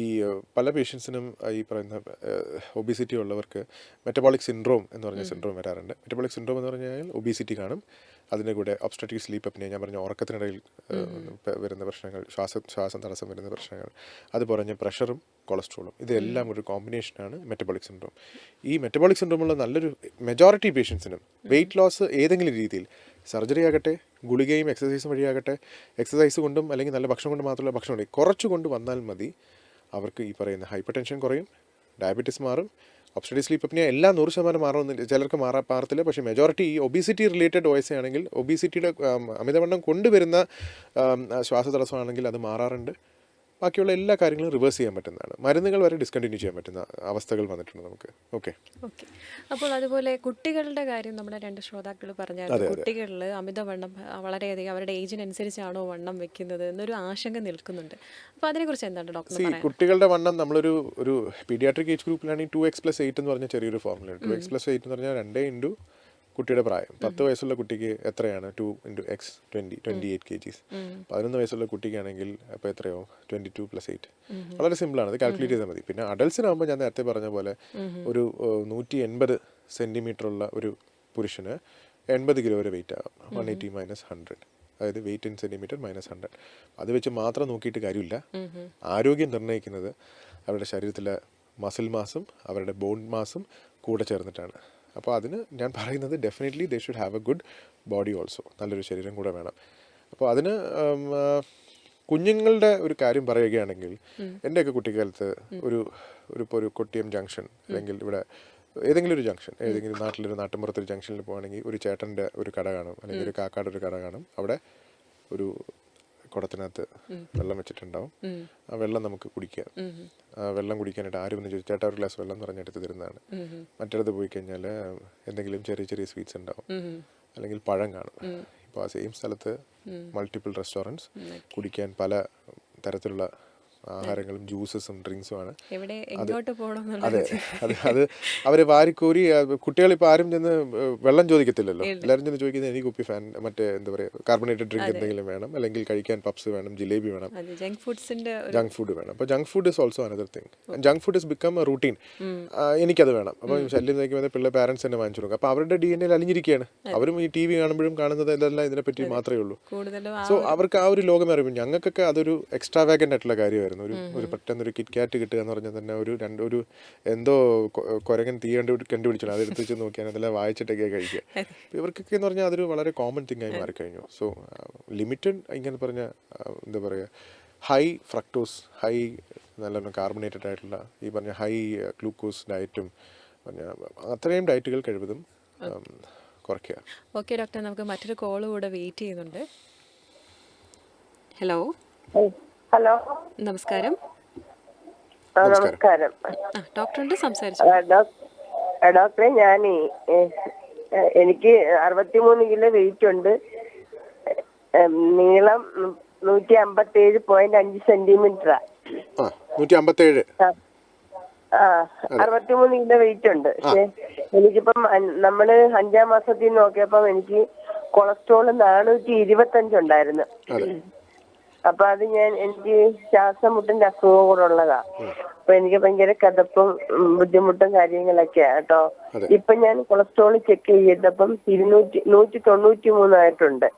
ഈ പല പേഷ്യൻസിനും ഈ പറയുന്ന ഒബീസിറ്റി ഉള്ളവർക്ക് മെറ്റബോളിക് സിൻഡ്രോം എന്ന് പറഞ്ഞ സിൻഡ്രോം വരാറുണ്ട്. മെറ്റബോളിക് സിൻഡ്രോം എന്ന് പറഞ്ഞു കഴിഞ്ഞാൽ ഒബീസിറ്റി കാണും, അതിൻ്റെ കൂടെ ഒബ്സ്ട്രക്റ്റീവ് സ്ലീപ്പ് അപ്നിയ, ഞാൻ പറഞ്ഞ ഉറക്കത്തിനിടയിൽ വരുന്ന പ്രശ്നങ്ങൾ, ശ്വാസം തടസ്സം വരുന്ന പ്രശ്നങ്ങൾ, അത് പറഞ്ഞ പ്രഷറും കൊളസ്ട്രോളും, ഇതെല്ലാം ഒരു കോമ്പിനേഷനാണ് മെറ്റബോളിക് സിൻഡ്രോം. ഈ മെറ്റബോളിക് സിൻഡ്രോമുള്ള നല്ലൊരു മെജോറിറ്റി പേഷ്യൻസിനും വെയിറ്റ് ലോസ് ഏതെങ്കിലും രീതിയിൽ, സർജറി ആകട്ടെ, ഗുളികയും എക്സസൈസും വഴിയാകട്ടെ, എക്സസൈസ് കൊണ്ടും അല്ലെങ്കിൽ നല്ല ഭക്ഷണം കൊണ്ട് മാത്രമല്ല, ഭക്ഷണം കൊണ്ട് കുറച്ച് കൊണ്ട് വന്നാൽ മതി, അവർക്ക് ഈ പറയുന്ന ഹൈപ്പർ ടെൻഷൻ കുറയും, ഡയബറ്റീസ് മാറും, ഒബ്സ്ട്രറ്റിക് സ്ലീപ്പ് അപ്നിയ എല്ലാം 100% മാറണമെന്നില്ല, ചിലർക്ക് മാറത്തില്ല. പക്ഷേ മെജോറിറ്റി ഈ ഒബീസിറ്റി റിലേറ്റഡ് OSA ആണെങ്കിൽ, ഒബീസിറ്റിയുടെ അമിതവണ്ണം കൊണ്ടുവരുന്ന ശ്വാസതടസ്സമാണെങ്കിൽ അത് മാറാറുണ്ട്. ബാക്കിയുള്ള എല്ലാ കാര്യങ്ങളും റിവേഴ്സ് ചെയ്യാൻ പറ്റുന്നതാണ്. മരുന്നുകൾ വരെ ഡിസ്കണ്ടിന്യൂ ചെയ്യാൻ പറ്റുന്ന അവസ്ഥകൾ വന്നിട്ടുണ്ട് നമുക്ക്. ഓക്കെ. അപ്പോൾ അതുപോലെ കുട്ടികളുടെ കാര്യം നമ്മുടെ 2 ശ്രോതാക്കൾ പറഞ്ഞായിരുന്നു. കുട്ടികളിൽ അമിതവണ്ണം വളരെയധികം അവരുടെ ഏജിനനുസരിച്ചാണോ വണ്ണം വെക്കുന്നത് എന്നൊരു ആശങ്ക നിൽക്കുന്നുണ്ട്. അപ്പോൾ അതിനെക്കുറിച്ച് എന്താണ് ഡോക്ടർ പറയുന്നത്? കുട്ടികളുടെ വണ്ണം നമ്മളൊരു പീഡിയാട്രിക് ഏജ് ഗ്രൂപ്പിലാണെങ്കിൽ 2x+8 എന്ന് പറഞ്ഞ ചെറിയൊരു ഫോർമുലയാണ്. 2x+8 എന്ന് പറഞ്ഞാൽ 2 ഇൻറ്റു കുട്ടിയുടെ പ്രായം. 10 വയസ്സുള്ള കുട്ടിക്ക് എത്രയാണ്? 2 × x 28 kgs. 11 വയസ്സുള്ള കുട്ടിക്കാണെങ്കിൽ അപ്പോൾ എത്രയോ 22+8. വളരെ സിമ്പിളാണ്, അത് കാൽക്കുലേറ്റ് ചെയ്താൽ മതി. പിന്നെ അഡൽസിനാകുമ്പോൾ ഞാൻ നേരത്തെ പറഞ്ഞ പോലെ ഒരു 180 സെൻറ്റിമീറ്റർ ഉള്ള ഒരു പുരുഷന് 80 കിലോ വരെ വെയിറ്റ് ആകും. 180 - 100, അതായത് വെയിറ്റ് ഇൻ സെൻറ്റിമീറ്റർ -100. അത് വെച്ച് മാത്രം നോക്കിയിട്ട് കാര്യമില്ല. ആരോഗ്യം നിർണ്ണയിക്കുന്നത് അവരുടെ ശരീരത്തിലെ മസിൽ മാസും അവരുടെ ബോൺ മാസും കൂടെ ചേർന്നിട്ടാണ്. അപ്പോൾ അതിന് ഞാൻ പറയുന്നത് definitely they should have A good body also, നല്ലൊരു ശരീരം കൂടെ വേണം. അപ്പോൾ അതിന് കുഞ്ഞുങ്ങളുടെ ഒരു കാര്യം പറയുകയാണെങ്കിൽ, എൻ്റെയൊക്കെ കുട്ടിക്കാലത്ത് ഒരു കൊട്ടിയം ജംഗ്ഷൻ അല്ലെങ്കിൽ ഇവിടെ ഏതെങ്കിലും ഒരു ജംഗ്ഷൻ, ഏതെങ്കിലും നാട്ടിലൊരു നാട്ടിൻപുറത്തൊരു ജംഗ്ഷനിൽ പോകുകയാണെങ്കിൽ ഒരു ചേട്ടൻ്റെ ഒരു കട കാണും, അല്ലെങ്കിൽ ഒരു കാക്കാട് ഒരു കട കാണും. അവിടെ ഒരു കുടത്തിനകത്ത് വെള്ളം വെച്ചിട്ടുണ്ടാവും. ആ വെള്ളം നമുക്ക് കുടിക്കാം. ആ വെള്ളം കുടിക്കാനായിട്ട് ആരും ഒന്ന് ചോദിച്ചു, ചേട്ടാ ഒരു ഗ്ലാസ് വെള്ളം എന്ന് പറഞ്ഞെടുത്ത് തരുന്നതാണ്. മറ്റിടത്ത് പോയി കഴിഞ്ഞാൽ എന്തെങ്കിലും ചെറിയ ചെറിയ സ്വീറ്റ്സ് ഉണ്ടാവും, അല്ലെങ്കിൽ പഴം കാണും. ഇപ്പോൾ ആ സെയിം സ്ഥലത്ത് മൾട്ടിപ്പിൾ റെസ്റ്റോറൻറ്റ്സ്, കുടിക്കാൻ പല തരത്തിലുള്ള ആഹാരങ്ങളും ജ്യൂസസും ഡ്രിങ്ക്സുമാണ്. അതെ, അത് അവർ വാരിക്കോരി. കുട്ടികളിപ്പോൾ ആരും ചെന്ന് വെള്ളം ചോദിക്കത്തില്ലല്ലോ, എല്ലാവരും ചെന്ന് ചോദിക്കുന്നത് എനിക്ക് കുപ്പി മറ്റേ എന്താ പറയുക കാർബണേറ്റഡ് ഡ്രിങ്ക് എന്തെങ്കിലും വേണം, അല്ലെങ്കിൽ കഴിക്കാൻ പപ്സ് വേണം, ജിലേബി വേണം, ജങ്ക് ഫുഡ് വേണം. അപ്പോൾ junk food is also another thing. Junk food is become A routine. എനിക്കത് വേണം. അപ്പോൾ ശല്യം നോക്കി പിള്ളേർ പാരൻസ് തന്നെ വാങ്ങിച്ചു കൊടുക്കും. അപ്പോൾ അവരുടെ DNA അലിഞ്ഞിരിക്കുകയാണ്. അവരും ഈ TV കാണുമ്പോഴും കാണുന്നത് ഇതെല്ലാം ഇതിനെപ്പറ്റി മാത്രമേ ഉള്ളൂ. സോ അവർക്ക് ആ ഒരു ലോകം അറിയും. ഞങ്ങൾക്കൊക്കെ അതൊരു എക്സ്ട്രാവാഗൻ്റ് ആയിട്ടുള്ള കാര്യമായിരുന്നു. ഒരു പെട്ടെന്നൊരു കിറ്റ്കാറ്റ് കിട്ടുക എന്ന് പറഞ്ഞാൽ തന്നെ ഒരു എന്തോ കുരങ്ങൻ തീ കണ്ടുപിടിച്ചു അതെടുത്ത് വെച്ച് നോക്കിയാൽ അതെല്ലാം വായിച്ചിട്ടൊക്കെ കഴിക്കുക. ഇവർക്കൊക്കെ എന്ന് പറഞ്ഞാൽ അതൊരു വളരെ കോമൺ തിങ് ആയി മാറിക്കഴിഞ്ഞു. സോ ലിമിറ്റഡ് ഇങ്ങനെ പറഞ്ഞ എന്താ പറയുക ഹൈ ഫ്രക്ടോസ്, ഹൈ നല്ല കാർബണേറ്റഡ് ആയിട്ടുള്ള ഈ പറഞ്ഞ ഹൈ ഗ്ലൂക്കോസ് ഡയറ്റും പറഞ്ഞ അത്രയും ഡയറ്റുകൾ കഴിവതും കുറയ്ക്കുക. ഓക്കെ ഡോക്ടർ, നമുക്ക് മറ്റൊരു കോൾ കൂടെ വെയിറ്റ് ചെയ്യുന്നുണ്ട്. ഹലോ. ഹലോ, നമസ്കാരം. നമസ്കാരം. ഡോക്ടറുണ്ട്, സംസാരിച്ചു. ഡോക്ടറെ, എനിക്ക് 63 കിലോ വെയിറ്റ് ഉണ്ട്. നീളം 157.5 സെന്റിമീറ്ററാ. 157. 63 കിലോ വെയിറ്റ് ഉണ്ട്. പക്ഷെ എനിക്കിപ്പം നമ്മള് 5ാം മാസത്തിൽ നോക്കിയപ്പോ എനിക്ക് കൊളസ്ട്രോൾ 425 ഉണ്ടായിരുന്നു. അപ്പൊ അത് എനിക്ക് ശ്വാസം മുട്ടിന്റെ അസുഖം കൂടെ ഉള്ളതാ. അപ്പൊ എനിക്ക് ഭയങ്കര കഥപ്പും ബുദ്ധിമുട്ടും കാര്യങ്ങളൊക്കെയാ കേട്ടോ. ഇപ്പൊ ഞാൻ കൊളസ്ട്രോൾ ചെക്ക് ചെയ്തപ്പം 193 ആയിട്ടുണ്ട്.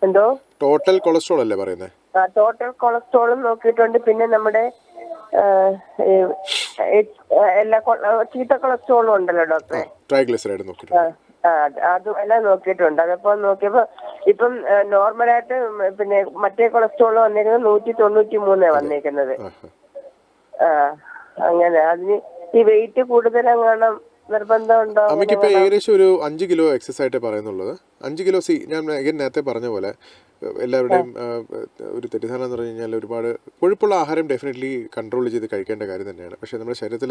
എന്തോ ടോട്ടൽ കൊളസ്ട്രോൾ അല്ലേ പറയുന്നത്? ടോട്ടൽ കൊളസ്ട്രോളും നോക്കിയിട്ടുണ്ട്. പിന്നെ നമ്മുടെ എല്ലാ ചീത്ത കൊളസ്ട്രോളും ഉണ്ടല്ലോ ഡോക്ടറെ, ട്രൈഗ്ലിസറൈഡ് നോക്കിയിട്ടുണ്ട്. അതും എല്ലാം നോക്കിയിട്ടുണ്ട്. അതപ്പോ നോക്കിയപ്പോ ഇപ്പം നോർമലായിട്ട് പിന്നെ മറ്റേ കൊളസ്ട്രോൾ വന്നേക്കുന്നത് 193 വന്നേക്കുന്നത്. അങ്ങനെ അതിന് ഈ വെയിറ്റ് കൂടുതലെങ്ങാനും നിർബന്ധമുണ്ടോ? നമുക്കിപ്പോൾ ഏകദേശം ഒരു 5 കിലോ എക്സസ് ആയിട്ട് പറയുന്നുള്ളത്. 5 കിലോ ഞാൻ നേരത്തെ പറഞ്ഞ പോലെ എല്ലാവരുടെയും ഒരു തെറ്റിദ്ധാരണ എന്ന് പറഞ്ഞു കഴിഞ്ഞാൽ ഒരുപാട് കൊഴുപ്പുള്ള ആഹാരം ഡെഫിനറ്റ്ലി കൺട്രോൾ ചെയ്ത് കഴിക്കേണ്ട കാര്യം തന്നെയാണ്. പക്ഷേ നമ്മുടെ ശരീരത്തിൽ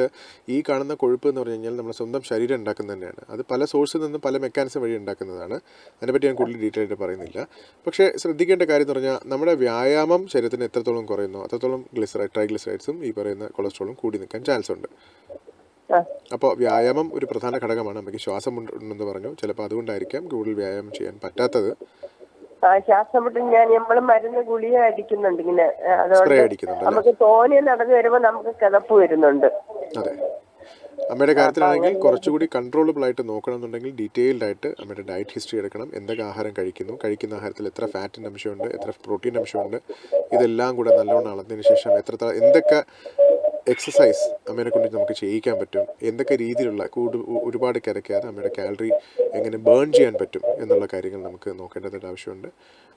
ഈ കാണുന്ന കൊഴുപ്പ് എന്ന് പറഞ്ഞു കഴിഞ്ഞാൽ നമ്മുടെ സ്വന്തം ശരീരം ഉണ്ടാക്കുന്നത് തന്നെയാണ്. അത് പല സോഴ്സിൽ നിന്നും പല മെക്കാനിസം വഴി ഉണ്ടാക്കുന്നതാണ്. അതിനെപ്പറ്റി ഞാൻ കൂടുതൽ ഡീറ്റെയിൽ ആയിട്ട് പറയുന്നില്ല. പക്ഷേ ശ്രദ്ധിക്കേണ്ട കാര്യം എന്ന് പറഞ്ഞാൽ നമ്മുടെ വ്യായാമം ശരീരത്തിന് എത്രത്തോളം കുറയുന്നോ അത്രത്തോളം ട്രൈഗ്ലിസറൈഡ്സും ഈ പറയുന്ന കൊളസ്ട്രോളും കൂടി നിൽക്കാൻ ചാൻസ് ഉണ്ട്. അപ്പോൾ വ്യായാമം ഒരു പ്രധാന ഘടകമാണ്. നമുക്ക് ശ്വാസം ഉണ്ടെന്ന് പറഞ്ഞു, ചിലപ്പോൾ അതുകൊണ്ടായിരിക്കാം കൂടുതൽ വ്യായാമം ചെയ്യാൻ പറ്റാത്തത്. ശ്വാസം മുട്ടും നമ്മള് മരുന്ന് ഗുളിക അടിക്കുന്നുണ്ട് ഇങ്ങനെ. അതുകൊണ്ട് നമുക്ക് തോനെ നടന്നു വരുമ്പോ നമുക്ക് കിതപ്പ് വരുന്നുണ്ട്. അതെ, അമ്മയുടെ കാര്യത്തിലാണെങ്കിൽ കുറച്ചുകൂടി കൺട്രോളബിൾ ആയിട്ട് നോക്കണമെന്നുണ്ടെങ്കിൽ ഡീറ്റെയിൽഡ് ആയിട്ട് അമ്മയുടെ ഡയറ്റ് ഹിസ്റ്ററി എടുക്കണം. എന്തൊക്കെ ആഹാരം കഴിക്കുന്ന ആഹാരത്തിൽ എത്ര ഫാറ്റിൻ്റെ അംശമുണ്ട്, എത്ര പ്രോട്ടീൻ അംശമുണ്ട്, ഇതെല്ലാം കൂടെ നല്ലോണം അളന്നതിന് ശേഷം എന്തൊക്കെ എക്സസൈസ് അമ്മേനെ കൊണ്ട് നമുക്ക് ചെയ്യിക്കാൻ പറ്റും, എന്തൊക്കെ രീതിയിലുള്ള ഒരുപാട് കിടക്കാതെ അമ്മയുടെ കാലറി എങ്ങനെ ബേൺ ചെയ്യാൻ പറ്റും എന്നുള്ള കാര്യങ്ങൾ നമുക്ക് നോക്കേണ്ടതായിട്ട് ആവശ്യമുണ്ട്.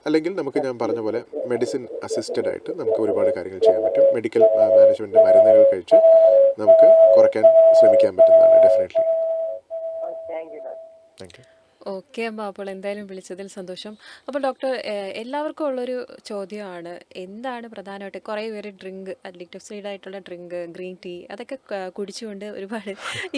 അല്ലെങ്കിൽ നമുക്ക് ഞാൻ പറഞ്ഞ പോലെ മെഡിസിൻ അസിസ്റ്റഡ് ആയിട്ട് നമുക്ക് ഒരുപാട് കാര്യങ്ങൾ ചെയ്യാൻ പറ്റും. മെഡിക്കൽ മാനേജ്മെൻറ്റ് മരുന്നുകൾ കഴിച്ച് നമുക്ക് കുറയ്ക്കാൻ ശ്രമിക്കാൻ പറ്റുന്നതാണ് ഡെഫിനറ്റ്ലി. Thank you. ഓക്കെ അമ്മ, അപ്പോൾ എന്തായാലും വിളിച്ചതിൽ സന്തോഷം. അപ്പോൾ ഡോക്ടർ, എല്ലാവർക്കും ഉള്ളൊരു ചോദ്യമാണ്, എന്താണ് പ്രധാനമായിട്ട് കുറേ പേര് ഡ്രിങ്ക്, ലിക്വിഡ് ആയിട്ടുള്ള ഡ്രിങ്ക്, ഗ്രീൻ ടീ അതൊക്കെ കുടിച്ചുകൊണ്ട് ഒരുപാട്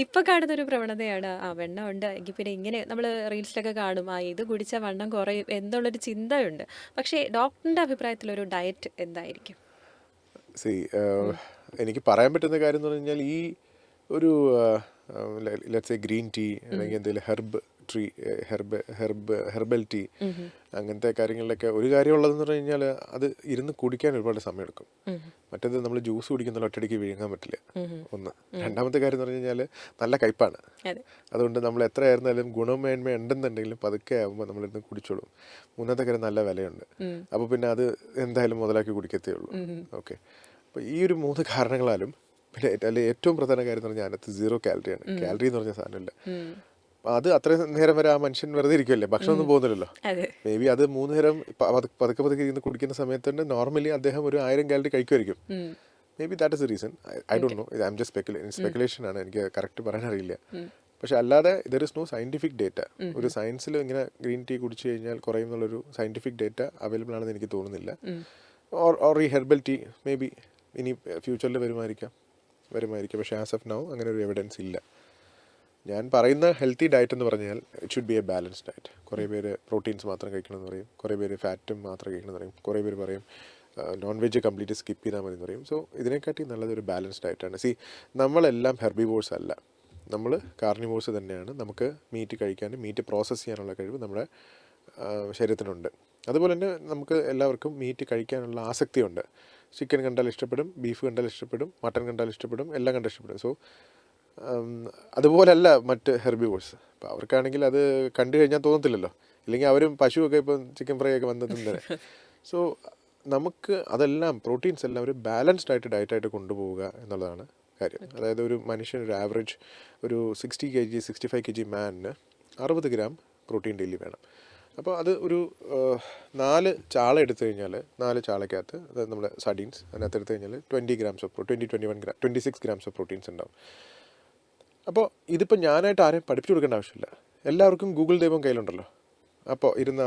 ഇപ്പം കാണുന്നൊരു പ്രവണതയാണ്, വെണ്ണം ഉണ്ട് എങ്കിൽ പിന്നെ ഇങ്ങനെ നമ്മൾ റീൽസിലൊക്കെ കാണും, ഇത് കുടിച്ചാൽ വണ്ണം കുറയും എന്നുള്ളൊരു ചിന്തയുണ്ട്. പക്ഷേ ഡോക്ടറിൻ്റെ അഭിപ്രായത്തിലൊരു ഡയറ്റ് എന്തായിരിക്കും? എനിക്ക് പറയാൻ പറ്റുന്ന കാര്യം എന്ന് പറഞ്ഞു കഴിഞ്ഞാൽ ഈ ഒരു ലെറ്റ്സ് എ ഗ്രീൻ ടീ അല്ലെങ്കിൽ എന്തെങ്കിലും ഹെർബൽ ടീ അങ്ങനത്തെ കാര്യങ്ങളിലൊക്കെ ഒരു കാര്യം ഉള്ളതെന്ന് പറഞ്ഞു കഴിഞ്ഞാൽ അത് ഇരുന്ന് കുടിക്കാൻ ഒരുപാട് സമയമെടുക്കും. മറ്റേത് നമ്മൾ ജ്യൂസ് കുടിക്കുന്ന ഒറ്റയടിക്ക് വിഴുങ്ങാൻ പറ്റില്ല, ഒന്ന്. രണ്ടാമത്തെ കാര്യം എന്ന് പറഞ്ഞു കഴിഞ്ഞാൽ നല്ല കയ്പാണ്. അതുകൊണ്ട് നമ്മൾ എത്ര ആയിരുന്നാലും ഗുണമേന്മ ഉണ്ടെന്നുണ്ടെങ്കിലും പതുക്കെ ആകുമ്പോൾ നമ്മളിരുന്ന് കുടിച്ചോളും. മൂന്നാമത്തെ കാര്യം നല്ല വിലയുണ്ട്, അപ്പോൾ പിന്നെ അത് എന്തായാലും മുതലാക്കി കുടിക്കത്തേ ഉള്ളൂ. ഓക്കെ, അപ്പോൾ ഈ ഒരു 3 കാരണങ്ങളാലും പിന്നെ അല്ലെങ്കിൽ ഏറ്റവും പ്രധാന കാര്യം എന്ന് പറഞ്ഞാൽ അതിനകത്ത് 0 കാലറിയാണ്. കാലറി എന്ന് പറഞ്ഞ സാധനമില്ല. അത് അത്രയും നേരം വരെ ആ മനുഷ്യൻ വെറുതെ ഇരിക്കുമല്ലേ, ഭക്ഷണമൊന്നും പോകുന്നില്ലല്ലോ. മേ ബി അത് 3 നേരം പതുക്കെ ഇരുന്ന് കുടിക്കുന്ന സമയത്ത് തന്നെ നോർമലി അദ്ദേഹം ഒരു 1000 കാലറി കഴിക്കുമായിരിക്കും. Maybe that is the reason. I don't know, I'm just speculation ആണ്, എനിക്ക് കറക്റ്റ് പറയാൻ അറിയില്ല. പക്ഷെ അല്ലാതെ there is no scientific data. ഒരു സയൻസിൽ ഇങ്ങനെ ഗ്രീൻ ടീ കുടിച്ചു കഴിഞ്ഞാൽ കുറയും എന്നുള്ളൊരു സയന്റിഫിക് ഡേറ്റ അവൈലബിൾ ആണെന്ന് എനിക്ക് തോന്നുന്നില്ല. ഓർ ഈ ഹെർബൽ ടീ മേ ബി ഇനി ഫ്യൂച്ചറിൽ വരുമായിരിക്കാം. പക്ഷേ ആസ് ഓഫ് നൗ അങ്ങനെ ഒരു എവിഡൻസ് ഇല്ല. ഞാൻ പറയുന്ന ഹെൽത്തി ഡയറ്റ് എന്ന് പറഞ്ഞാൽ it should be A balanced diet. കുറേ പേര് പ്രോട്ടീൻസ് മാത്രം കഴിക്കണമെന്ന് പറയും, കുറേ പേര് ഫാറ്റും മാത്രം കഴിക്കണമെന്ന് പറയും, കുറേ പേര് പറയും നോൺ വെജ് കംപ്ലീറ്റ് സ്കിപ്പ് ചെയ്താൽ മതി എന്ന് പറയും. സോ ഇതിനെക്കാട്ടി നല്ലതൊരു ബാലൻസ്ഡ് ഡയറ്റാണ്. നമ്മളെല്ലാം ഹെർബിവോഴ്സ് അല്ല, നമ്മൾ കാർണിവോഴ്സ് തന്നെയാണ്. നമുക്ക് മീറ്റ് കഴിക്കാനും മീറ്റ് പ്രോസസ്സ് ചെയ്യാനുള്ള കഴിവ് നമ്മുടെ ശരീരത്തിനുണ്ട്. അതുപോലെ തന്നെ നമുക്ക് എല്ലാവർക്കും മീറ്റ് കഴിക്കാനുള്ള ആസക്തിയുണ്ട്. ചിക്കൻ കണ്ടാൽ ഇഷ്ടപ്പെടും, ബീഫ് കണ്ടാൽ ഇഷ്ടപ്പെടും, മട്ടൺ കണ്ടാൽ ഇഷ്ടപ്പെടും, എല്ലാം കണ്ടാൽ ഇഷ്ടപ്പെടും. സോ അതുപോലല്ല മറ്റ് ഹെർബിവോഴ്സ്. അപ്പോൾ അവർക്കാണെങ്കിൽ അത് കണ്ടു കഴിഞ്ഞാൽ തോന്നത്തില്ലല്ലോ, ഇല്ലെങ്കിൽ അവരും പശുവൊക്കെ ഇപ്പം ചിക്കൻ ഫ്രൈ ഒക്കെ വന്നത് തന്നെ. സോ നമുക്ക് അതെല്ലാം പ്രോട്ടീൻസ് എല്ലാം ഒരു ബാലൻസ്ഡ് ആയിട്ട് ഡയറ്റായിട്ട് കൊണ്ടുപോവുക എന്നുള്ളതാണ് കാര്യം. അതായത് ഒരു മനുഷ്യൻ ഒരു ആവറേജ് ഒരു 60 kg 65 kg മാനിന് 60 gram protein daily വേണം. അപ്പോൾ അത് ഒരു 4 ചാള എടുത്തു കഴിഞ്ഞാൽ 4 ചാളയ്ക്കകത്ത്, അതായത് നമ്മുടെ സഡീൻസ് അതിനകത്ത് എടുത്തു കഴിഞ്ഞാൽ 26 ഗ്രാംസ് ഓഫ് പ്രോട്ടീൻസ് ഉണ്ടാവും. അപ്പോൾ ഇതിപ്പോൾ ഞാനായിട്ട് ആരെയും പഠിപ്പിച്ചു കൊടുക്കേണ്ട ആവശ്യമില്ല, എല്ലാവർക്കും ഗൂഗിൾ ദൈവം കയ്യിലുണ്ടല്ലോ. അപ്പോൾ ഇരുന്ന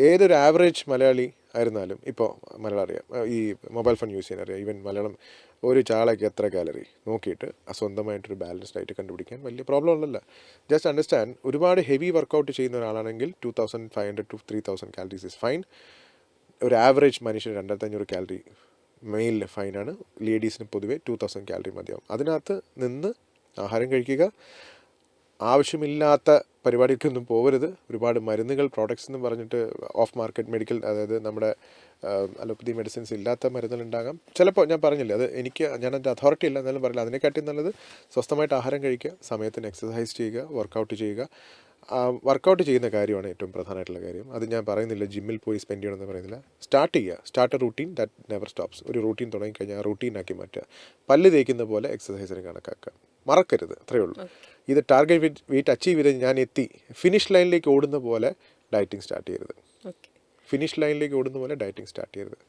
ഏതൊരു ആവറേജ് മലയാളി ആയിരുന്നാലും ഇപ്പോൾ മലയാളം അറിയാം, ഈ മൊബൈൽ ഫോൺ യൂസ് ചെയ്യാൻ അറിയാം. ഈവൻ മലയാളം ഒരു ചാളയ്ക്ക് എത്ര കാലറി നോക്കിയിട്ട് സ്വന്തമായിട്ടൊരു ബാലൻസ്ഡ് ആയിട്ട് കണ്ടുപിടിക്കാൻ വലിയ പ്രോബ്ലം ഉള്ളല്ല. ജസ്റ്റ് അണ്ടർസ്റ്റാൻഡ്, ഒരുപാട് ഹെവി വർക്കൗട്ട് ചെയ്യുന്ന ഒരാളാണെങ്കിൽ 2500 to 3000 കാലറീസ് ഇസ് ഫൈൻ. ഒരു ആവറേജ് മനുഷ്യന് 2500 കാലറി മെയിലിന് ഫൈനാണ്. ലേഡീസിന് പൊതുവേ 2000 കാലറി മതിയാവും. അതിനകത്ത് നിന്ന് ആഹാരം കഴിക്കുക, ആവശ്യമില്ലാത്ത പരിപാടിക്കൊന്നും പോകരുത്. ഒരുപാട് മരുന്നുകൾ, പ്രോഡക്ട്സ് എന്ന് പറഞ്ഞിട്ട് ഓഫ് മാർക്കറ്റ് മെഡിക്കൽ, അതായത് നമ്മുടെ അലോപ്പതി മെഡിസിൻസ് ഇല്ലാത്ത മരുന്നുകളുണ്ടാകാം ചിലപ്പോൾ. ഞാൻ പറഞ്ഞില്ലേ, ഞാനതിൻ്റെ അതോറിറ്റി ഇല്ല, എന്നാലും പറയില്ല. അതിനെക്കാട്ടി നല്ലത് സ്വസ്ഥമായിട്ട് ആഹാരം കഴിക്കുക, സമയത്തിന് എക്സസൈസ് ചെയ്യുക, വർക്കൗട്ട് ചെയ്യുക. വർക്കൗട്ട് ചെയ്യുന്ന കാര്യമാണ് ഏറ്റവും പ്രധാനമായിട്ടുള്ള കാര്യം. അത് ഞാൻ പറയുന്നില്ല ജിമ്മിൽ പോയി സ്പെൻഡ് ചെയ്യണമെന്ന് പറയുന്നില്ല. Start A routine that never stops. ഒരു റൂട്ടീൻ തുടങ്ങിക്കഴിഞ്ഞാൽ ആ റൂട്ടീനാക്കി മാറ്റുക. പല്ല് തേക്കുന്ന പോലെ എക്സസൈസിന് കണക്കാക്കുക, മറക്കരുത്. അത്രയേ ഉള്ളൂ. ഇത് ടാർഗറ്റ് വെയിറ്റ് അച്ചീവ് ചെയ്ത് ഞാൻ എത്തി, ഫിനിഷ് ലൈനിലേക്ക് ഓടുന്ന പോലെ ഡയറ്റിംഗ് സ്റ്റാർട്ട് ചെയ്യരുത്. ഫിനിഷ് ലൈനിലേക്ക് ഓടുന്ന പോലെ ഡയറ്റിംഗ് സ്റ്റാർട്ട് ചെയ്യരുത്.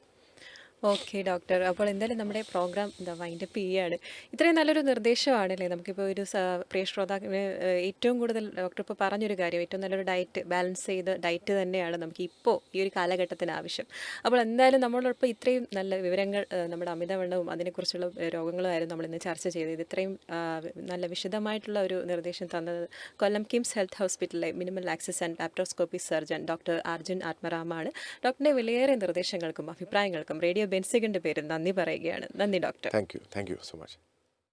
ഓക്കെ ഡോക്ടർ, അപ്പോൾ എന്തായാലും നമ്മുടെ പ്രോഗ്രാം വൈൻഡപ്പ് ചെയ്യുകയാണ്. ഇത്രയും നല്ലൊരു നിർദ്ദേശമാണല്ലേ നമുക്കിപ്പോൾ ഒരു പ്രിയ ശ്രോതാക്കളെ ഏറ്റവും കൂടുതൽ ഡോക്ടർ ഇപ്പോൾ പറഞ്ഞൊരു കാര്യം, ഏറ്റവും നല്ലൊരു ഡയറ്റ്, ബാലൻസ് ചെയ്ത ഡയറ്റ് തന്നെയാണ് നമുക്ക് ഇപ്പോൾ ഈ ഒരു കാലഘട്ടത്തിന് ആവശ്യം. അപ്പോൾ എന്തായാലും നമ്മളോടൊപ്പം ഇത്രയും നല്ല വിവരങ്ങൾ, നമ്മുടെ അമിതവണ്ണവും അതിനെക്കുറിച്ചുള്ള രോഗങ്ങളുമായിരുന്നു നമ്മളിന്ന് ചർച്ച ചെയ്തത്. ഇത്രയും നല്ല വിശദമായിട്ടുള്ള ഒരു നിർദ്ദേശം തന്നത് കൊല്ലം കിംസ് ഹെൽത്ത് ഹോസ്പിറ്റലിലെ minimal access and laparoscopy surgeon doctor Arjun ആത്മരാമാണ്. ഡോക്ടറിൻ്റെ വിലയേറെ നിർദ്ദേശങ്ങൾക്കും അഭിപ്രായങ്ങൾക്കും റേഡിയോ ബെൻസിഗിൻ്റെ പേരിൽ നന്ദി പറയുകയാണ്. നന്ദി doctor. Thank you so much.